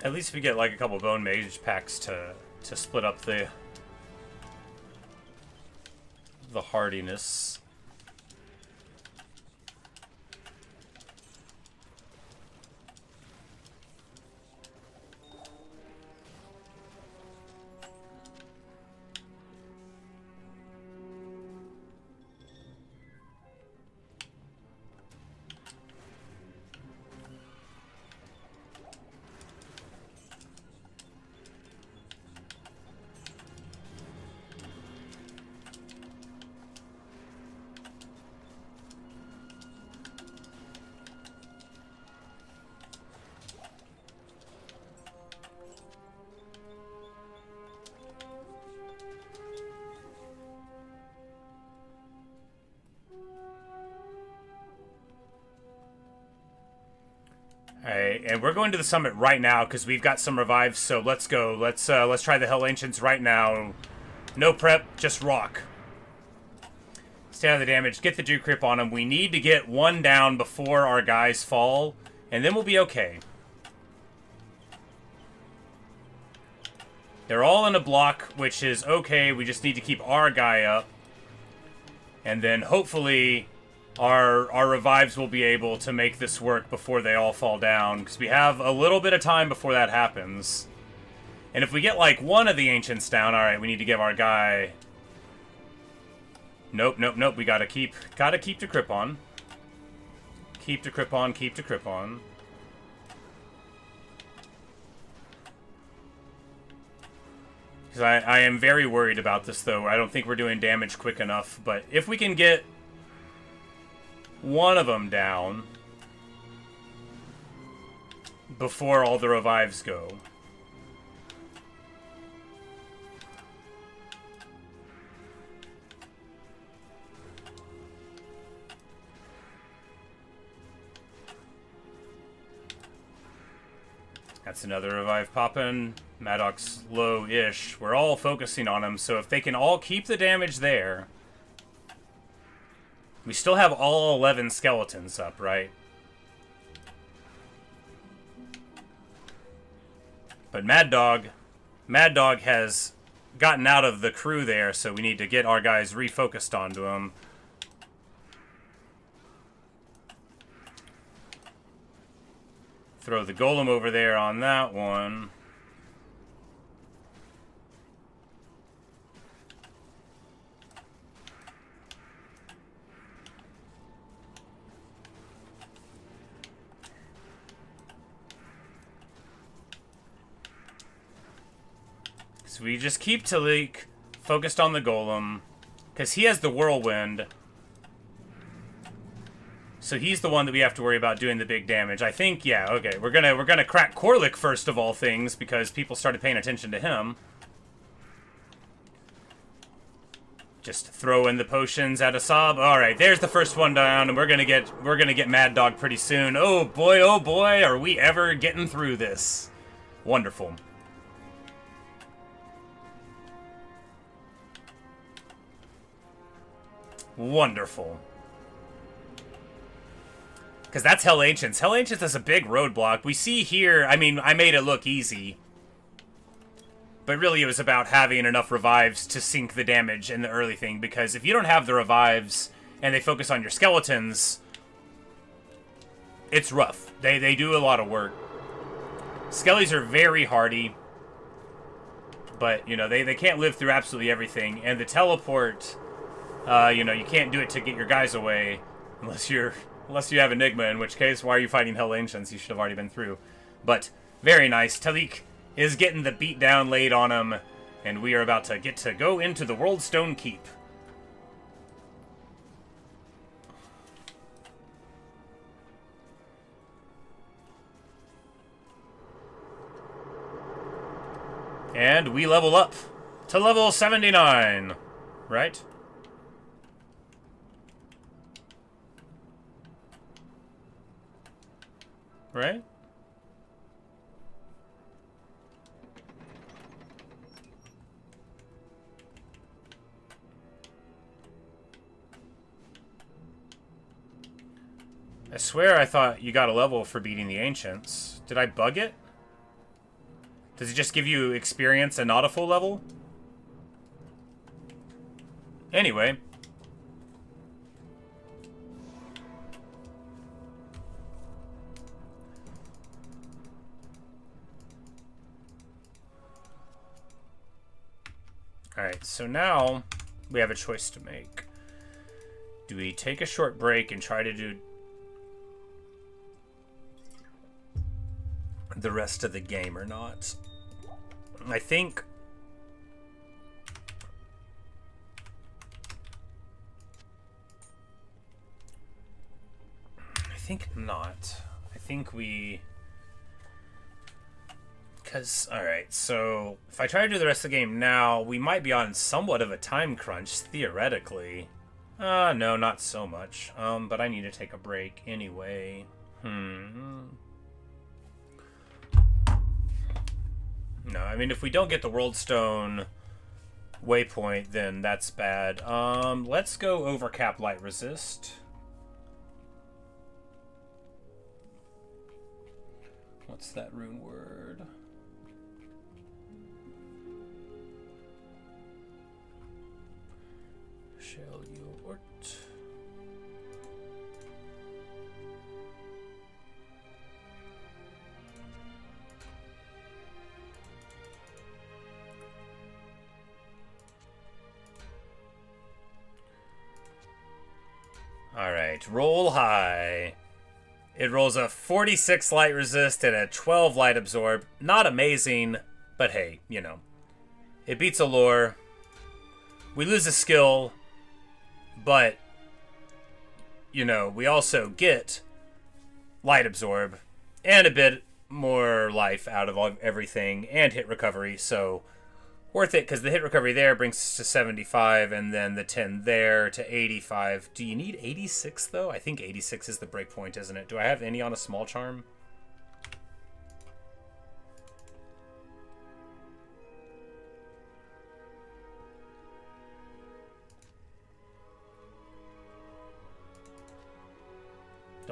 At least we get like a couple bone mage packs to split up the hardiness. Alright, and we're going to the summit right now because we've got some revives, so let's go. Let's try the Hell Ancients right now. No prep, just rock. Stay out of the damage, get the Dew Crip on them. We need to get one down before our guys fall, and then we'll be okay. They're all in a block, which is okay. We just need to keep our guy up. And then hopefully our revives will be able to make this work before they all fall down, because we have a little bit of time before that happens. And if we get like one of the ancients down, alright, we need to give our guy... Nope. We gotta keep the Crip on. Keep the Crip on. Because I am very worried about this, though. I don't think we're doing damage quick enough, but if we can get one of them down before all the revives go. That's another revive poppin'. Maddox's low-ish. We're all focusing on him, so if they can all keep the damage there, We still have all 11 skeletons up, right? But Mad Dog has gotten out of the crew there, so we need to get our guys refocused onto him. Throw the golem over there on that one. So we just keep Talik focused on the golem, because he has the whirlwind. So he's the one that we have to worry about doing the big damage. I think, yeah, okay. We're gonna crack Korlik first of all things, because people started paying attention to him. Just throw in the potions at Asab. Alright, there's the first one down, and we're gonna get Mad Dog pretty soon. Oh boy, are we ever getting through this. Wonderful. Wonderful. Because that's Hell Ancients. Hell Ancients is a big roadblock. We see here, I mean, I made it look easy. But really it was about having enough revives to sink the damage in the early thing. Because if you don't have the revives and they focus on your skeletons, it's rough. They do a lot of work. Skellies are very hardy. But, you know, they can't live through absolutely everything. And the teleport, you know, you can't do it to get your guys away. Unless you have Enigma, in which case, why are you fighting Hell Ancients? You should have already been through. But, very nice. Talik is getting the beat down laid on him, and we are about to get to go into the Worldstone Keep. And we level up to level 79, right? Right? I swear I thought you got a level for beating the Ancients. Did I bug it? Does it just give you experience and not a full level? Anyway. Alright, so now we have a choice to make. Do we take a short break and try to do the rest of the game or not? I think not. I think we... Because, alright, so if I try to do the rest of the game now, we might be on somewhat of a time crunch, theoretically. No, not so much. But I need to take a break anyway. No, I mean, if we don't get the Worldstone waypoint, then that's bad. Let's go overcap light resist. What's that rune word? Shall you abort? Alright, roll high. It rolls a 46 light resist and a 12 light absorb. Not amazing, but hey, you know. It beats a lore. We lose a skill, but, you know, we also get light absorb and a bit more life out of everything and hit recovery, so worth it, because the hit recovery there brings us to 75, and then the 10 there to 85. Do you need 86, though? I think 86 is the breakpoint, isn't it? Do I have any on a small charm?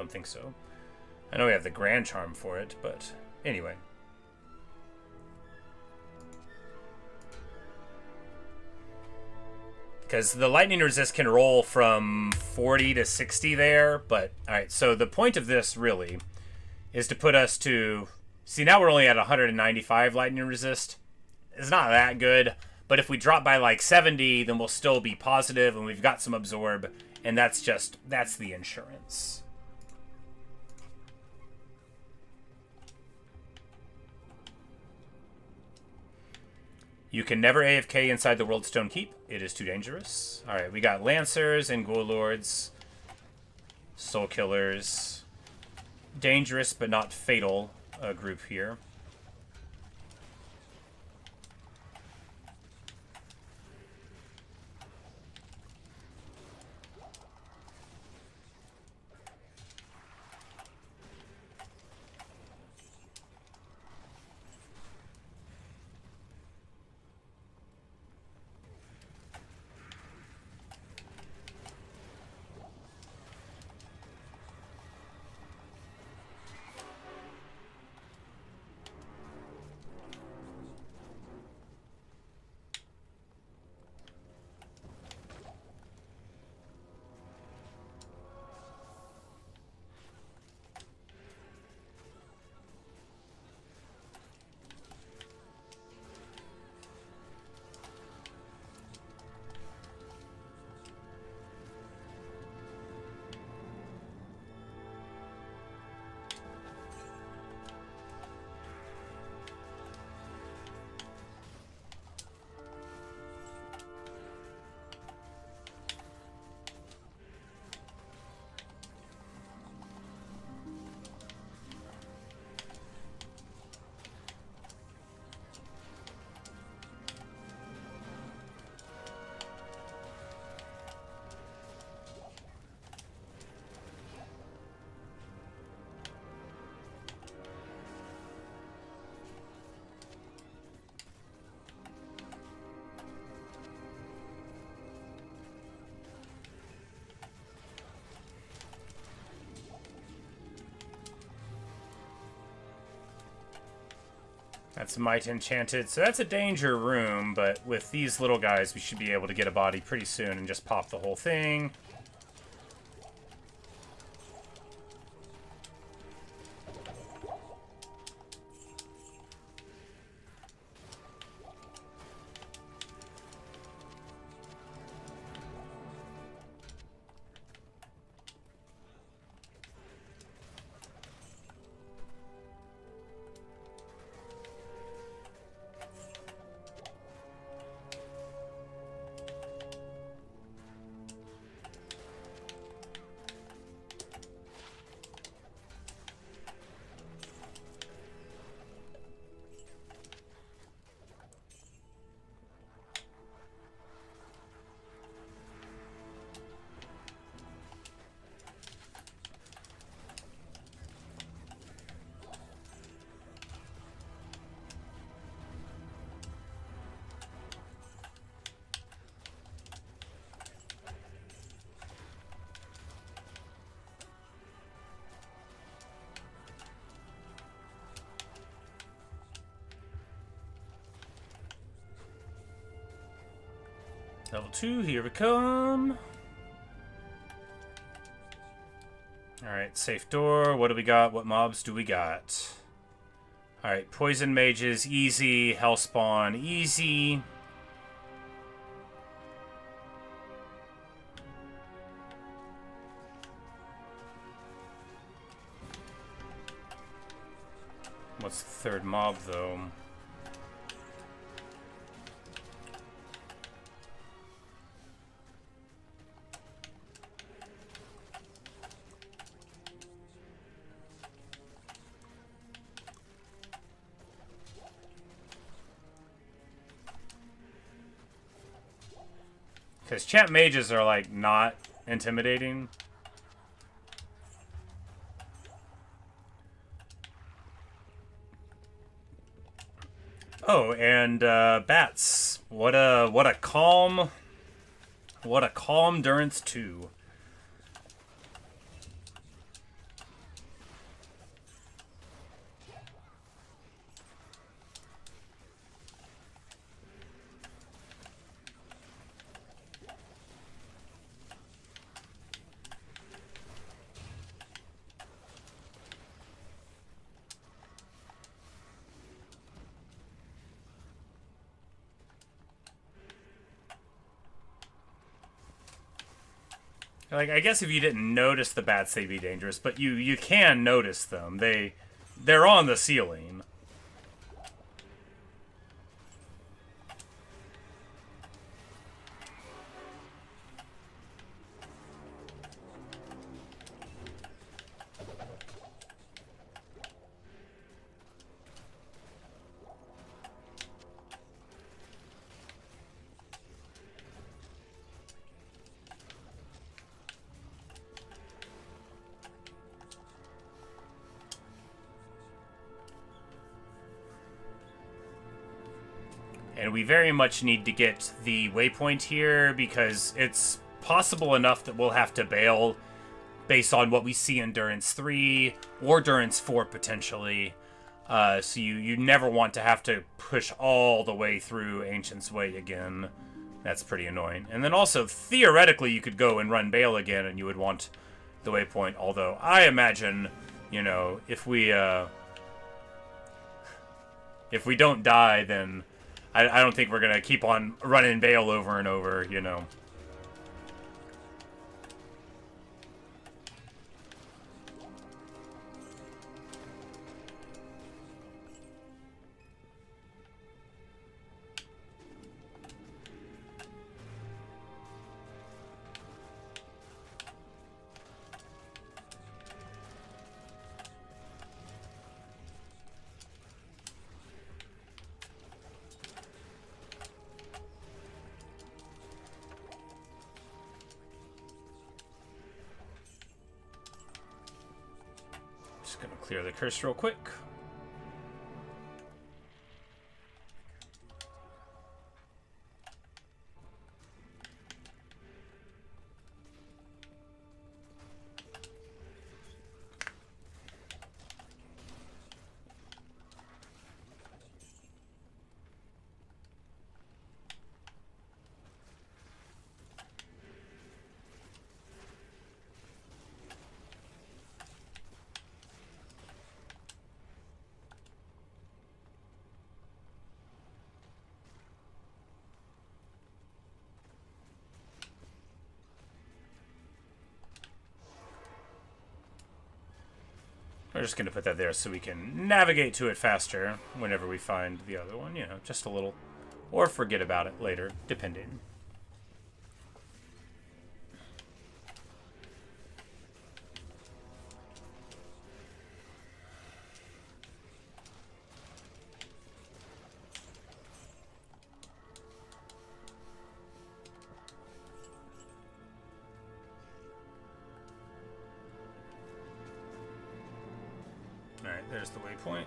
don't think so. I know we have the Grand Charm for it, but anyway. Because the lightning resist can roll from 40 to 60 there, but alright, so the point of this really is to put us to... See, now we're only at 195 lightning resist. It's not that good, but if we drop by like 70, then we'll still be positive, and we've got some absorb, and that's the insurance. You can never AFK inside the World Stone Keep. It is too dangerous. Alright, we got Lancers and Ghoul Lords. Soul Killers. Dangerous but not fatal group here. That's Might Enchanted. So that's a danger room, but with these little guys, we should be able to get a body pretty soon and just pop the whole thing. Level 2, here we come. Alright, safe door. What do we got? What mobs do we got? Alright, poison mages, easy. Hellspawn, easy. What's the third mob, though? Because champ mages are, like, not intimidating. Oh, and bats. What a calm Durance 2. Like, I guess if you didn't notice the bats, they'd be dangerous, but you can notice them. They're on the ceiling. And we very much need to get the waypoint here because it's possible enough that we'll have to bail based on what we see in Durance 3 or Durance 4 potentially. So you never want to have to push all the way through Ancient's Way again. That's pretty annoying. And then also, theoretically, you could go and run Baal again and you would want the waypoint. Although, I imagine, you know, if we don't die, then I don't think we're going to keep on running Baal over and over, you know. Just gonna clear the curse real quick. We're just going to put that there so we can navigate to it faster whenever we find the other one, you know, just a little. Or forget about it later, depending. Alright, there's the waypoint.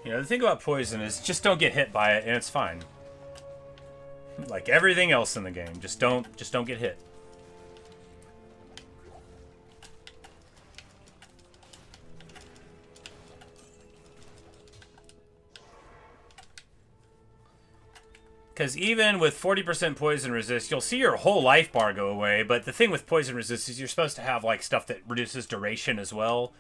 You know, the thing about poison is just don't get hit by it and it's fine. Like everything else in the game, just don't get hit. Because even with 40% poison resist, you'll see your whole life bar go away, but the thing with poison resist is you're supposed to have like stuff that reduces duration as well.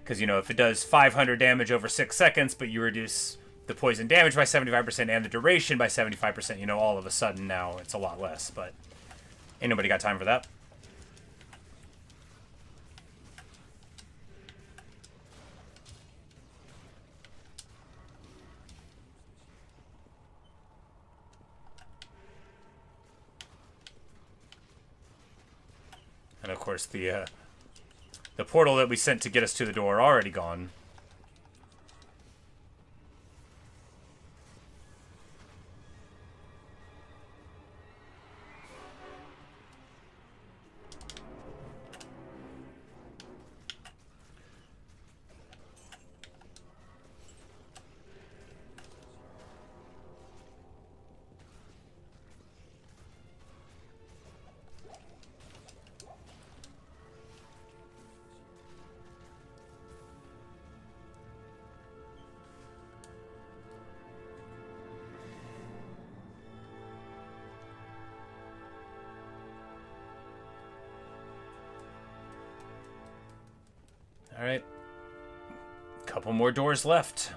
Because, you know, if it does 500 damage over 6 seconds, but you reduce the poison damage by 75% and the duration by 75%, you know, all of a sudden now it's a lot less. But ain't nobody got time for that. And, of course, the portal that we sent to get us to the door already gone. Couple more doors left.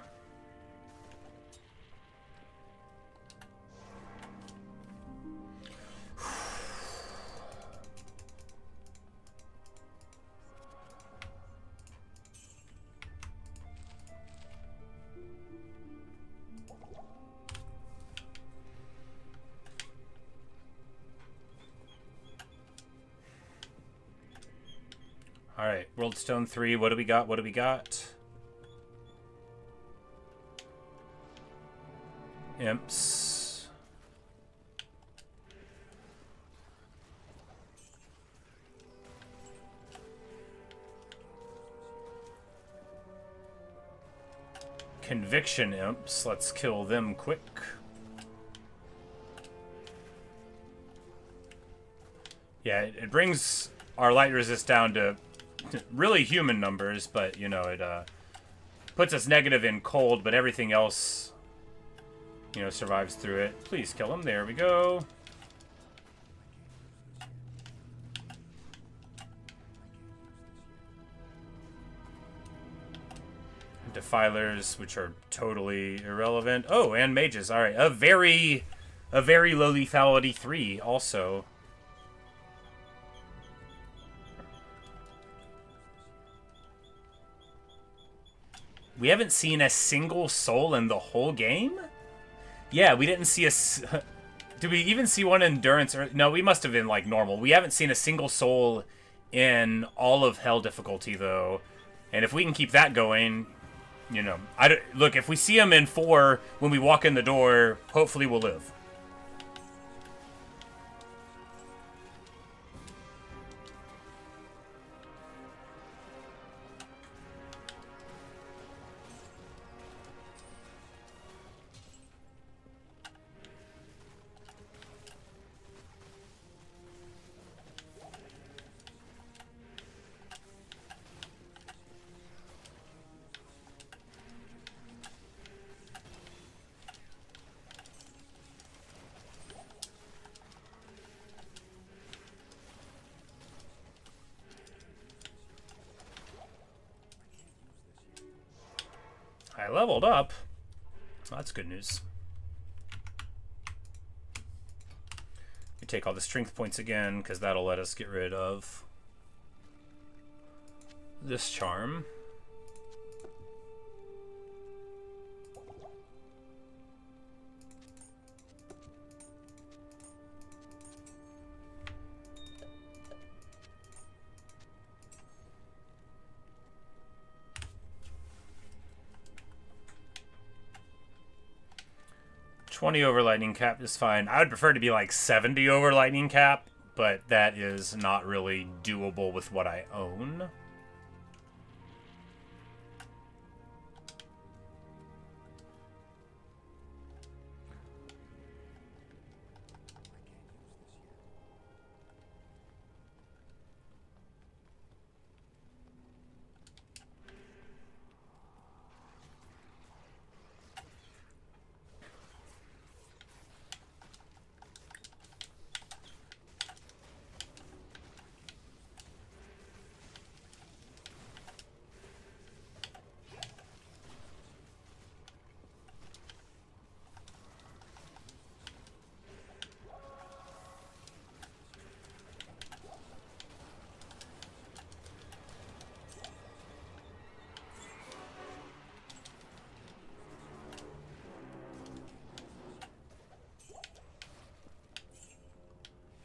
Alright, Worldstone 3, what do we got? What do we got? Imps. Conviction imps. Let's kill them quick. Yeah, it brings our light resist down to really human numbers, but, you know, it puts us negative in cold, but everything else, you know, survives through it. Please kill him. There we go. Defilers, which are totally irrelevant. Oh, and mages. All right, a very low lethality 3 also. We haven't seen a single soul in the whole game? Yeah, we didn't see a... Did we even see one endurance? Or, no, we must have been, like, normal. We haven't seen a single soul in all of Hell difficulty, though. And if we can keep that going, you know... Look, if we see him in 4 when we walk in the door, hopefully we'll live. I leveled up. Well, that's good news. We take all the strength points again, because that'll let us get rid of this charm. $20 over lightning cap is fine. I would prefer to be like 70 over lightning cap, but that is not really doable with what I own.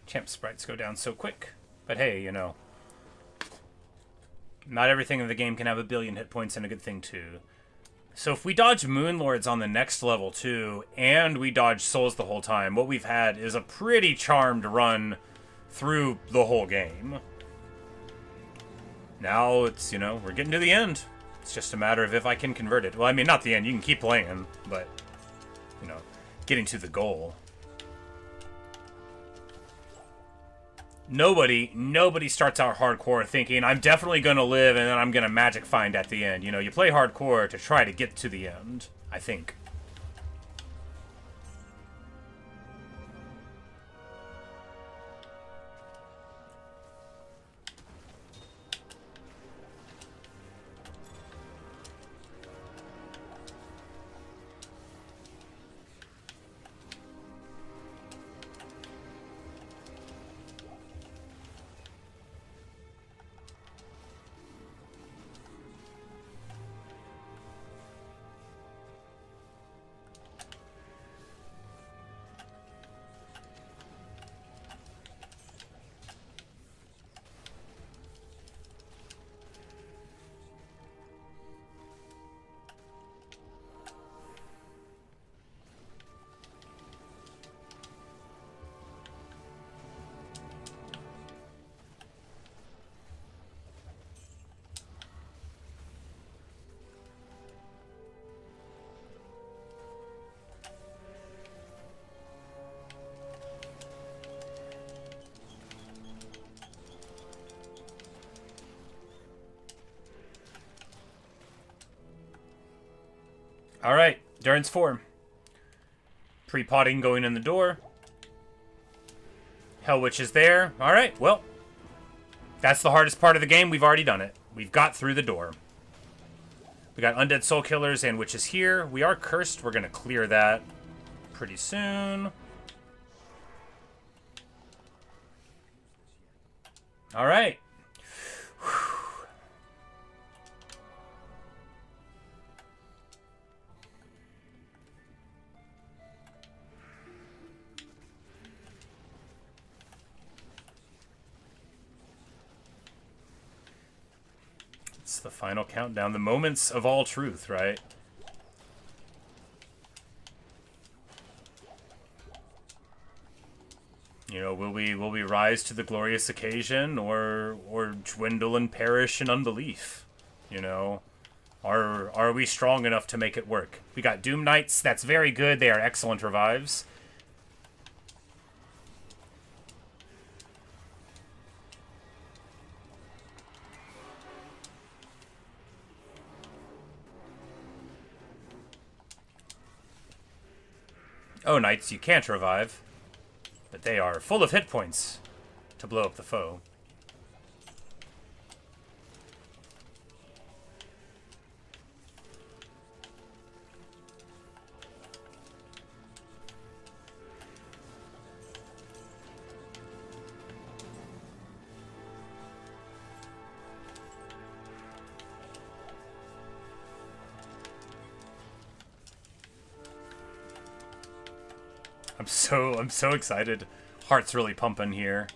Champ sprites go down so quick. But hey, you know, not everything in the game can have a billion hit points, and a good thing too. So if we dodge Moonlords on the next level too, and we dodge Souls the whole time, what we've had is a pretty charmed run through the whole game. Now it's, you know, we're getting to the end. It's just a matter of if I can convert it. Well, I mean, not the end. You can keep playing, but, you know, getting to the goal. Nobody starts out hardcore thinking, I'm definitely going to live and then I'm going to magic find at the end. You know, you play hardcore to try to get to the end, I think. Alright, Durin's form. Pre-potting going in the door. Hell Witch is there. Alright, well. That's the hardest part of the game. We've already done it. We've got through the door. We got Undead Soul Killers and Witches here. We are cursed. We're going to clear that pretty soon. Alright. It's the final countdown. The moments of all truth, right? You know, will we rise to the glorious occasion, or dwindle and perish in unbelief? You know, are we strong enough to make it work? We got Doom Knights. That's very good. They are excellent revives. Oh, Knights, you can't revive. But they are full of hit points to blow up the foe. I'm so excited. Heart's really pumping here.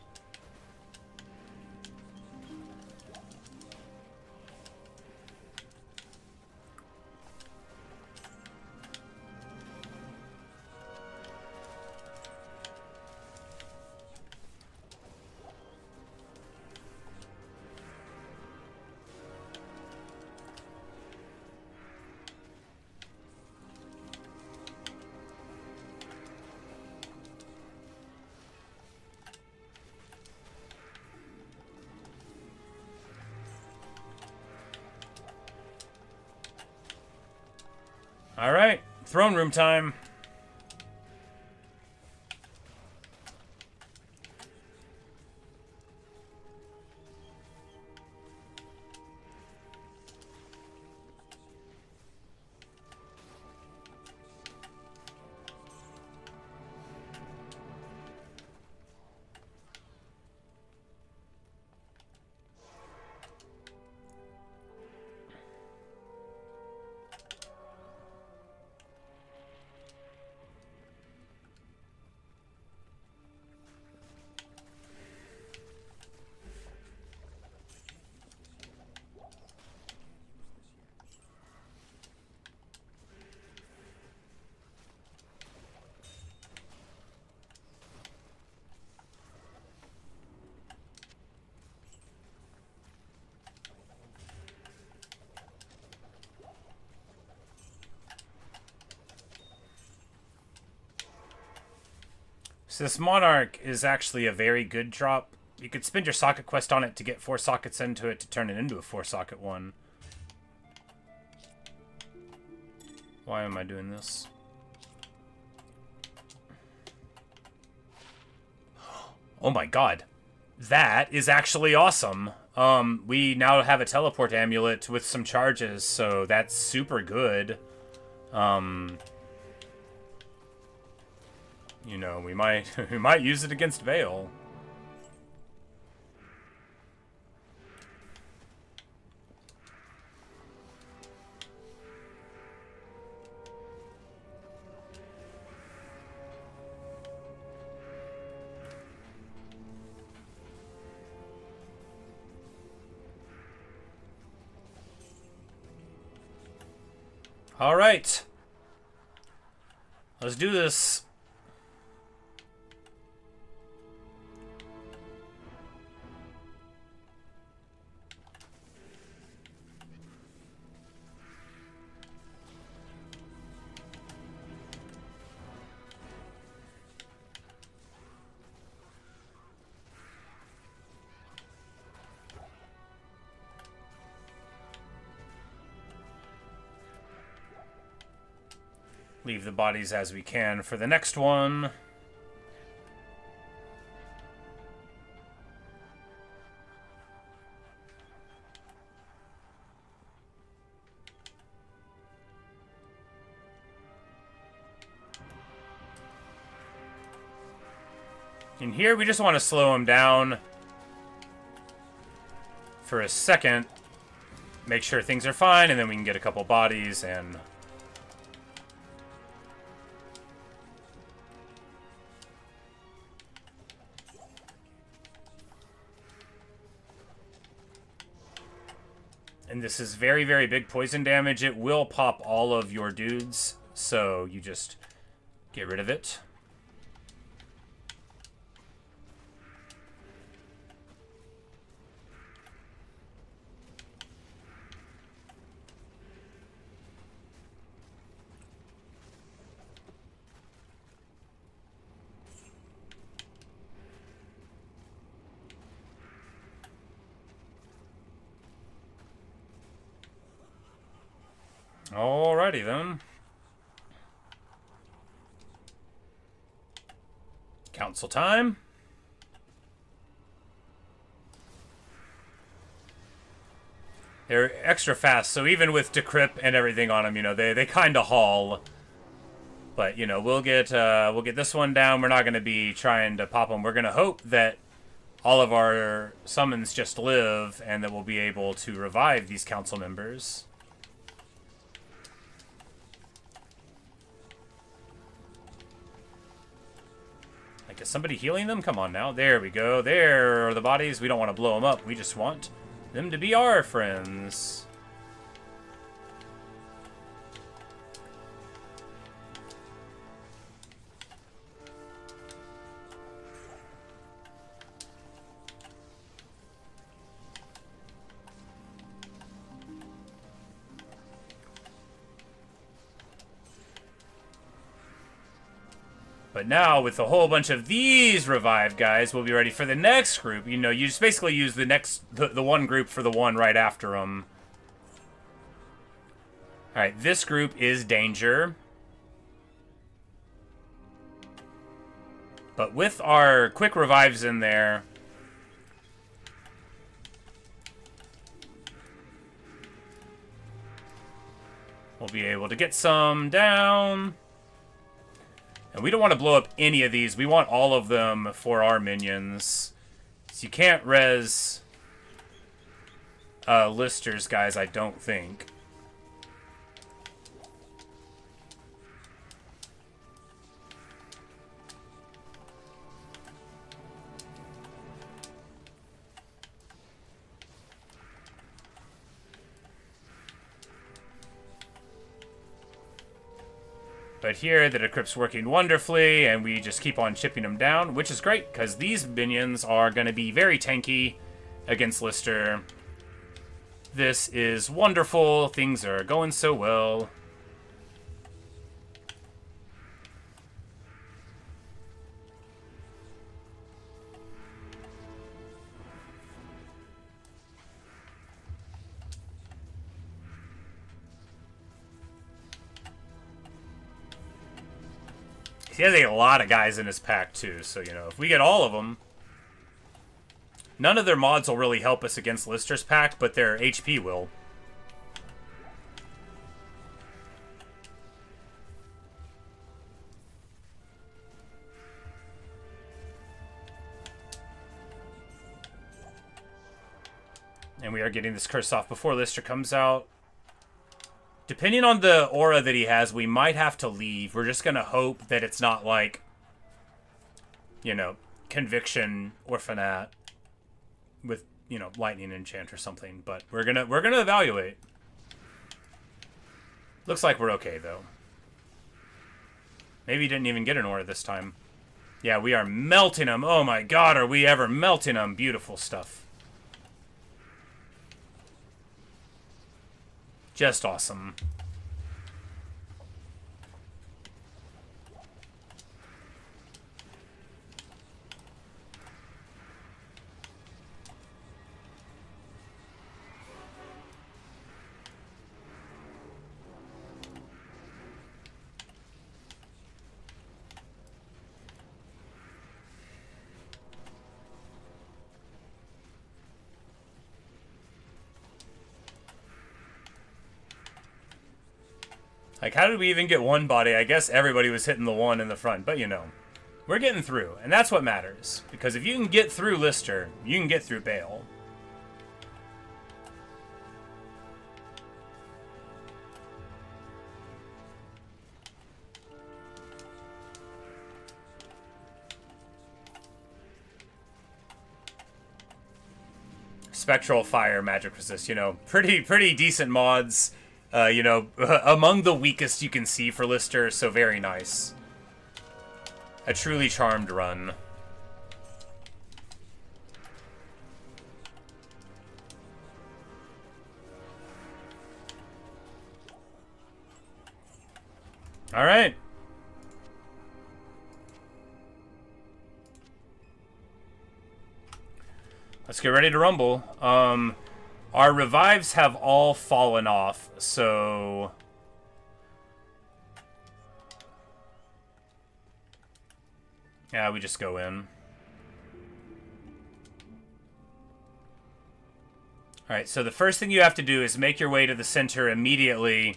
Alright, throne room time. So this Monarch is actually a very good drop. You could spend your socket quest on it to get 4 sockets into it to turn it into a 4-socket one. Why am I doing this? Oh my god. That is actually awesome. We now have a teleport amulet with some charges, so that's super good. You know, we might use it against Baal. All right. Let's do this. leave the bodies as we can for the next one. In here, we just want to slow him down for a second, make sure things are fine, and then we can get a couple bodies and... And this is very, very big poison damage. It will pop all of your dudes, so you just get rid of it. Alrighty then. Council time. They're extra fast, so even with decrypt and everything on them, you know, they kind of haul. But, you know, we'll get this one down. We're not going to be trying to pop them. We're going to hope that all of our summons just live and that we'll be able to revive these council members. Like, is somebody healing them? Come on now. There we go. There are the bodies. We don't want to blow them up. We just want them to be our friends. But now, with a whole bunch of these revived guys, we'll be ready for the next group. You know, you just basically use the one group for the one right after them. Alright, this group is Danger. But with our quick revives in there... we'll be able to get some down... And we don't want to blow up any of these. We want all of them for our minions. So you can't res listers, guys, I don't think. But here, the decrypt's working wonderfully, and we just keep on chipping them down, which is great, because these minions are going to be very tanky against Lister. This is wonderful. Things are going so well. He has a lot of guys in his pack, too, so, you know, if we get all of them... None of their mods will really help us against Lister's pack, but their HP will. And we are getting this curse off before Lister comes out. Depending on the aura that he has, we might have to leave. We're just going to hope that it's not like, you know, Conviction Orphanat with, you know, Lightning Enchant or something. But we're gonna evaluate. Looks like we're okay, though. Maybe he didn't even get an aura this time. Yeah, we are melting him. Oh my god, are we ever melting him? Beautiful stuff. Just awesome. Like, how did we even get one body? I guess everybody was hitting the one in the front, but you know. We're getting through, and that's what matters. Because if you can get through Lister, you can get through Baal. Spectral Fire, Magic Resist, you know, pretty decent mods. You know, among the weakest you can see for Lister, so very nice. A truly charmed run. All right. Let's get ready to rumble. Our revives have all fallen off, so... yeah, we just go in. Alright, so the first thing you have to do is make your way to the center immediately.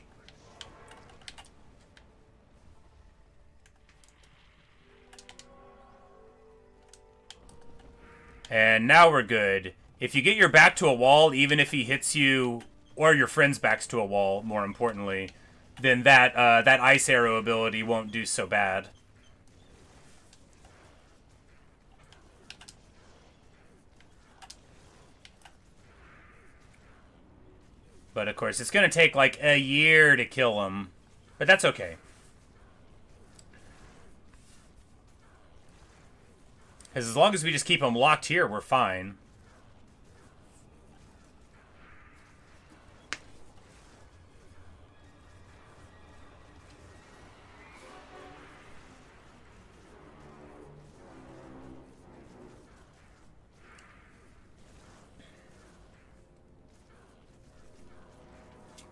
And now we're good. If you get your back to a wall, even if he hits you, or your friend's back's to a wall, more importantly, then that ice arrow ability won't do so bad. But of course, it's going to take like a year to kill him. But that's okay. Because as long as we just keep him locked here, we're fine.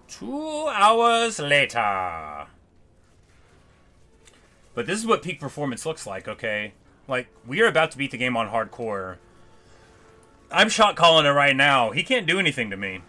Two hours later. But this is what peak performance looks like, okay? Like, we are about to beat the game on hardcore. I'm shot calling it right now. He can't do anything to me.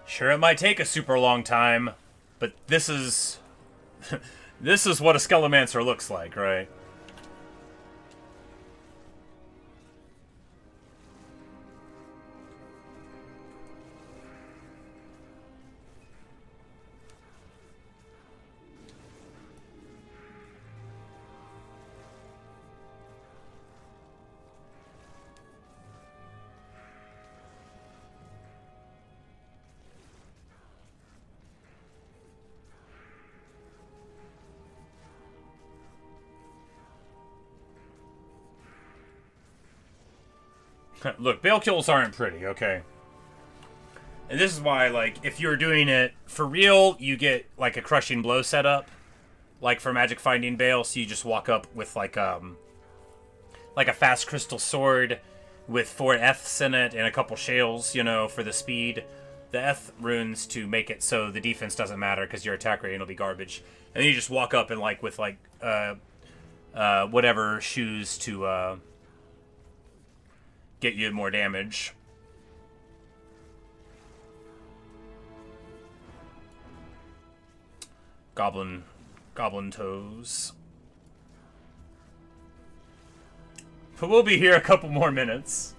Sure, it might take a super long time, but this is... this is what a Scalemancer looks like, right? Look, Baal kills aren't pretty, okay? And this is why, like, if you're doing it for real, you get, like, a crushing blow setup. Like, for Magic Finding Baal, so you just walk up with, like a fast crystal sword with 4 Eths in it and a couple shales, you know, for the speed. The Eth runes to make it so the defense doesn't matter because your attack rating will be garbage. And then you just walk up and, like, with, like, whatever shoes to, get you more damage. Goblin toes. But we'll be here a couple more minutes.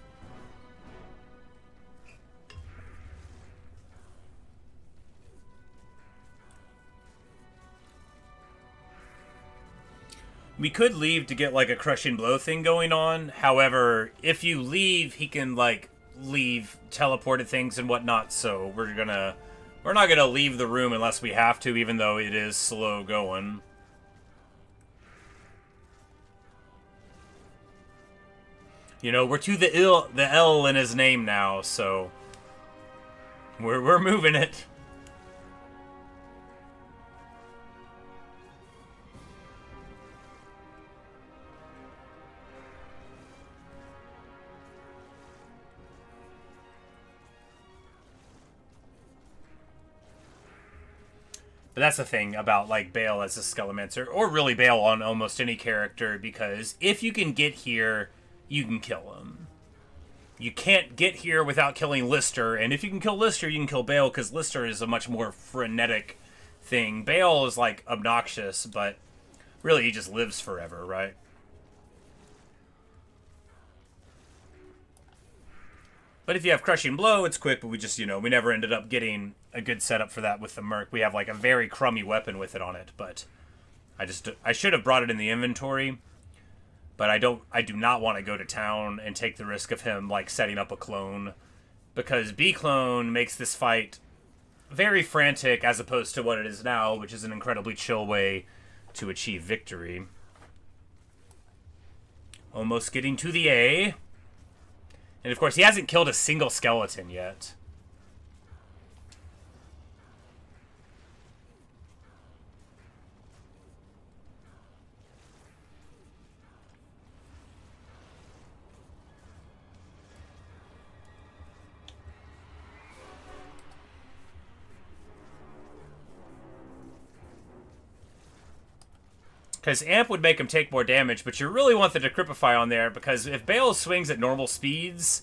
We could leave to get, like, a crushing blow thing going on. However, if you leave, he can, like, leave teleported things and whatnot. So we're not gonna leave the room unless we have to, even though it is slow going. You know, we're to the L in his name now, so we're moving it. But that's the thing about, like, Baal as a Scalemancer, or really Baal on almost any character, because if you can get here, you can kill him. You can't get here without killing Lister, and if you can kill Lister, you can kill Baal, because Lister is a much more frenetic thing. Baal is, like, obnoxious, but really he just lives forever, right? But if you have Crushing Blow, it's quick, but we just, we never ended up getting a good setup for that with the Merc. We have, like, a very crummy weapon with it on it, but I should have brought it in the inventory, but I do not want to go to town and take the risk of him, like, setting up a clone, because B-Clone makes this fight very frantic as opposed to what it is now, which is an incredibly chill way to achieve victory. Almost getting to the A. And, of course, he hasn't killed a single skeleton yet. Because Amp would make him take more damage, but you really want the Decrypify on there, because if Baal swings at normal speeds,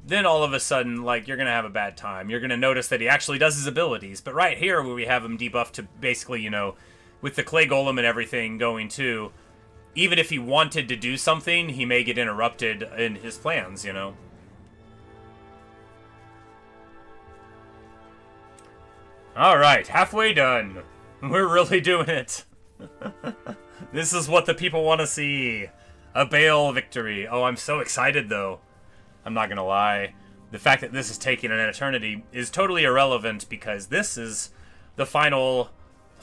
then all of a sudden, like, you're going to have a bad time. You're going to notice that he actually does his abilities. But right here, where we have him debuffed to basically, with the Clay Golem and everything going too, even if he wanted to do something, he may get interrupted in his plans, Alright, halfway done. We're really doing it. This is what the people want to see. A Baal victory. Oh, I'm so excited, though. I'm not gonna lie. The fact that this is taking an eternity is totally irrelevant, because this is the final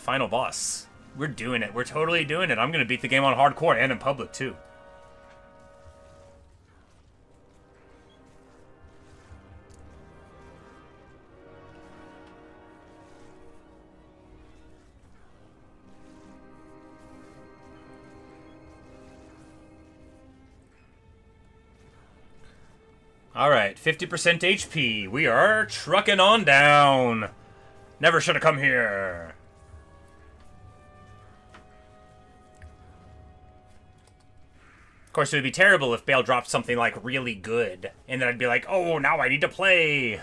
boss. We're doing it. We're totally doing it. I'm gonna beat the game on hardcore and in public, too. Alright, 50% HP. We are trucking on down. Never should have come here. Of course, it would be terrible if Baal dropped something, like, really good. And then I'd be like, oh, now I need to play.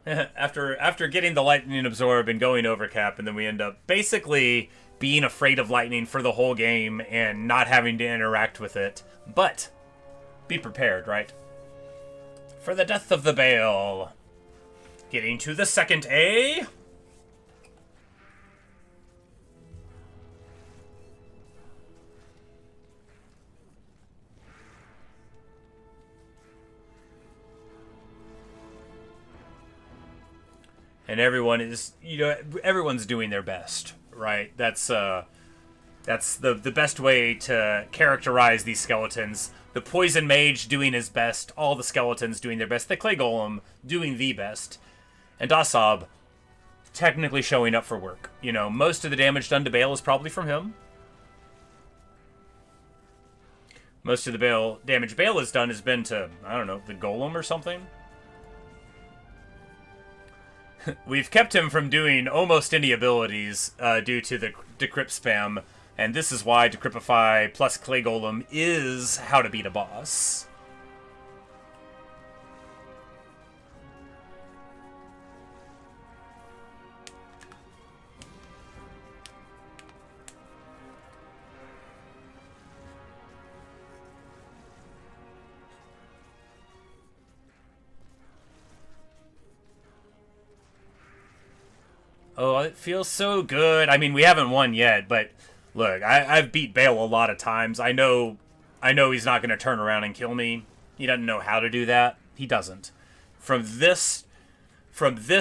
After getting the lightning absorb and going overcap, and then we end up basically being afraid of lightning for the whole game and not having to interact with it. But be prepared, right? For the death of the Baal. Getting to the second A. And everyone is, everyone's doing their best, right? That's the best way to characterize these skeletons. The Poison Mage doing his best, all the skeletons doing their best, the Clay Golem doing the best, and Dasab technically showing up for work. Most of the damage done to Baal is probably from him. Most of the damage Baal has done has been to, I don't know, the Golem or something. We've kept him from doing almost any abilities due to the Decrypt spam, and this is why Decrypify plus Clay Golem is how to beat a boss. Oh, it feels so good. I mean, we haven't won yet, but look, I've beat Baal a lot of times. I know he's not going to turn around and kill me. He doesn't know how to do that. He doesn't. From this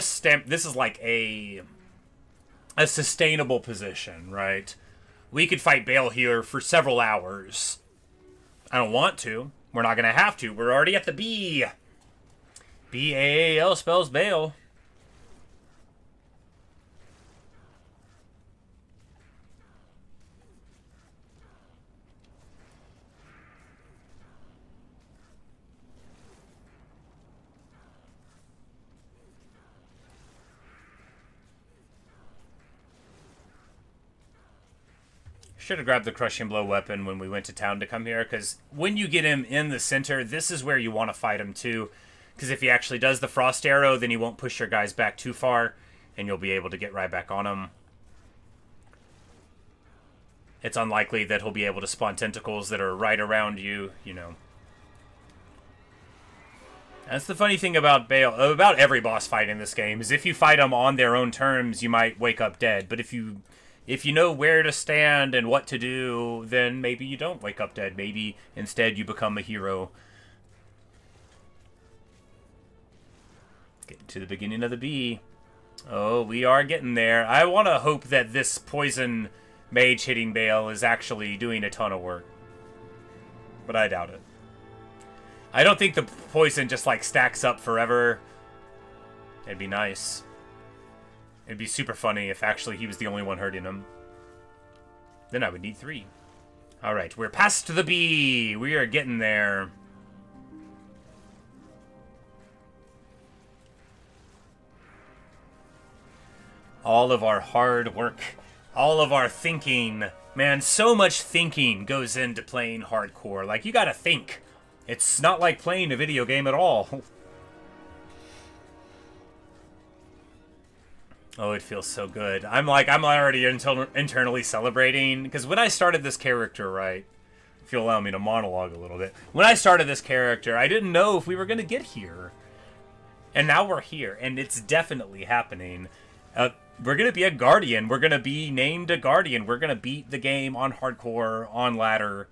stamp, this is like a sustainable position, right? We could fight Baal here for several hours. I don't want to. We're not going to have to. We're already at the B. B-A-A-L spells Baal. Should have grabbed the crushing blow weapon when we went to town to come here, because when you get him in the center, this is where you want to fight him too. Because if he actually does the frost arrow, then he won't push your guys back too far, and you'll be able to get right back on him. It's unlikely that he'll be able to spawn tentacles that are right around you, you know. That's the funny thing about Baal, about every boss fight in this game, is if you fight them on their own terms, you might wake up dead. But if you know where to stand and what to do, then maybe you don't wake up dead. Maybe instead you become a hero. Getting to the beginning of the B. Oh, we are getting there. I want to hope that this poison mage hitting Baal is actually doing a ton of work. But I doubt it. I don't think the poison just, like, stacks up forever. It'd be nice. It'd be super funny if actually he was the only one hurting him. Then I would need 3. Alright, we're past the B. We are getting there. All of our hard work, all of our thinking. Man, so much thinking goes into playing hardcore. Like, you gotta think. It's not like playing a video game at all. Oh, it feels so good. I'm already internally celebrating. Because when I started this character, right, if you'll allow me to monologue a little bit. When I started this character, I didn't know if we were going to get here. And now we're here, and it's definitely happening. We're going to be a Guardian. We're going to be named a Guardian. We're going to beat the game on hardcore, on ladder.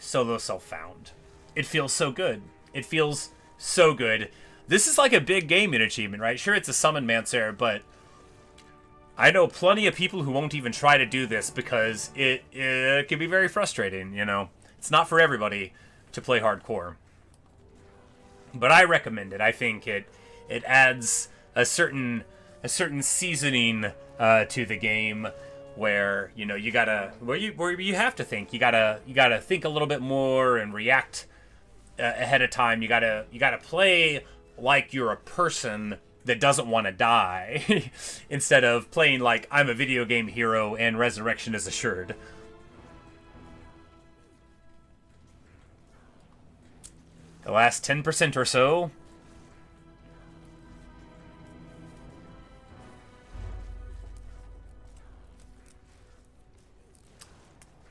Solo self-found. It feels so good. It feels so good. This is like a big gaming achievement, right? Sure, it's a Necromancer, but I know plenty of people who won't even try to do this because it can be very frustrating, you know? It's not for everybody to play hardcore. But I recommend it. I think it adds a certain seasoning to the game where, you know, you gotta where you have to think. You gotta think a little bit more and react ahead of time. You gotta play like you're a person that doesn't want to die instead of playing like I'm a video game hero and resurrection is assured. The last 10% or so.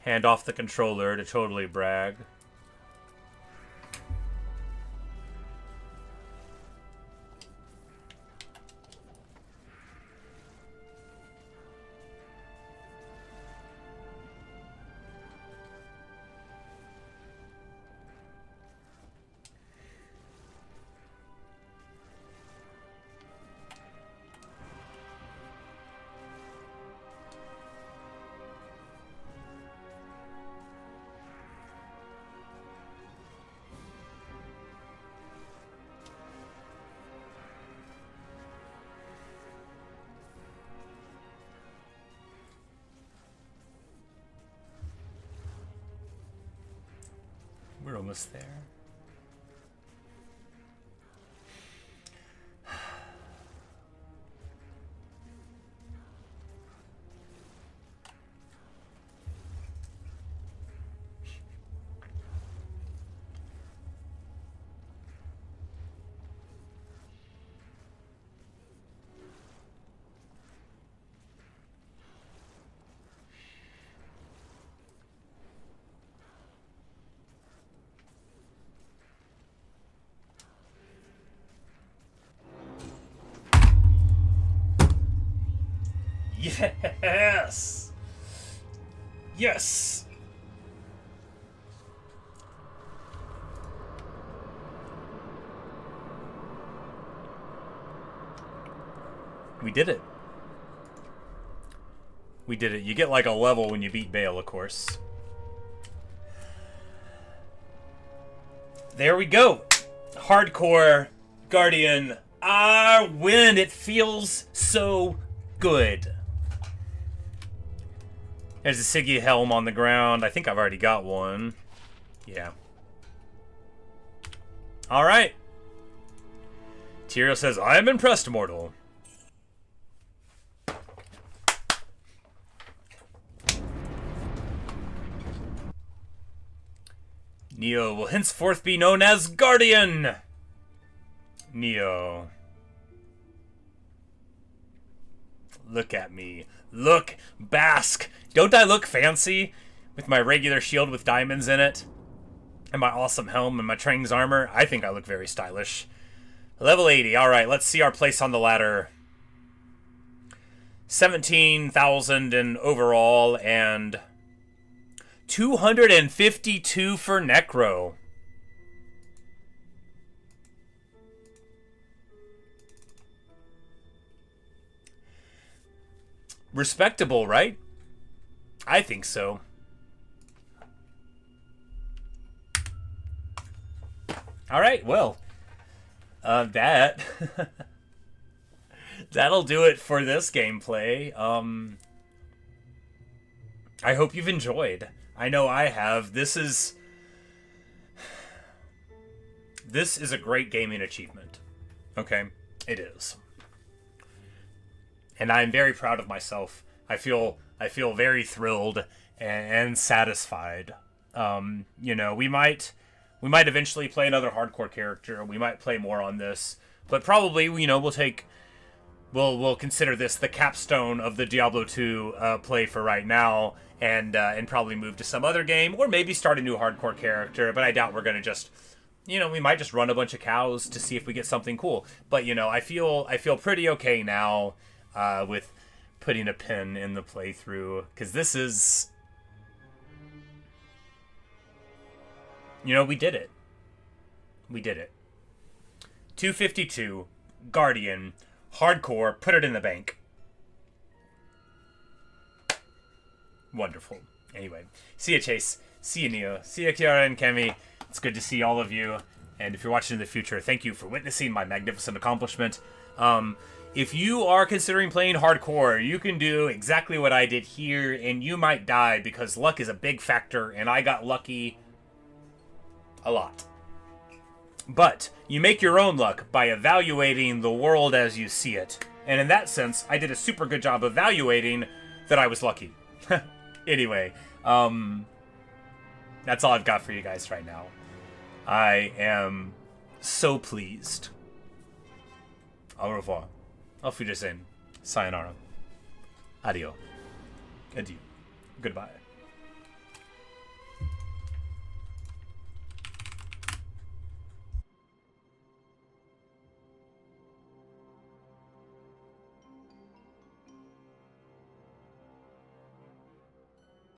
Hand off the controller to totally brag. We're almost there. Yes! Yes! We did it. We did it. You get like a level when you beat Baal, of course. There we go. Hardcore Guardian. Our win. It feels so good. There's a Siggy helm on the ground. I think I've already got one. Yeah. Alright. Tyrael says, I am impressed, mortal. Neo will henceforth be known as Guardian. Neo. Look at me. Look. Bask. Don't I look fancy? With my regular shield with diamonds in it. And my awesome helm and my Trang's armor. I think I look very stylish. Level 80. Alright, let's see our place on the ladder. 17,000 in overall and 252 for Necro. Respectable, right? I think so. Alright, well. That'll do it for this gameplay. I hope you've enjoyed. I know I have. This is a great gaming achievement. Okay? It is. And I'm very proud of myself. I feel very thrilled and satisfied. You know, we might eventually play another hardcore character. We might play more on this, but probably, you know, we'll consider this the capstone of the Diablo 2 play for right now, and probably move to some other game, or maybe start a new hardcore character. But I doubt we're gonna just, you know, we might just run a bunch of cows to see if we get something cool. But you know, I feel pretty okay now with putting a pin in the playthrough, because this is, you know, we did it. We did it. 252, Guardian, hardcore, put it in the bank. Wonderful. Anyway, see ya, Chase. See ya, Neo. See ya, Kiara and Kemi. It's good to see all of you. And if you're watching in the future, thank you for witnessing my magnificent accomplishment. If you are considering playing hardcore, you can do exactly what I did here, and you might die because luck is a big factor, and I got lucky a lot. But you make your own luck by evaluating the world as you see it. And in that sense, I did a super good job evaluating that I was lucky. Anyway, that's all I've got for you guys right now. I am so pleased. Au revoir. Auf Wiedersehen. Sayonara. Adio. Adieu. Goodbye.